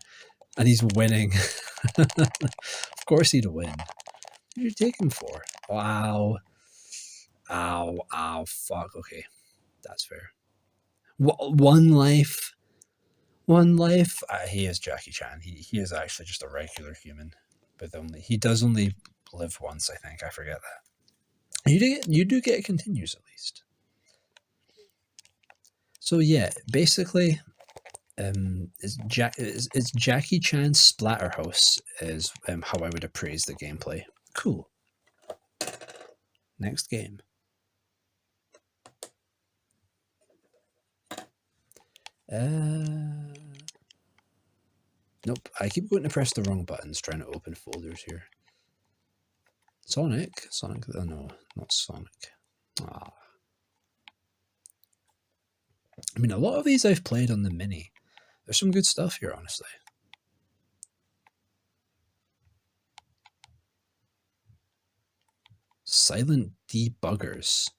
and he's winning. Of course he'd win. What did you take him for? Wow. Ow, fuck. Okay, that's fair. One life. He is Jackie Chan. He is actually just a regular human, but he does only live once. I think I forget that. You do get continues at least. So yeah, basically, it's Jackie Chan's Splatterhouse is how I would appraise the gameplay. Cool. Next game. Nope, I keep going to press the wrong buttons trying to open folders here. Sonic, oh no, not Sonic. Ah. I mean, a lot of these I've played on the Mini. There's some good stuff here, honestly. Silent debuggers.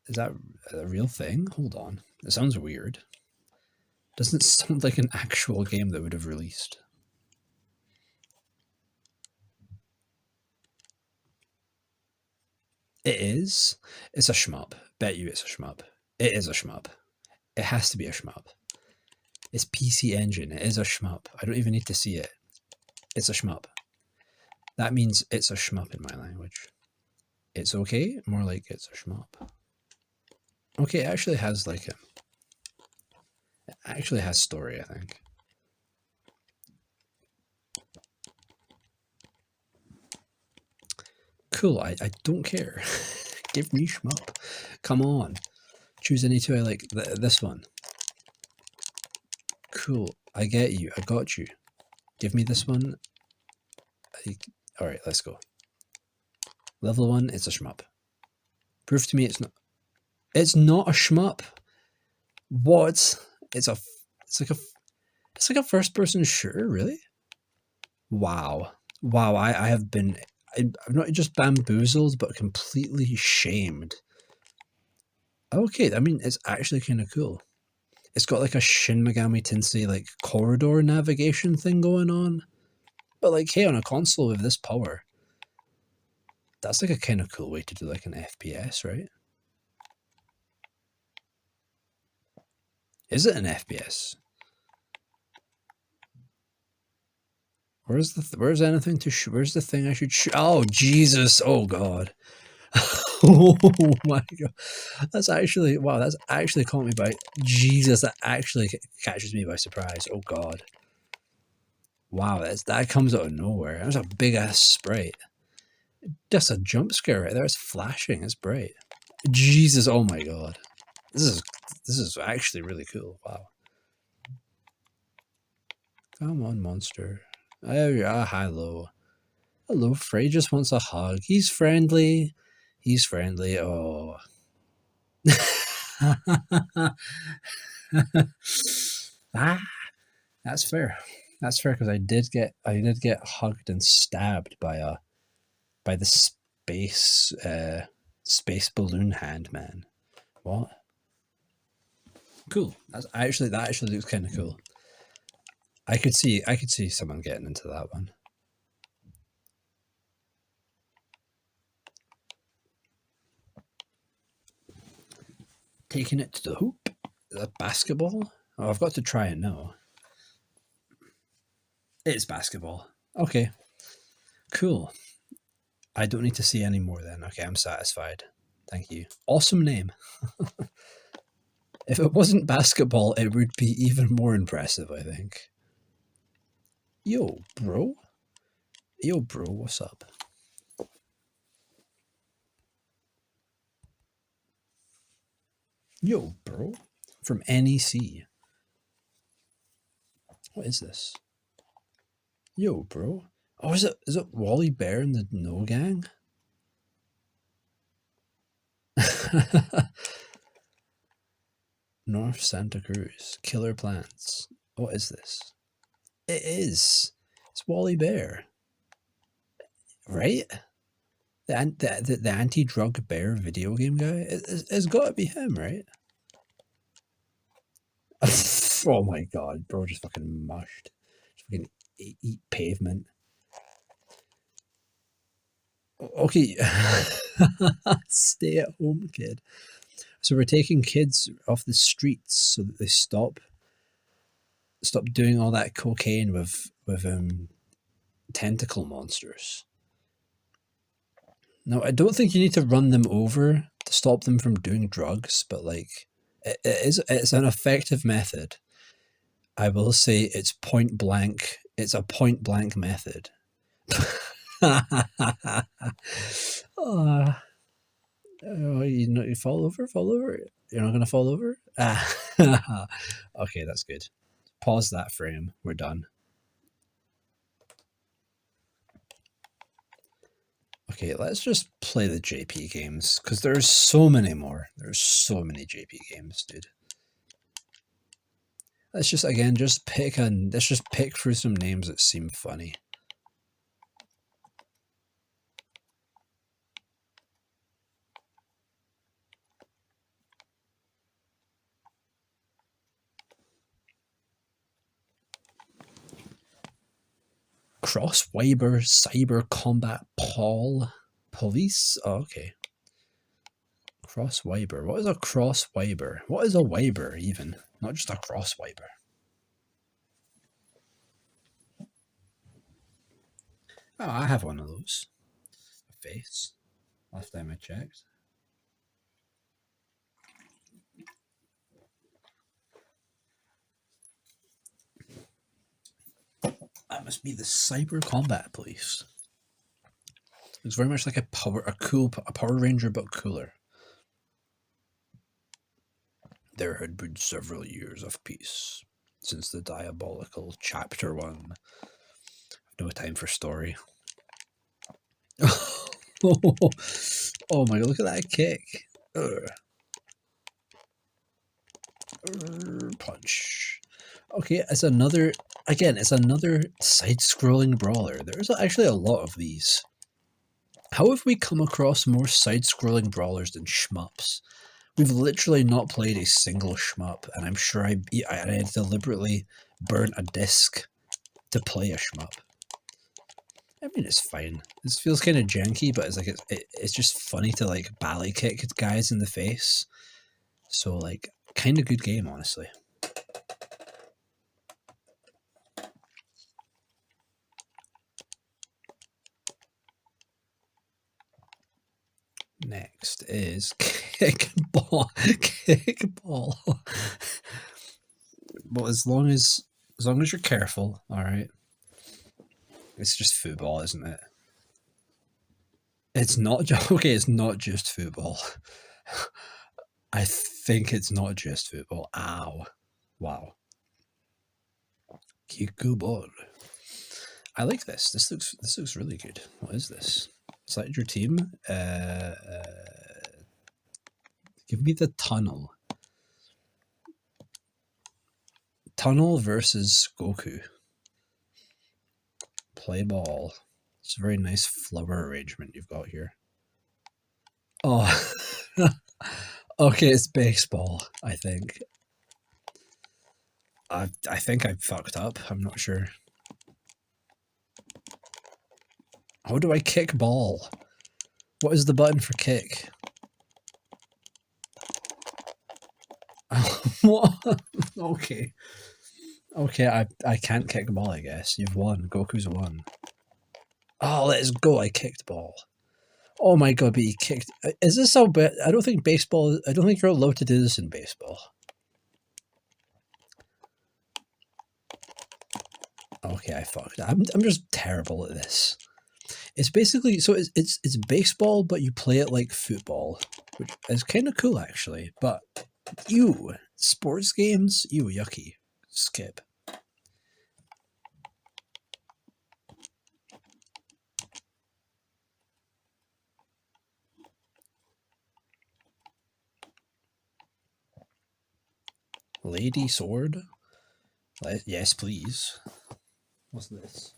Is that a real thing? Hold on. It sounds weird. Doesn't sound like an actual game that would have released. It is. It's a shmup. Bet you it's a shmup. It is a shmup. It has to be a shmup. It's PC Engine. It is a shmup. I don't even need to see it. It's a shmup. That means it's a shmup in my language. It's okay? More like it's a shmup. Okay, it actually has like it actually has story, I think. Cool, I don't care. Give me shmup. Come on. Choose any two I like. This one. Cool, I get you. I got you. Give me this one. Alright, let's go. Level 1, it's a shmup. Prove to me it's not. It's not a shmup. What? It's like a first person shooter, really? Wow. I have been I'm not just bamboozled, but completely shamed. Okay, I mean, it's actually kind of cool. It's got like a Shin Megami Tensei like corridor navigation thing going on. But like, hey, on a console with this power, that's like a kind of cool way to do like an FPS, right? Is it an FPS? Where's anything to shoot? Where's the thing I should shoot? Oh, Jesus. Oh, God. Oh, my God. That's actually, wow, that's actually caught me by, Jesus, that actually catches me by surprise. Oh, God. Wow, that comes out of nowhere. That was a big-ass sprite. Just a jump scare right there. It's flashing. It's bright. Jesus, oh, my God. This is actually really cool. Wow. Come on, monster. Hello. Hello, Frey just wants a hug. He's friendly. He's friendly. Oh. Ah, that's fair. That's fair because I did get hugged and stabbed by the space balloon hand man. What? Cool. That actually looks kind of cool. I could see someone getting into that one. Taking it to the hoop. The basketball. Oh, I've got to try it now. It's basketball. Okay. Cool. I don't need to see any more then. Okay, I'm satisfied. Thank you. Awesome name. If it wasn't basketball, it would be even more impressive, I think. Yo, bro. Yo, bro, what's up? Yo, bro. From NEC. What is this? Yo, bro. Oh, is it Wally Bear and the No Gang? North Santa Cruz. Killer Plants. What is this? It is. It's Wally Bear. Right? The anti-drug bear video game guy? It's got to be him, right? Oh my god, bro, just fucking mushed. Just fucking eat pavement. Okay. Stay at home, kid. So we're taking kids off the streets so that they stop doing all that cocaine with tentacle monsters. No, I don't think you need to run them over to stop them from doing drugs, but like it's an effective method. I will say it's point blank. It's a point blank method. Oh, you fall over. You're not gonna fall over. Okay, that's good. Pause that frame. We're done. Okay, let's just play the JP games because there's so many more. There's so many JP games, dude. Let's just pick through some names that seem funny. Crosswiber, Cyber Combat, Police. Oh, okay. Crosswiber. What is a crosswiber? What is a wiber even? Not just a crosswiber. Oh, I have one of those. A face. Last time I checked. That must be the Cyber Combat Police. It's very much like a Power Ranger, but cooler. There had been several years of peace since the diabolical Chapter 1. No time for story. Oh my god, look at that kick. Punch. Okay, it's another side-scrolling brawler. There's actually a lot of these. How have we come across more side-scrolling brawlers than shmups? We've literally not played a single shmup, and I'm sure I deliberately burnt a disc to play a shmup. I mean, it's fine. This feels kind of janky, but it's like it's just funny to like bally kick guys in the face. So like, kind of good game, honestly. Next is kickball. Kickball. Well, as long as you're careful, all right. It's just football, isn't it? It's not okay. It's not just football. I think it's not just football. Ow! Wow. Kickball. I like this. This looks really good. What is this? Select your team. Give me the tunnel. Tunnel versus Goku. Play ball. It's a very nice flower arrangement you've got here. Oh, okay, it's baseball, I think. I think I fucked up. I'm not sure. How do I kick ball? What is the button for kick? What? Okay. Okay, I can't kick ball, I guess. You've won. Goku's won. Oh, let's go. I kicked ball. Oh my god, but he kicked... Is this how... I don't think baseball... I don't think you're allowed to do this in baseball. Okay, I fucked. I'm just terrible at this. It's basically... So it's baseball, but you play it like football. Which is kind of cool, actually. But, ew. Sports games? Ew, yucky. Skip. Lady sword? Yes, please. What's this?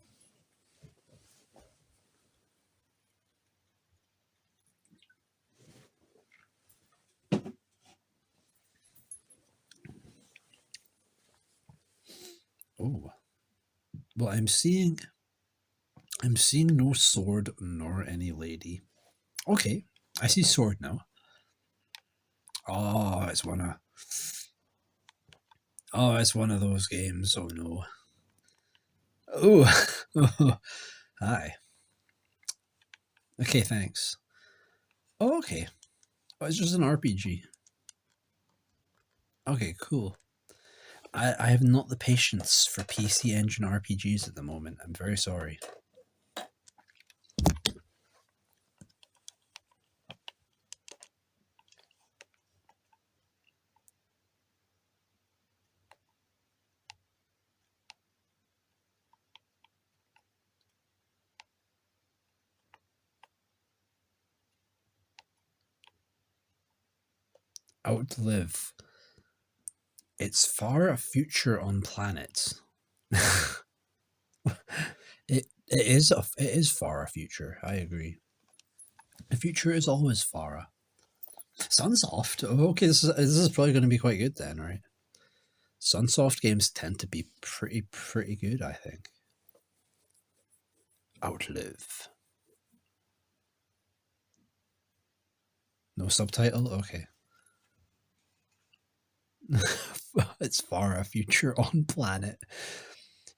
Oh. Well, I'm seeing no sword nor any lady. Okay. I see sword now. Oh, it's one of... Oh, it's one of those games. Oh, no. Oh. Hi. Okay, thanks. Oh, okay. Oh, it's just an RPG. Okay, cool. I have not the patience for PC Engine RPGs at the moment. I'm very sorry. Outlive. It's far a future on planets. it is far a future. I agree. The future is always far. Sunsoft. Oh, okay, this is probably going to be quite good then, right? Sunsoft games tend to be pretty good, I think. Outlive. No subtitle? Okay. It's far a future on planet.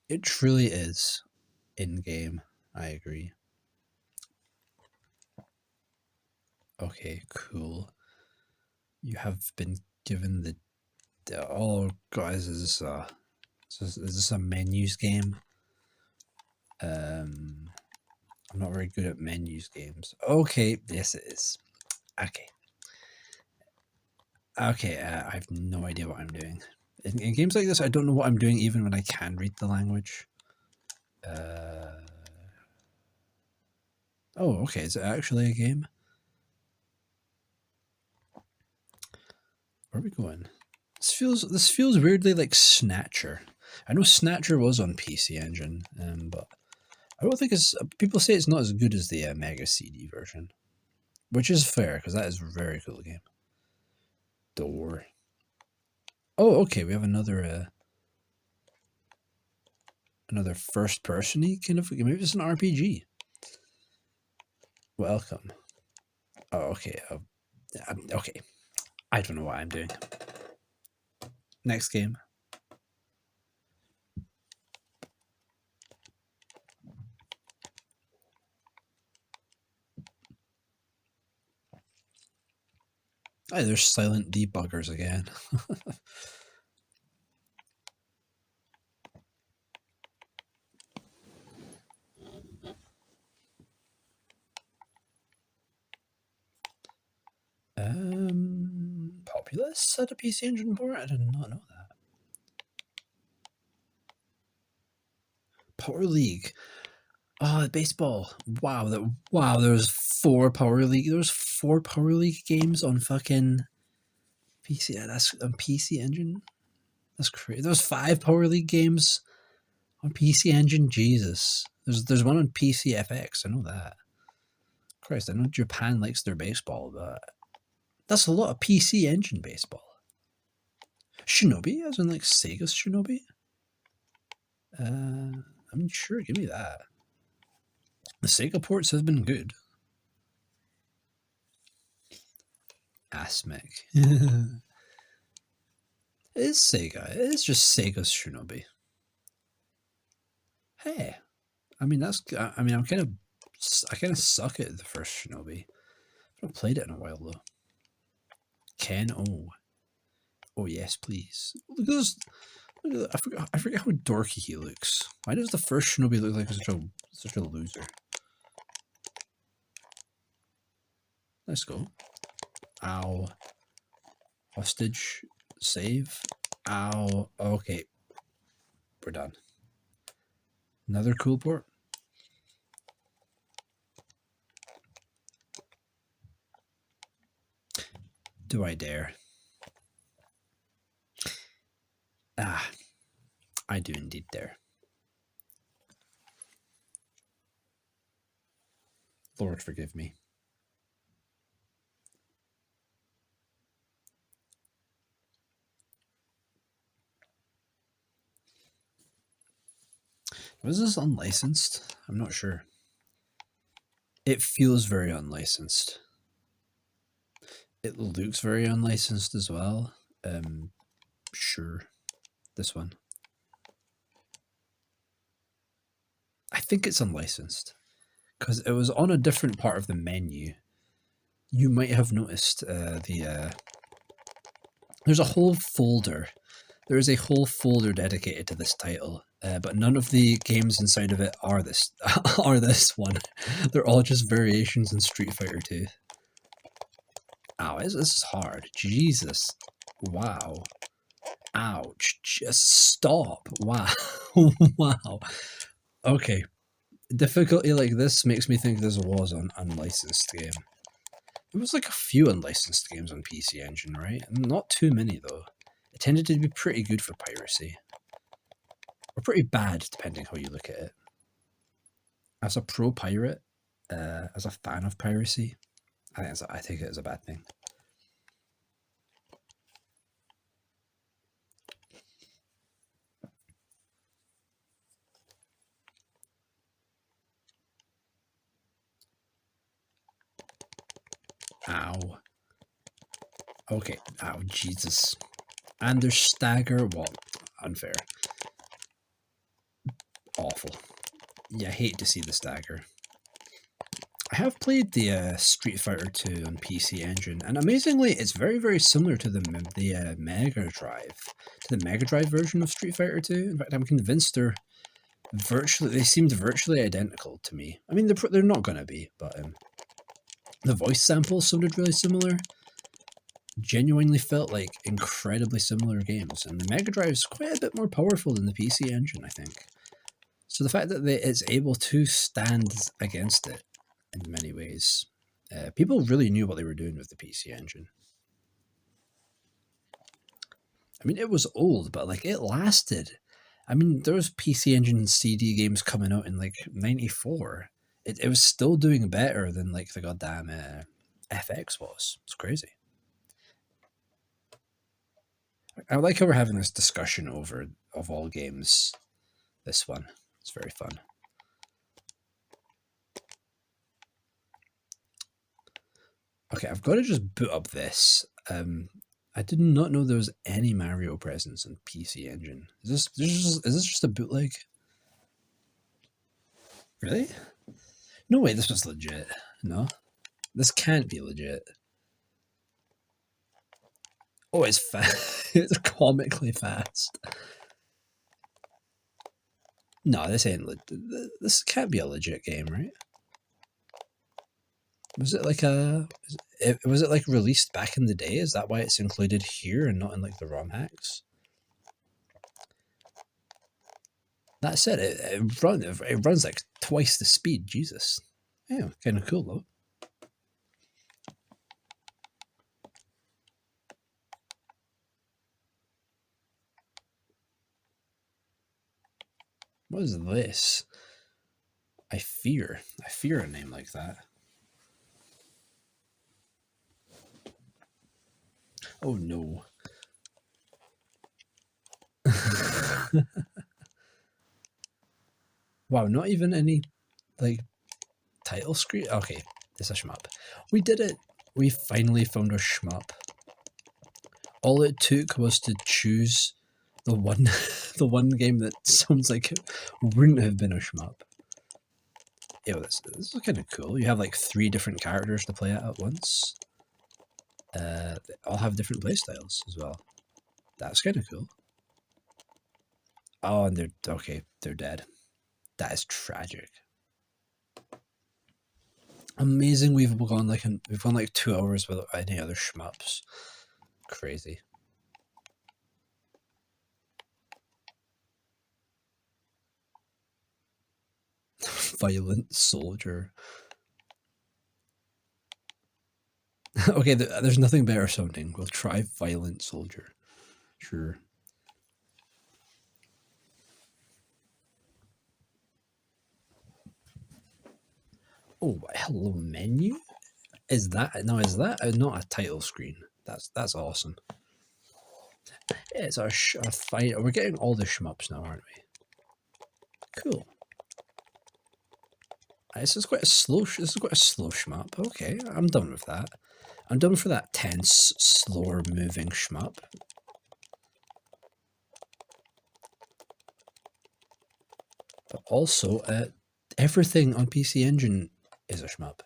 It truly is in-game. I agree. Okay, cool. You have been given the... Oh, guys, is this a menus game? I'm not very good at menus games. Okay, yes it is. Okay. Okay, I have no idea what I'm doing. In games like this, I don't know what I'm doing even when I can read the language. Oh, okay, is it actually a game? Where are we going? This feels weirdly like Snatcher. I know Snatcher was on PC Engine, but I don't think it's... People say it's not as good as the Mega CD version. Which is fair, because that is a very cool game. Door. Oh, okay, we have another first-person-y kind of... Maybe it's an RPG. Welcome. Oh, okay. Okay. I don't know what I'm doing. Next game. Oh, there's silent debuggers again. Populous had a PC Engine port? I did not know that. Power League. Oh, baseball. Wow, there's 4 Power League. There's 4 Power League games on fucking PC. That's on PC Engine. That's crazy. There's 5 Power League games on PC Engine. Jesus. There's one on PC FX. I know that. Christ, I know Japan likes their baseball, but that's a lot of PC Engine baseball. Shinobi, as in like Sega's Shinobi? I mean, sure, give me that. The Sega ports have been good. Asmec. It is Sega. It is just Sega's Shinobi. Hey, I mean I kind of suck at the first Shinobi. I haven't played it in a while though. Ken oh yes, please. Look at this. Look at that. I forget how dorky he looks. Why does the first Shinobi look like such a loser? Let's go. Ow. Hostage. Save. Ow. Okay. We're done. Another cool port. Do I dare? Ah. I do indeed dare. Lord forgive me. Was this unlicensed? I'm not sure. It feels very unlicensed. It looks very unlicensed as well. Sure. This one. I think it's unlicensed. Because it was on a different part of the menu. You might have noticed there's a whole folder. There is a whole folder dedicated to this title. But none of the games inside of it are this one. They're all just variations in Street Fighter 2. Ow, this is hard. Jesus. Wow. Ouch. Just stop. Wow. Wow. Okay. Difficulty like this makes me think this was an unlicensed game. There was like a few unlicensed games on PC Engine, right? Not too many though. It tended to be pretty good for piracy. Or pretty bad, depending how you look at it. As a pro pirate, as a fan of piracy, I think it is a bad thing. Ow. Okay. Ow, Jesus. And there's stagger. What? Unfair. Awful. Yeah, I hate to see the stagger. I have played the Street Fighter 2 on PC Engine, and amazingly, it's very, very similar to the Mega Drive, to the Mega Drive version of Street Fighter 2. In fact, I'm convinced they seemed virtually identical to me. I mean, they're not gonna be, but the voice samples sounded really similar. Genuinely felt like incredibly similar games, and the Mega Drive is quite a bit more powerful than the PC Engine, I think. So the fact that it's able to stand against it in many ways, people really knew what they were doing with the PC Engine. I mean, it was old, but like it lasted. I mean, there was PC Engine CD games coming out in like '94. It was still doing better than like the goddamn FX was. It's crazy. I like how we're having this discussion over, of all games, this one. It's very fun. Okay, I've got to just boot up this. I did not know there was any Mario presence in PC Engine. Is this just a bootleg? Really? No way, this was legit. No? This can't be legit. Oh, it's fast. It's comically fast. No, this ain't this can't be a legit game, right? Was it like was it like released back in the day? Is that why it's included here and not in like the ROM hacks? That said, it runs like twice the speed. Jesus, yeah, kind of cool though. What is this? I fear a name like that. Oh no. Wow, not even any like title screen. Okay, it's a shmup. We did it. We finally found a shmup. All it took was to choose the one the one game that sounds like it wouldn't have been a shmup. Yeah, this is kind of cool. You have like 3 different characters to play at once. They all have different playstyles as well. That's kind of cool. Oh, and they're dead. That is tragic. Amazing. We've gone like 2 hours without any other shmups. Crazy. Violent Soldier. Okay, there's nothing better sounding. We'll try Violent Soldier. Sure. Oh, hello menu? Is that not a title screen? That's awesome. Yeah, it's a fight. We're getting all the shmups now, aren't we? Cool. This is quite a slow shmup. Okay, I'm done with that. I'm done for that tense, slower moving shmup. But also, everything on PC Engine is a shmup,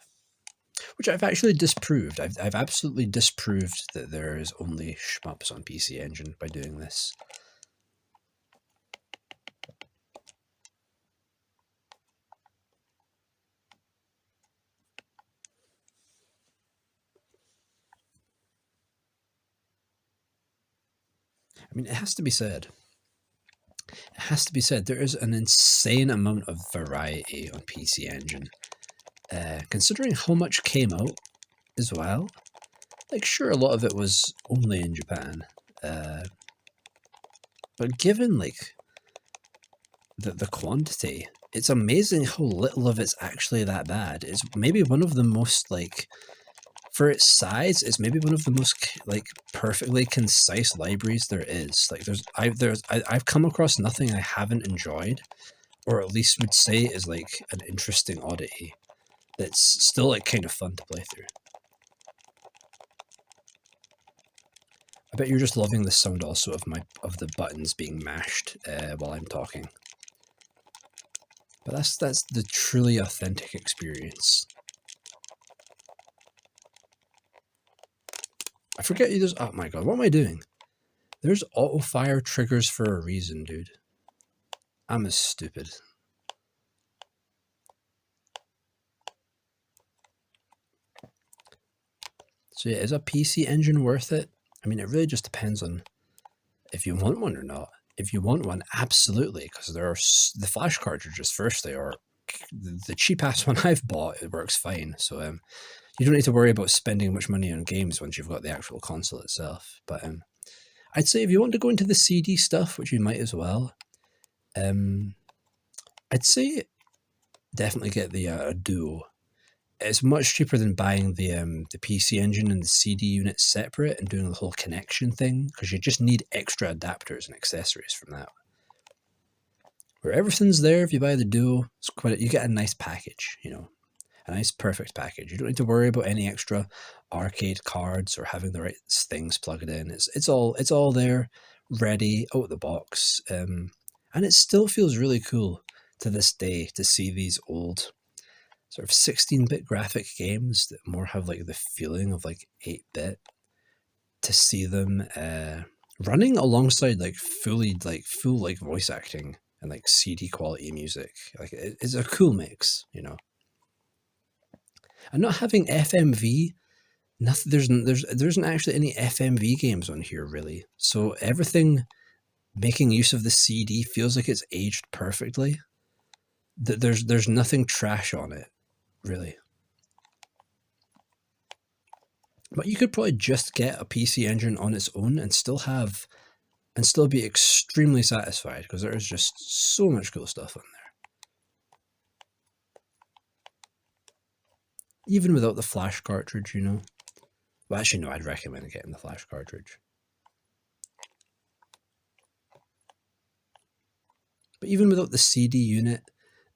which I've actually disproved. I've absolutely disproved that there is only shmups on PC Engine by doing this. I mean, it has to be said. It has to be said, there is an insane amount of variety on PC Engine. Considering how much came out as well. Like, sure, a lot of it was only in Japan. But given, like, the quantity, it's amazing how little of it's actually that bad. It's maybe one of the most, like, for its size, it's maybe one of the most like perfectly concise libraries there is. Like I've come across nothing I haven't enjoyed, or at least would say is like an interesting oddity that's still like kind of fun to play through. I bet you're just loving the sound also of the buttons being mashed while I'm talking. But that's the truly authentic experience. I forget you. Oh my god, what am I doing? There's auto fire triggers for a reason, dude. I'm as stupid. So yeah, is a PC Engine worth it? I mean, it really just depends on if you want one or not. If you want one, absolutely, because there are the flash cartridges. Firstly, or the cheap ass one I've bought, it works fine. So you don't need to worry about spending much money on games once you've got the actual console itself. But I'd say if you want to go into the CD stuff, which you might as well, I'd say definitely get the Duo. It's much cheaper than buying the PC Engine and the CD unit separate and doing the whole connection thing, because you just need extra adapters and accessories from that. Where everything's there, if you buy the Duo, you get a nice package, you know, a nice perfect package. You don't need to worry about any extra arcade cards or having the right things plugged in. It's all there, ready out of the box, and it still feels really cool to this day to see these old sort of 16-bit graphic games that more have like the feeling of like 8-bit, to see them running alongside like full voice acting and like CD quality music. Like it's a cool mix, you know. And not having FMV, nothing. There isn't actually any FMV games on here really. So everything making use of the CD feels like it's aged perfectly. There's nothing trash on it, really. But you could probably just get a PC Engine on its own and still have and still be extremely satisfied because there is just so much cool stuff on there. Even without the flash cartridge, you know. Well, actually, no, I'd recommend getting the flash cartridge. But even without the CD unit,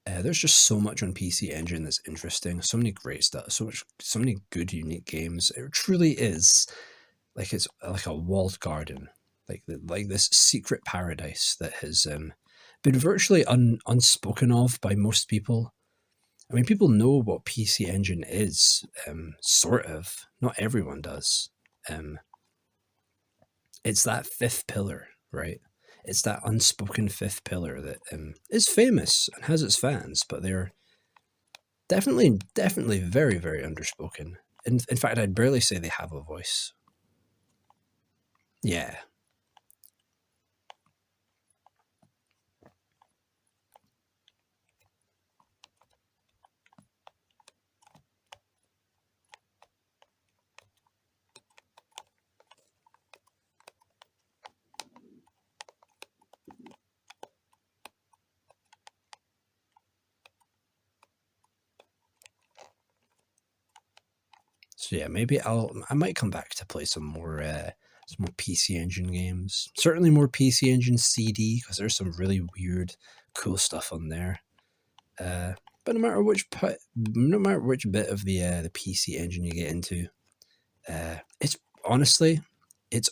there's just so much on PC Engine that's interesting. So many great stuff. So many good, unique games. It truly is like it's like a walled garden, like this secret paradise that has been virtually unspoken of by most people. I mean, people know what PC Engine is, sort of. Not everyone does. It's that fifth pillar, right? It's that unspoken fifth pillar that is famous and has its fans, but they're definitely very, very underspoken. In fact, I'd barely say they have a voice. Yeah. So yeah, maybe I might come back to play some more PC Engine games. Certainly more PC Engine CD because there's some really weird, cool stuff on there. But no matter which bit of the PC Engine you get into, it's honestly, it's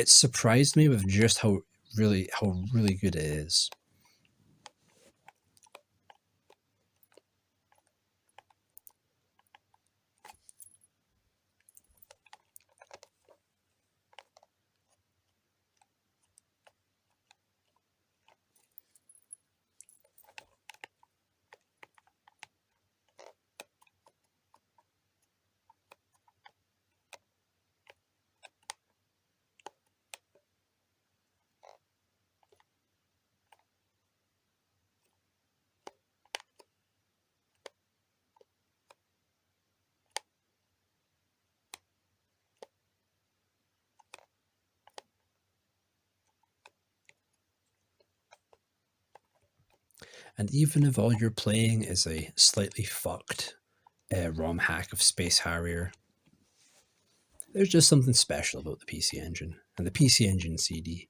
surprised me with just how really good it is. And even if all you're playing is a slightly fucked ROM hack of Space Harrier, there's just something special about the PC Engine and the PC Engine CD.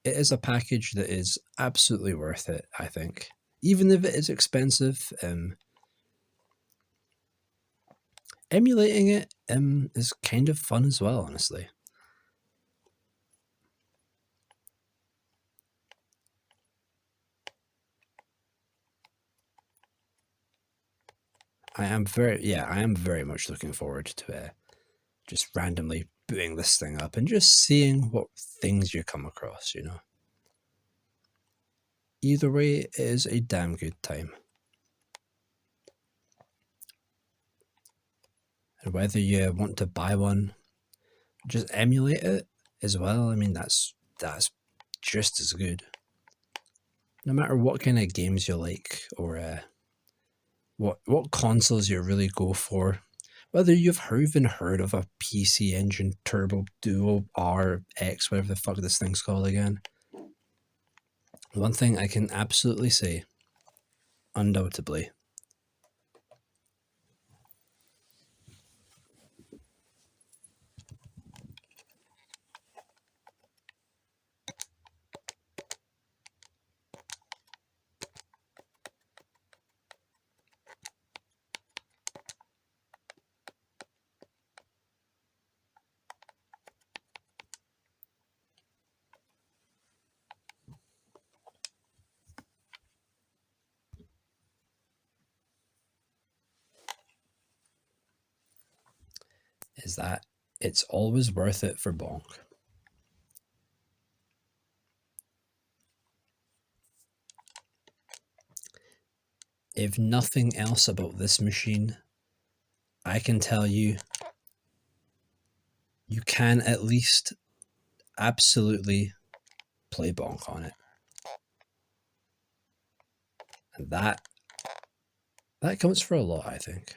It is a package that is absolutely worth it, I think. Even if it is expensive, emulating it is kind of fun as well, honestly. I am very much looking forward to just randomly booting this thing up and just seeing what things you come across, you know. Either way, it is a damn good time. And whether you want to buy one, just emulate it as well. I mean, that's just as good. No matter what kind of games you like or what consoles you really go for, whether you've even heard of a PC Engine Turbo Duo RX, whatever the fuck this thing's called again. One thing I can absolutely say, undoubtedly, is that it's always worth it for bonk. If nothing else about this machine, I can tell you, you can at least absolutely play bonk on it. And that counts for a lot, I think.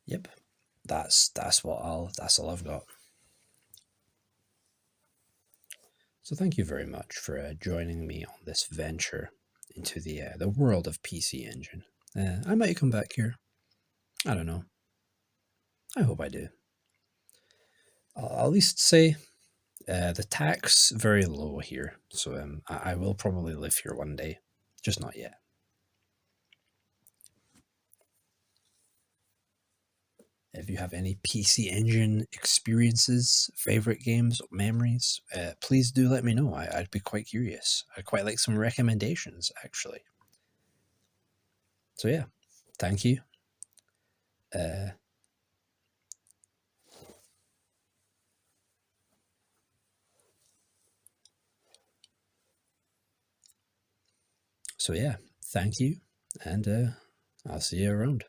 Yep, that's all I've got. So thank you very much for joining me on this venture into the world of PC Engine. I might come back here. I don't know. I hope I do. I'll at least say the tax very low here, so I will probably live here one day, just not yet. If you have any PC Engine experiences, favorite games, memories, please do let me know. I'd be quite curious. I'd quite like some recommendations, actually. So yeah, thank you. So yeah, thank you, and I'll see you around.